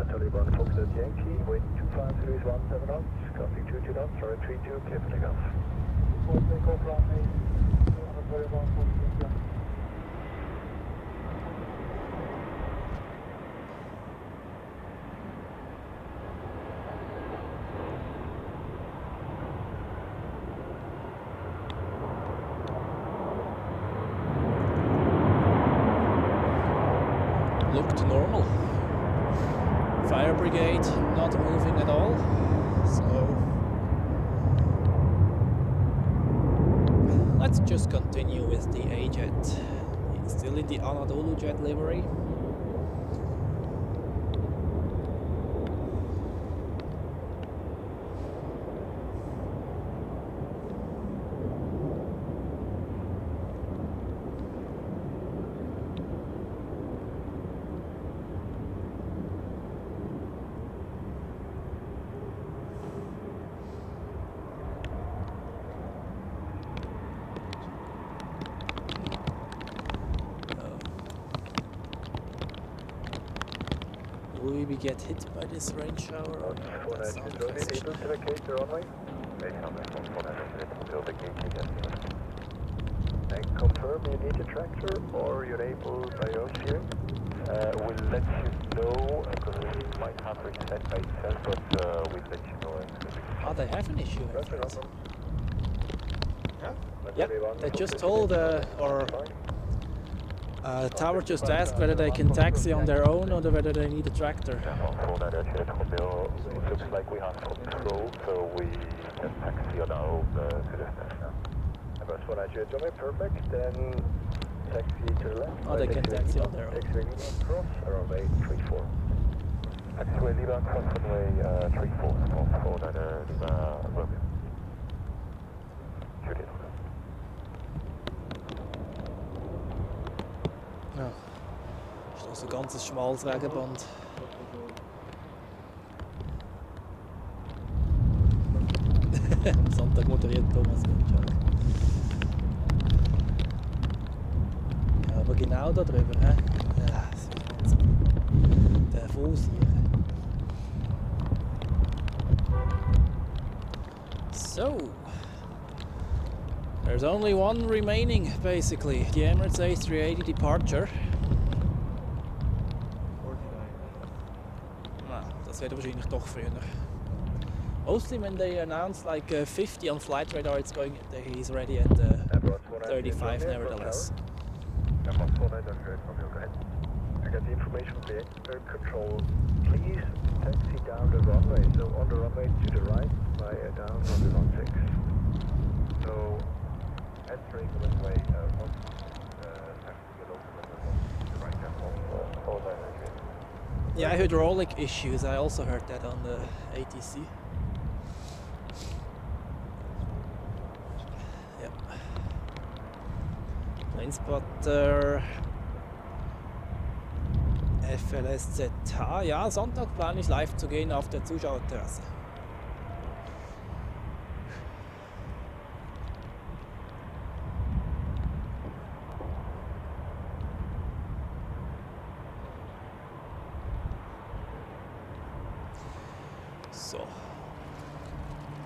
Taliban Foxtrot Yankee, wind 25 degrees 17 knots, gusting 22 knots, runway 32, clear for takeoff. Takeoff runway 231 Foxtrot Yankee. Looked normal. Fire brigade not moving at all, so let's just continue with the A-Jet. It's still in the Anadolu Jet livery. Will we get hit by this rain shower or not? That's not the question. Able to vacate the runway? Until the gate again. And confirm you need a tractor or you're able by your steering? We'll let you know because it might have reset by itself, but we'll let you know. Oh, they have an issue. Yeah? Yep, they just told, Tower just asked whether they can taxi on their own or whether they need a tractor. It looks like we have control, so we can taxi on our own to the left now. Airbus 190 runway, perfect. Then taxi to the left. Oh, they can taxi on their own. Taxi Lima cross, runway 34. Taxi Lima cross, runway 34. For that Romeo. Juliet. Ja, ist also ein ganzes schmales Regenband. Am Sonntag moderiert Thomas Gottschalk. Ja, aber genau da drüber, hä? Ja, das ist Wahnsinn. Der Fuß hier. So, there's only one remaining, basically, the Emirates A380 departure. 49. Ah, das wird wahrscheinlich doch früher. Mostly when they announce like 50 on flight radar, it's going. He's already at 35 nevertheless. Airbus 490 from your guide. To get the information from the air control, please taxi down the runway. So on the runway to the right, down runway 16. So entering the runway, taxi along the runway to the right hand of 490. Yeah, I heard hydraulic issues. I also heard that on the ATC. Yep. Plane spotter. FLSZH. Ja, Sonntag plane ich live zu gehen auf der Zuschauerterrasse. So.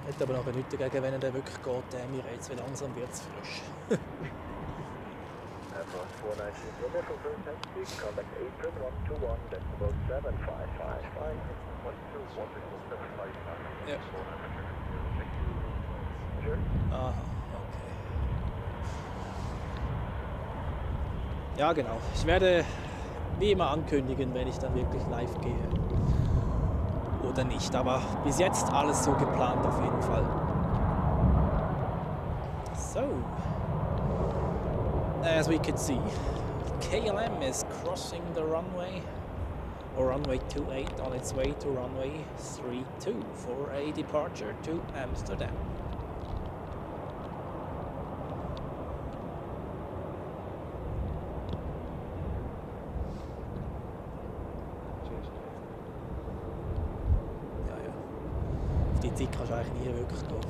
Hätte aber noch nichts dagegen, wenn er wirklich geht, der Emirates, weil langsam wird es frisch. Airbus 490 Romeo for first taxi, contact 81121, that's about 7555. Ja. Sure. Aha, okay. Ja, genau. Ich werde wie immer ankündigen, wenn ich dann wirklich live gehe. Oder nicht, aber bis jetzt alles so geplant auf jeden Fall. So, as we could see, KLM is crossing the runway, or runway 28, on its way to runway 32 for a departure to Amsterdam. Die Zeit kannst du eigentlich nie wirklich gehen.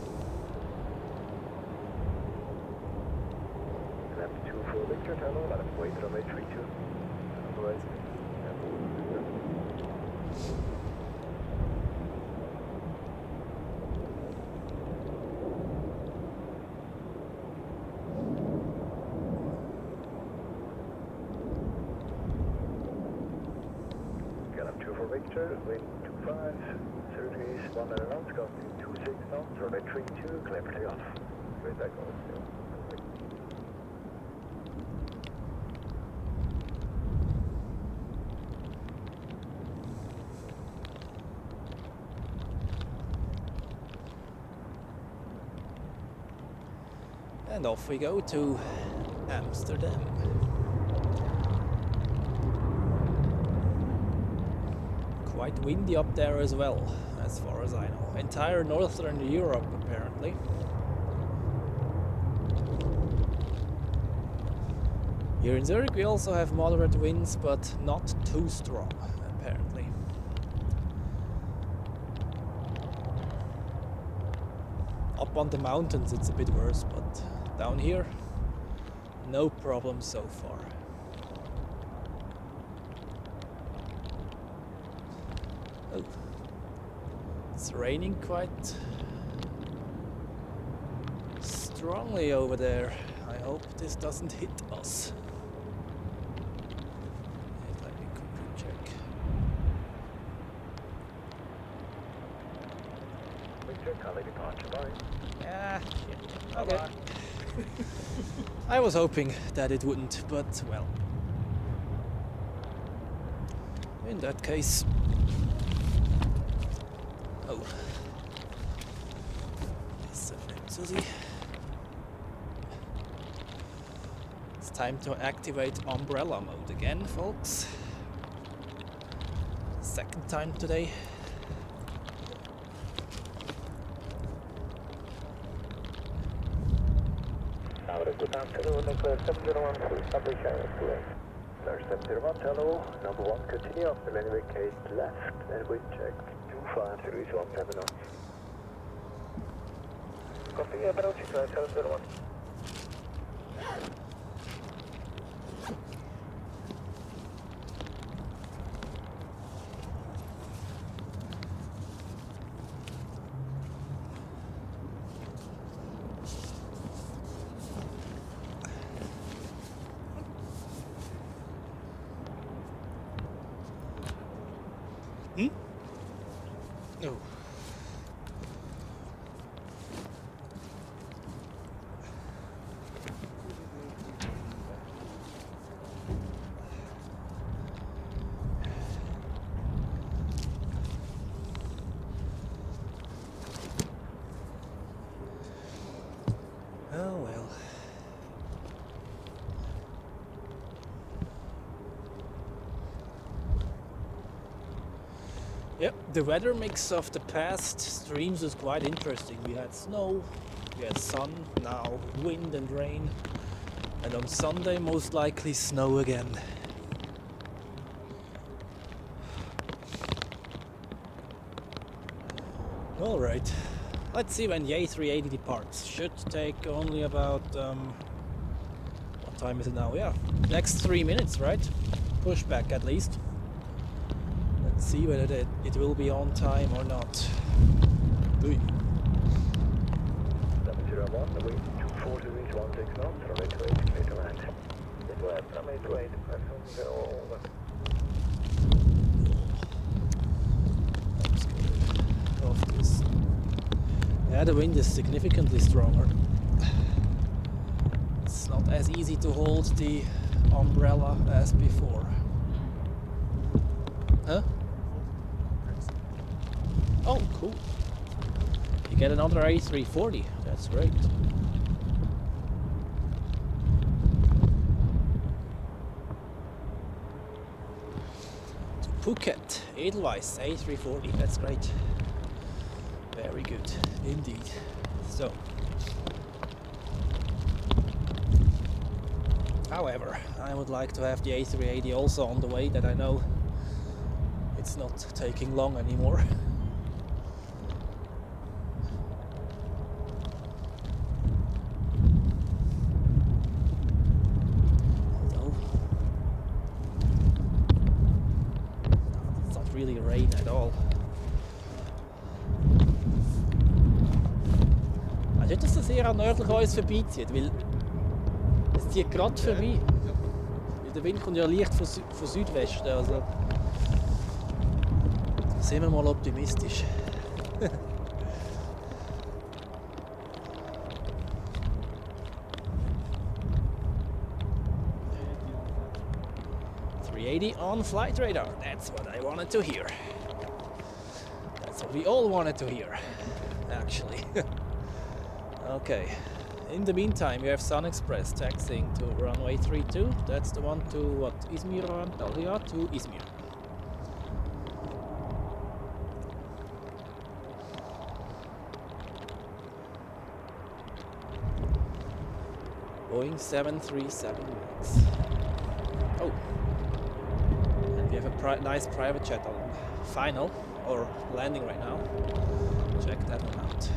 Left 2 for Victor Tunnel, let us wait runway 32. Otherwise, get up 2 for Victor, wait 25. 30s, 1 and around, gusting 26 knots, runway 32, clear for takeoff. Great, that goes. And off we go to Amsterdam. Quite windy up there as well, as far as I know. Entire northern Europe, apparently. Here in Zurich we also have moderate winds, but not too strong, apparently. Up on the mountains it's a bit worse, but down here, no problem so far. Oh, it's raining quite strongly over there. I hope this doesn't hit us. Let me quickly check. Victor, Calais departure, bye. Ah, shit. Okay. I was hoping that it wouldn't, but well. In that case. Oh. Susie. It's time to activate umbrella mode again, folks. Second time today. Good afternoon, Nicholas 701, Subway Channel 2. Star 701, hello. Number 1, continue up the lane vacate left and wind check 25 degrees 17 knots. Copy, approach, 701. Oh. Oh well. Yep, the weather mix of the past streams was quite interesting. We had snow, we had sun, now wind and rain, and on Sunday most likely snow again. Alright, let's see when the A380 departs. Should take only about, what time is it now? Yeah, next 3 minutes, right? Pushback at least. Let's see whether it will be on time or not. Ooh. 701, the wind 240 reach 16 knots, runway 28, clear to land. This way, runway 28, press on over. Let's get off this. Yeah, the wind is significantly stronger. It's not as easy to hold the umbrella as before. Huh? Oh, cool. You get another A340. That's great. To Phuket, Edelweiss A340. That's great. Very good indeed. So, however, I would like to have the A380 also on the way, that I know it's not taking long anymore. Although it's not really rain at all. Hast du nicht, dass das eher nördlich an uns vorbeizieht? Weil es zieht gerade vorbei. Weil der Wind kommt ja leicht von Südwesten. Also sind wir mal optimistisch. .380 on flight radar. That's what I wanted to hear. That's what we all wanted to hear, actually. Okay. In the meantime, we have Sun Express taxiing to runway 32. That's the one to what? Izmir or Antalya? To Izmir. Boeing 737 MAX. Oh, and we have a nice private jet on final or landing right now. Check that one out.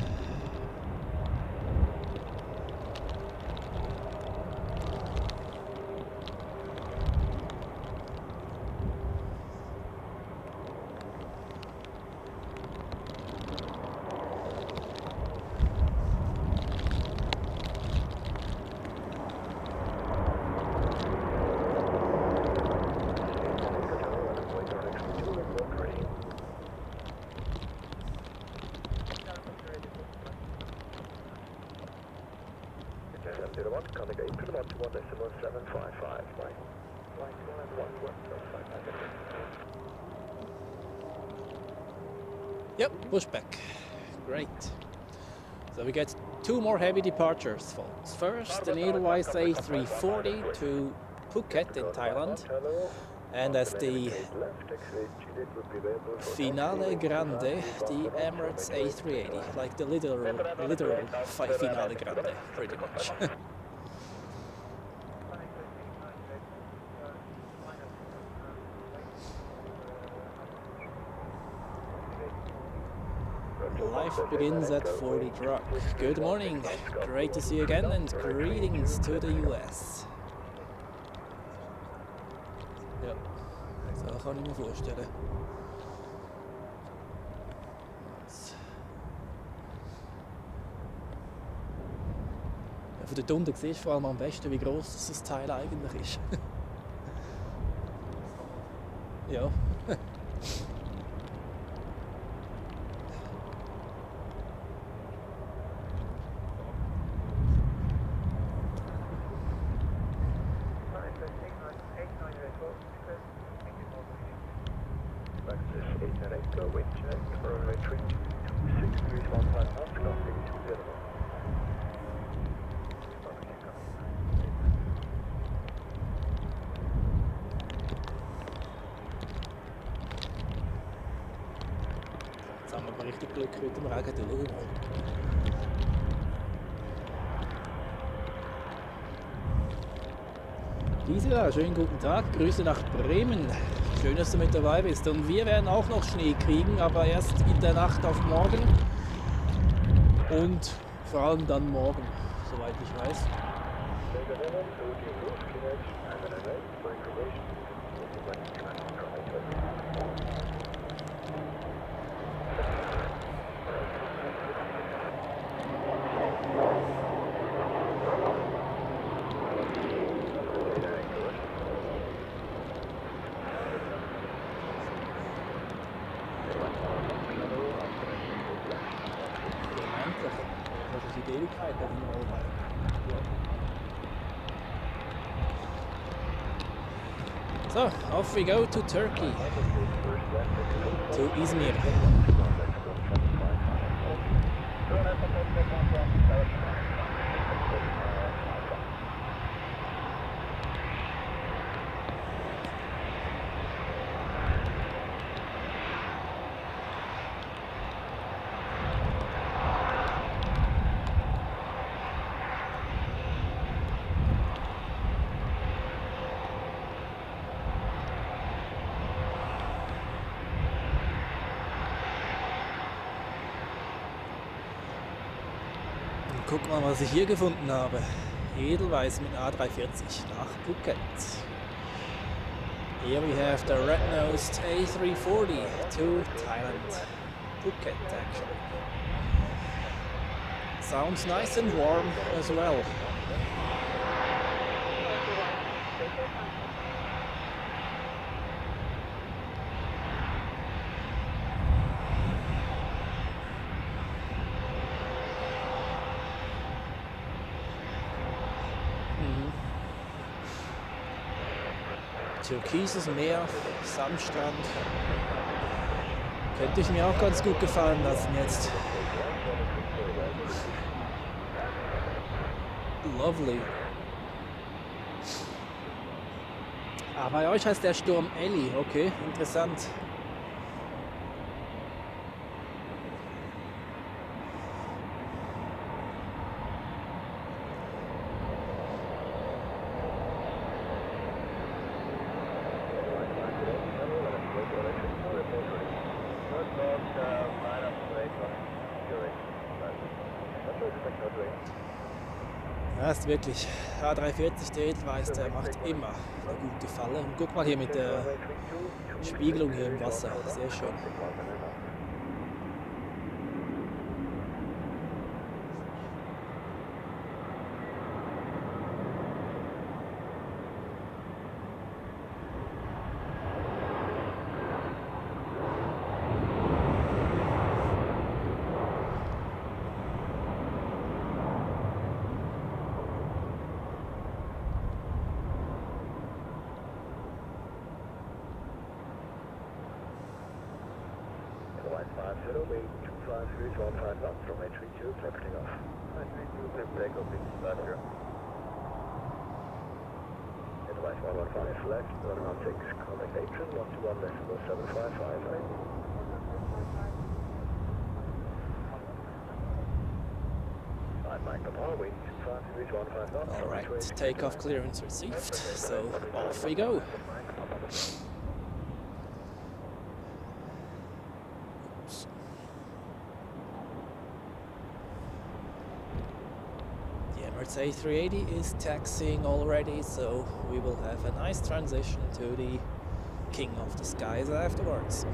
Yep, pushback. Great. So we get two more heavy departures, folks. First, an Edelweiss A340 to Phuket in Thailand. And as the finale grande, the Emirates A380, like the literal finale grande, pretty much. Life begins at 40 truck. Good morning, great to see you again and greetings to the US. Ja, so kann ich mir vorstellen. Ja, von dort unten siehst du vor allem am besten, wie groß das Teil eigentlich ist. Ja. Jetzt haben wir mal richtig Glück mit dem Regen. Schau mal. Gisela, schönen guten Tag, Grüße nach Bremen. Schön, dass du mit dabei bist. Und wir werden auch noch Schnee kriegen, aber erst in der Nacht auf morgen. Und vor allem dann morgen, soweit ich weiß. So, off we go to Turkey, to Izmir. Guck mal, was ich hier gefunden habe. Edelweiss mit A340 nach Phuket. Here we have the red-nosed A340 to Thailand. Phuket, actually. Sounds nice and warm as well. Türkises Meer, Sandstrand. Könnte ich mir auch ganz gut gefallen lassen jetzt. Lovely. Ah, bei euch heißt der Sturm Ellie. Okay, interessant. Ja, ist wirklich. A340, der Edelweiss, der macht immer eine gute Falle. Und guck mal hier mit der Spiegelung hier im Wasser. Sehr schön. Alright, takeoff clearance received, so off we go. Oops. Emirates A380 is taxiing already, so we will have a nice transition to the King of the Skies afterwards.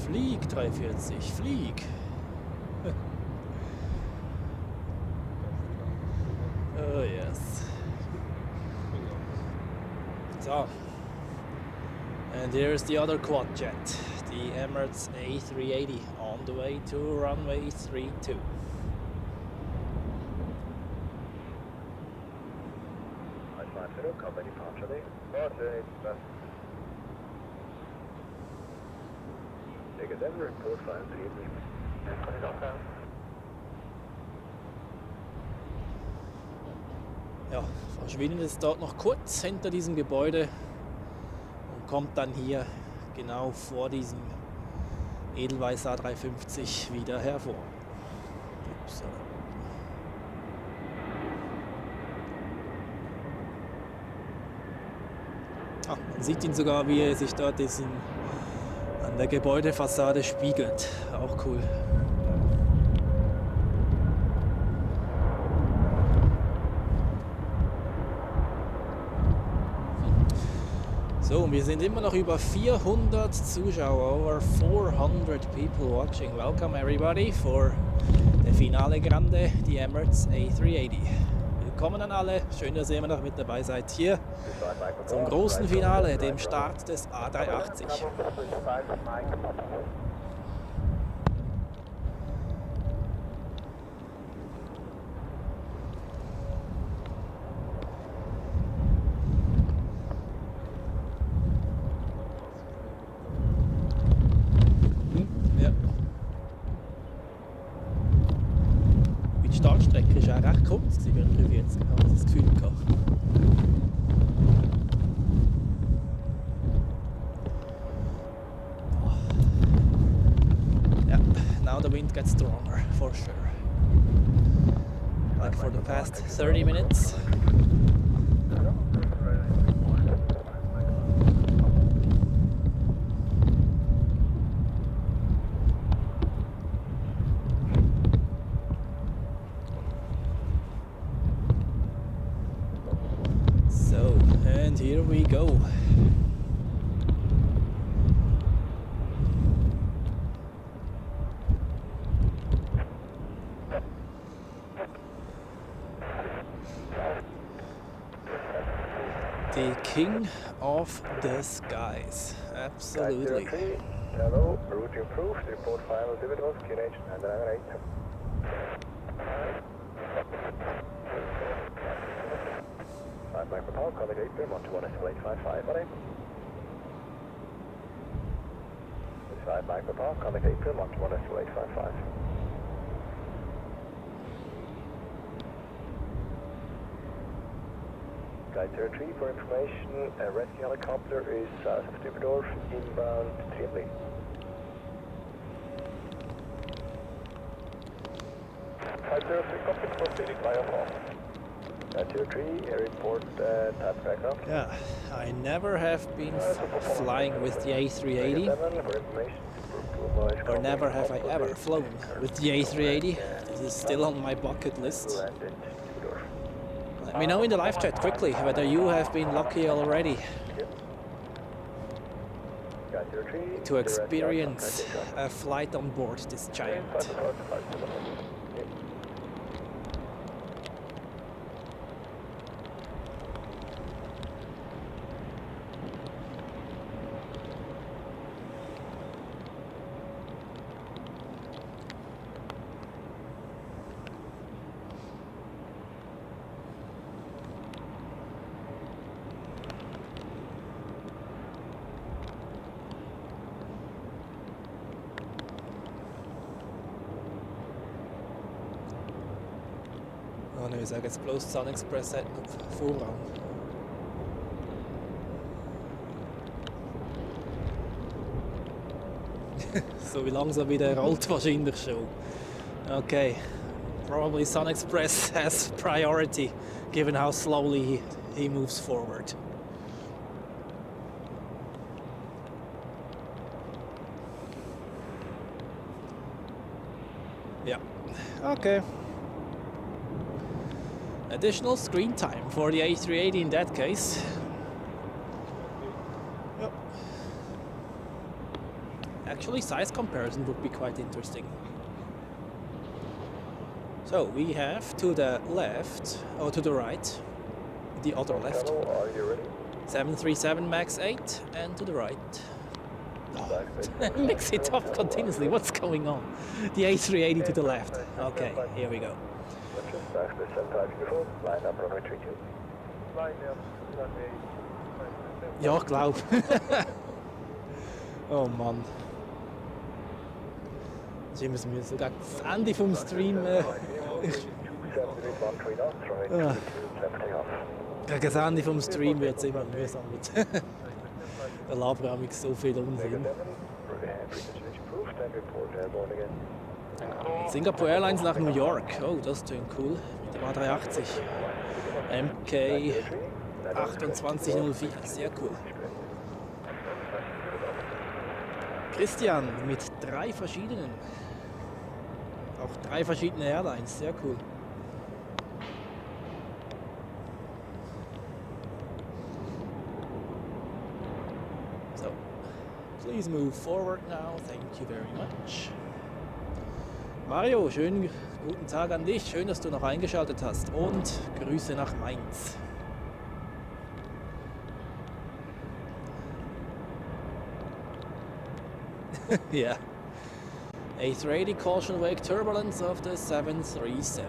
Flieg 340, flieg! Oh yes. So, and here's the other quad jet, the Emirates A380, on the way to runway 32. Company departure. Roger, report file 3. Ja, verschwindet es dort noch kurz hinter diesem Gebäude und kommt dann hier genau vor diesem Edelweiss A350 wieder hervor. Ups. Ah, man sieht ihn sogar, wie er sich dort an der Gebäudefassade spiegelt. Auch cool. So, wir sind immer noch über 400 Zuschauer, over 400 people watching. Welcome everybody for the Finale Grande, die Emirates A380. Willkommen an alle, schön, dass ihr immer noch mit dabei seid hier zum großen Finale, dem Start des A380. Ja. Die Startstrecke ist auch recht kurz, sie wird 340, habe ich das Gefühl gehabt. Yeah, now the wind gets stronger for sure. Like for the past 30 minutes. So, and here we go. The King of the Skies, absolutely. Hello, route improved, report final dividends, QNH 998. Microphone, contact April, 121 SL855, buddy. 5 microphone, contact April, 121 SL855. Guide 03 for information, a rescue helicopter is south of Dübendorf, inbound Triemli. Guide 03, copy, proceeding by a phone. Guide 03, report type of aircraft. Yeah, I never have been flying with the A380, or never have I ever flown with the A380. This is still on my bucket list. Let me know in the live chat quickly whether you have been lucky already to experience a flight on board this giant. Ich sage jetzt bloß Sun Express hat noch Vorrang. So wie langsam wieder rollt wahrscheinlich schon. Okay, probably Sun Express has priority given how slowly he moves forward. Yeah, okay. Additional screen time for the A380 in that case. Yep. Actually, size comparison would be quite interesting. So we have to the left, or to the right, the other left, Channel, are you ready? 737 MAX 8, and to the right. Oh, mix it up continuously, what's going on? The A380 to the left. Okay, here we go. Max 777 uniform, line up runway 32. Line up runway. Ja, ich glaube. Oh Mann. Das ist immer so mühsam. Gegen das Ende vom Stream. Gegen das Ende vom Stream wird es immer mühsam mit. Da labern wir so viel Unsinn. Singapore Airlines nach New York. Oh, das klingt cool. Mit dem A380. MK 2804. Sehr cool. Christian mit 3 verschiedenen. Auch 3 verschiedene Airlines. Sehr cool. So, please move forward now. Thank you very much. Mario, schönen guten Tag an dich. Schön, dass du noch eingeschaltet hast. Und Grüße nach Mainz. Yeah. A380 caution wake turbulence of the 737.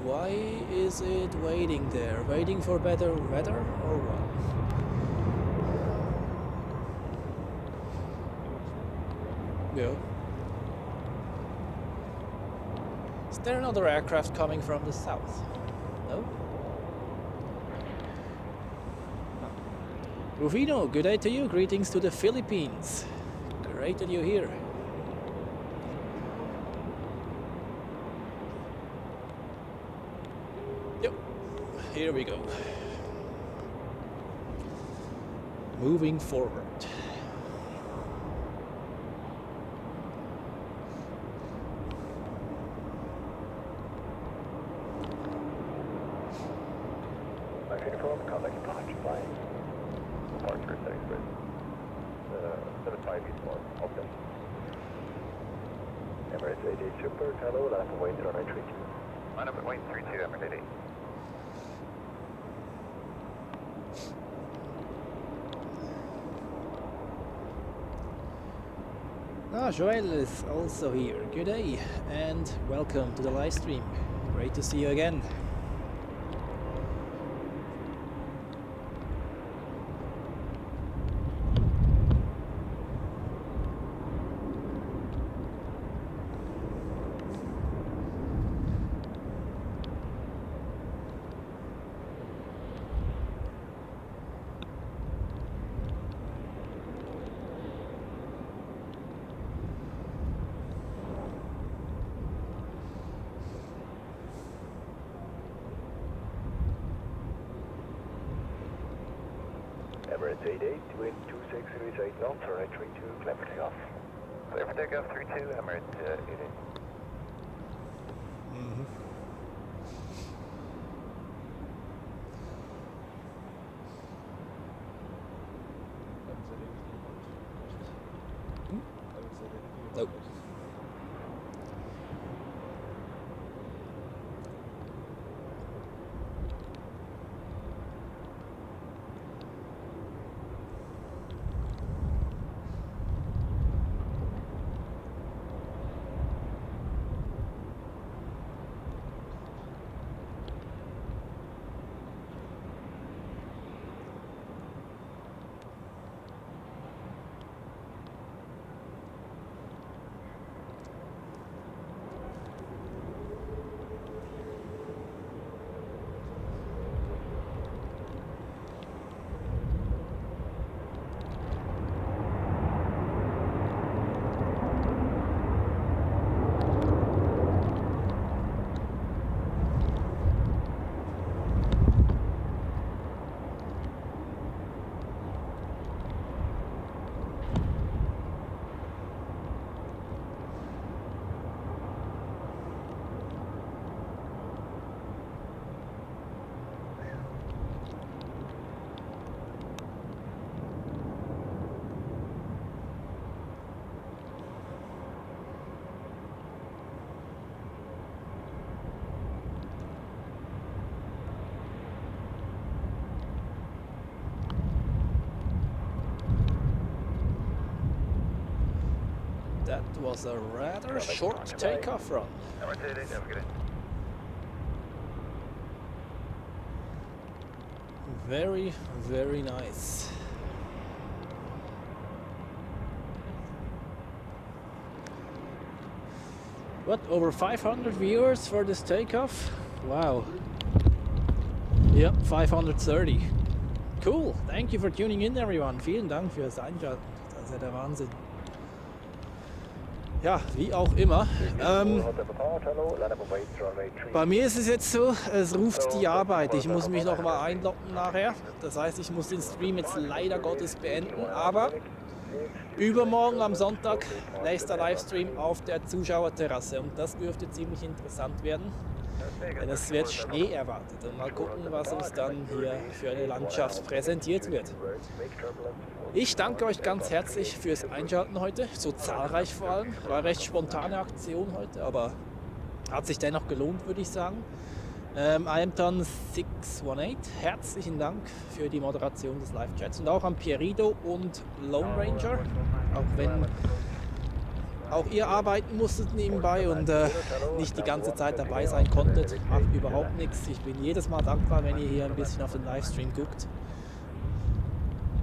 Why is it waiting there? Waiting for better weather or what? Yeah. Is there another aircraft coming from the south? No? Rufino, good day to you. Greetings to the Philippines. Great that you're here. Yep, here we go. Moving forward. Uniform, contact departure flight. Departure settings with 75 okay. Emirates A380 Super, hello, line up and wait runway 32. Line up and wait 32, Emirates 88. Joel is also here. Good day and welcome to the live stream. Great to see you again. Emirates 88, wind 26 knots, runway 32, clear for takeoff. Clear for takeoff, 32, Emirates 88. Nope. that was a rather short takeoff run. Very, very nice. What, over 500 viewers for this takeoff? Wow. Yep, 530. Cool, thank you for tuning in, everyone. Vielen Dank fürs Einschalten. Das ist ja der Wahnsinn. Ja, wie auch immer. Bei mir ist es jetzt so, es ruft die Arbeit. Ich muss mich noch mal einloggen nachher. Das heißt, ich muss den Stream jetzt leider Gottes beenden. Aber übermorgen am Sonntag nächster Livestream auf der Zuschauerterrasse. Und das dürfte ziemlich interessant werden. Denn es wird Schnee erwartet. Und mal gucken, was uns dann hier für eine Landschaft präsentiert wird. Ich danke euch ganz herzlich fürs Einschalten heute. So zahlreich vor allem. War eine recht spontane Aktion heute, aber hat sich dennoch gelohnt, würde ich sagen. Aemton 618, herzlichen Dank für die Moderation des Live-Chats. Und auch an Pierido und Lone Ranger. Auch wenn auch ihr arbeiten musstet nebenbei und nicht die ganze Zeit dabei sein konntet, macht überhaupt nichts. Ich bin jedes Mal dankbar, wenn ihr hier ein bisschen auf den Livestream guckt.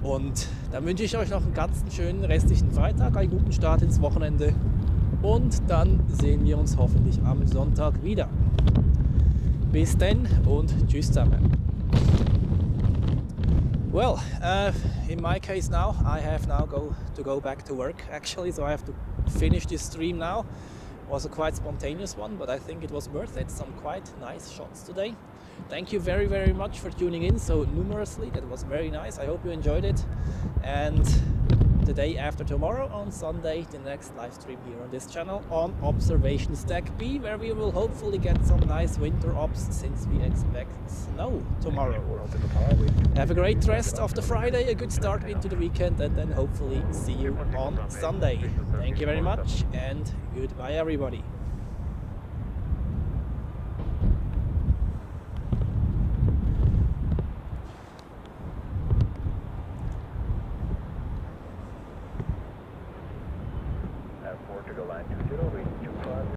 Und dann wünsche ich euch noch einen ganz schönen restlichen Freitag, einen guten Start ins Wochenende und dann sehen wir uns hoffentlich am Sonntag wieder. Bis dann und tschüss zusammen. Well, in my case now, I have now to go back to work actually, so I have to finish this stream now. It was a quite spontaneous one, but I think it was worth it. Some quite nice shots today. Thank you very, very much for tuning in so numerously. That was very nice. I hope you enjoyed it. And the day after tomorrow, on Sunday, the next live stream here on this channel on Observation Stack B, where we will hopefully get some nice winter ops since we expect snow tomorrow. Have a great rest of the Friday, a good start into the weekend, and then hopefully see you on Sunday. Thank you very much and goodbye everybody. Portugal line 20,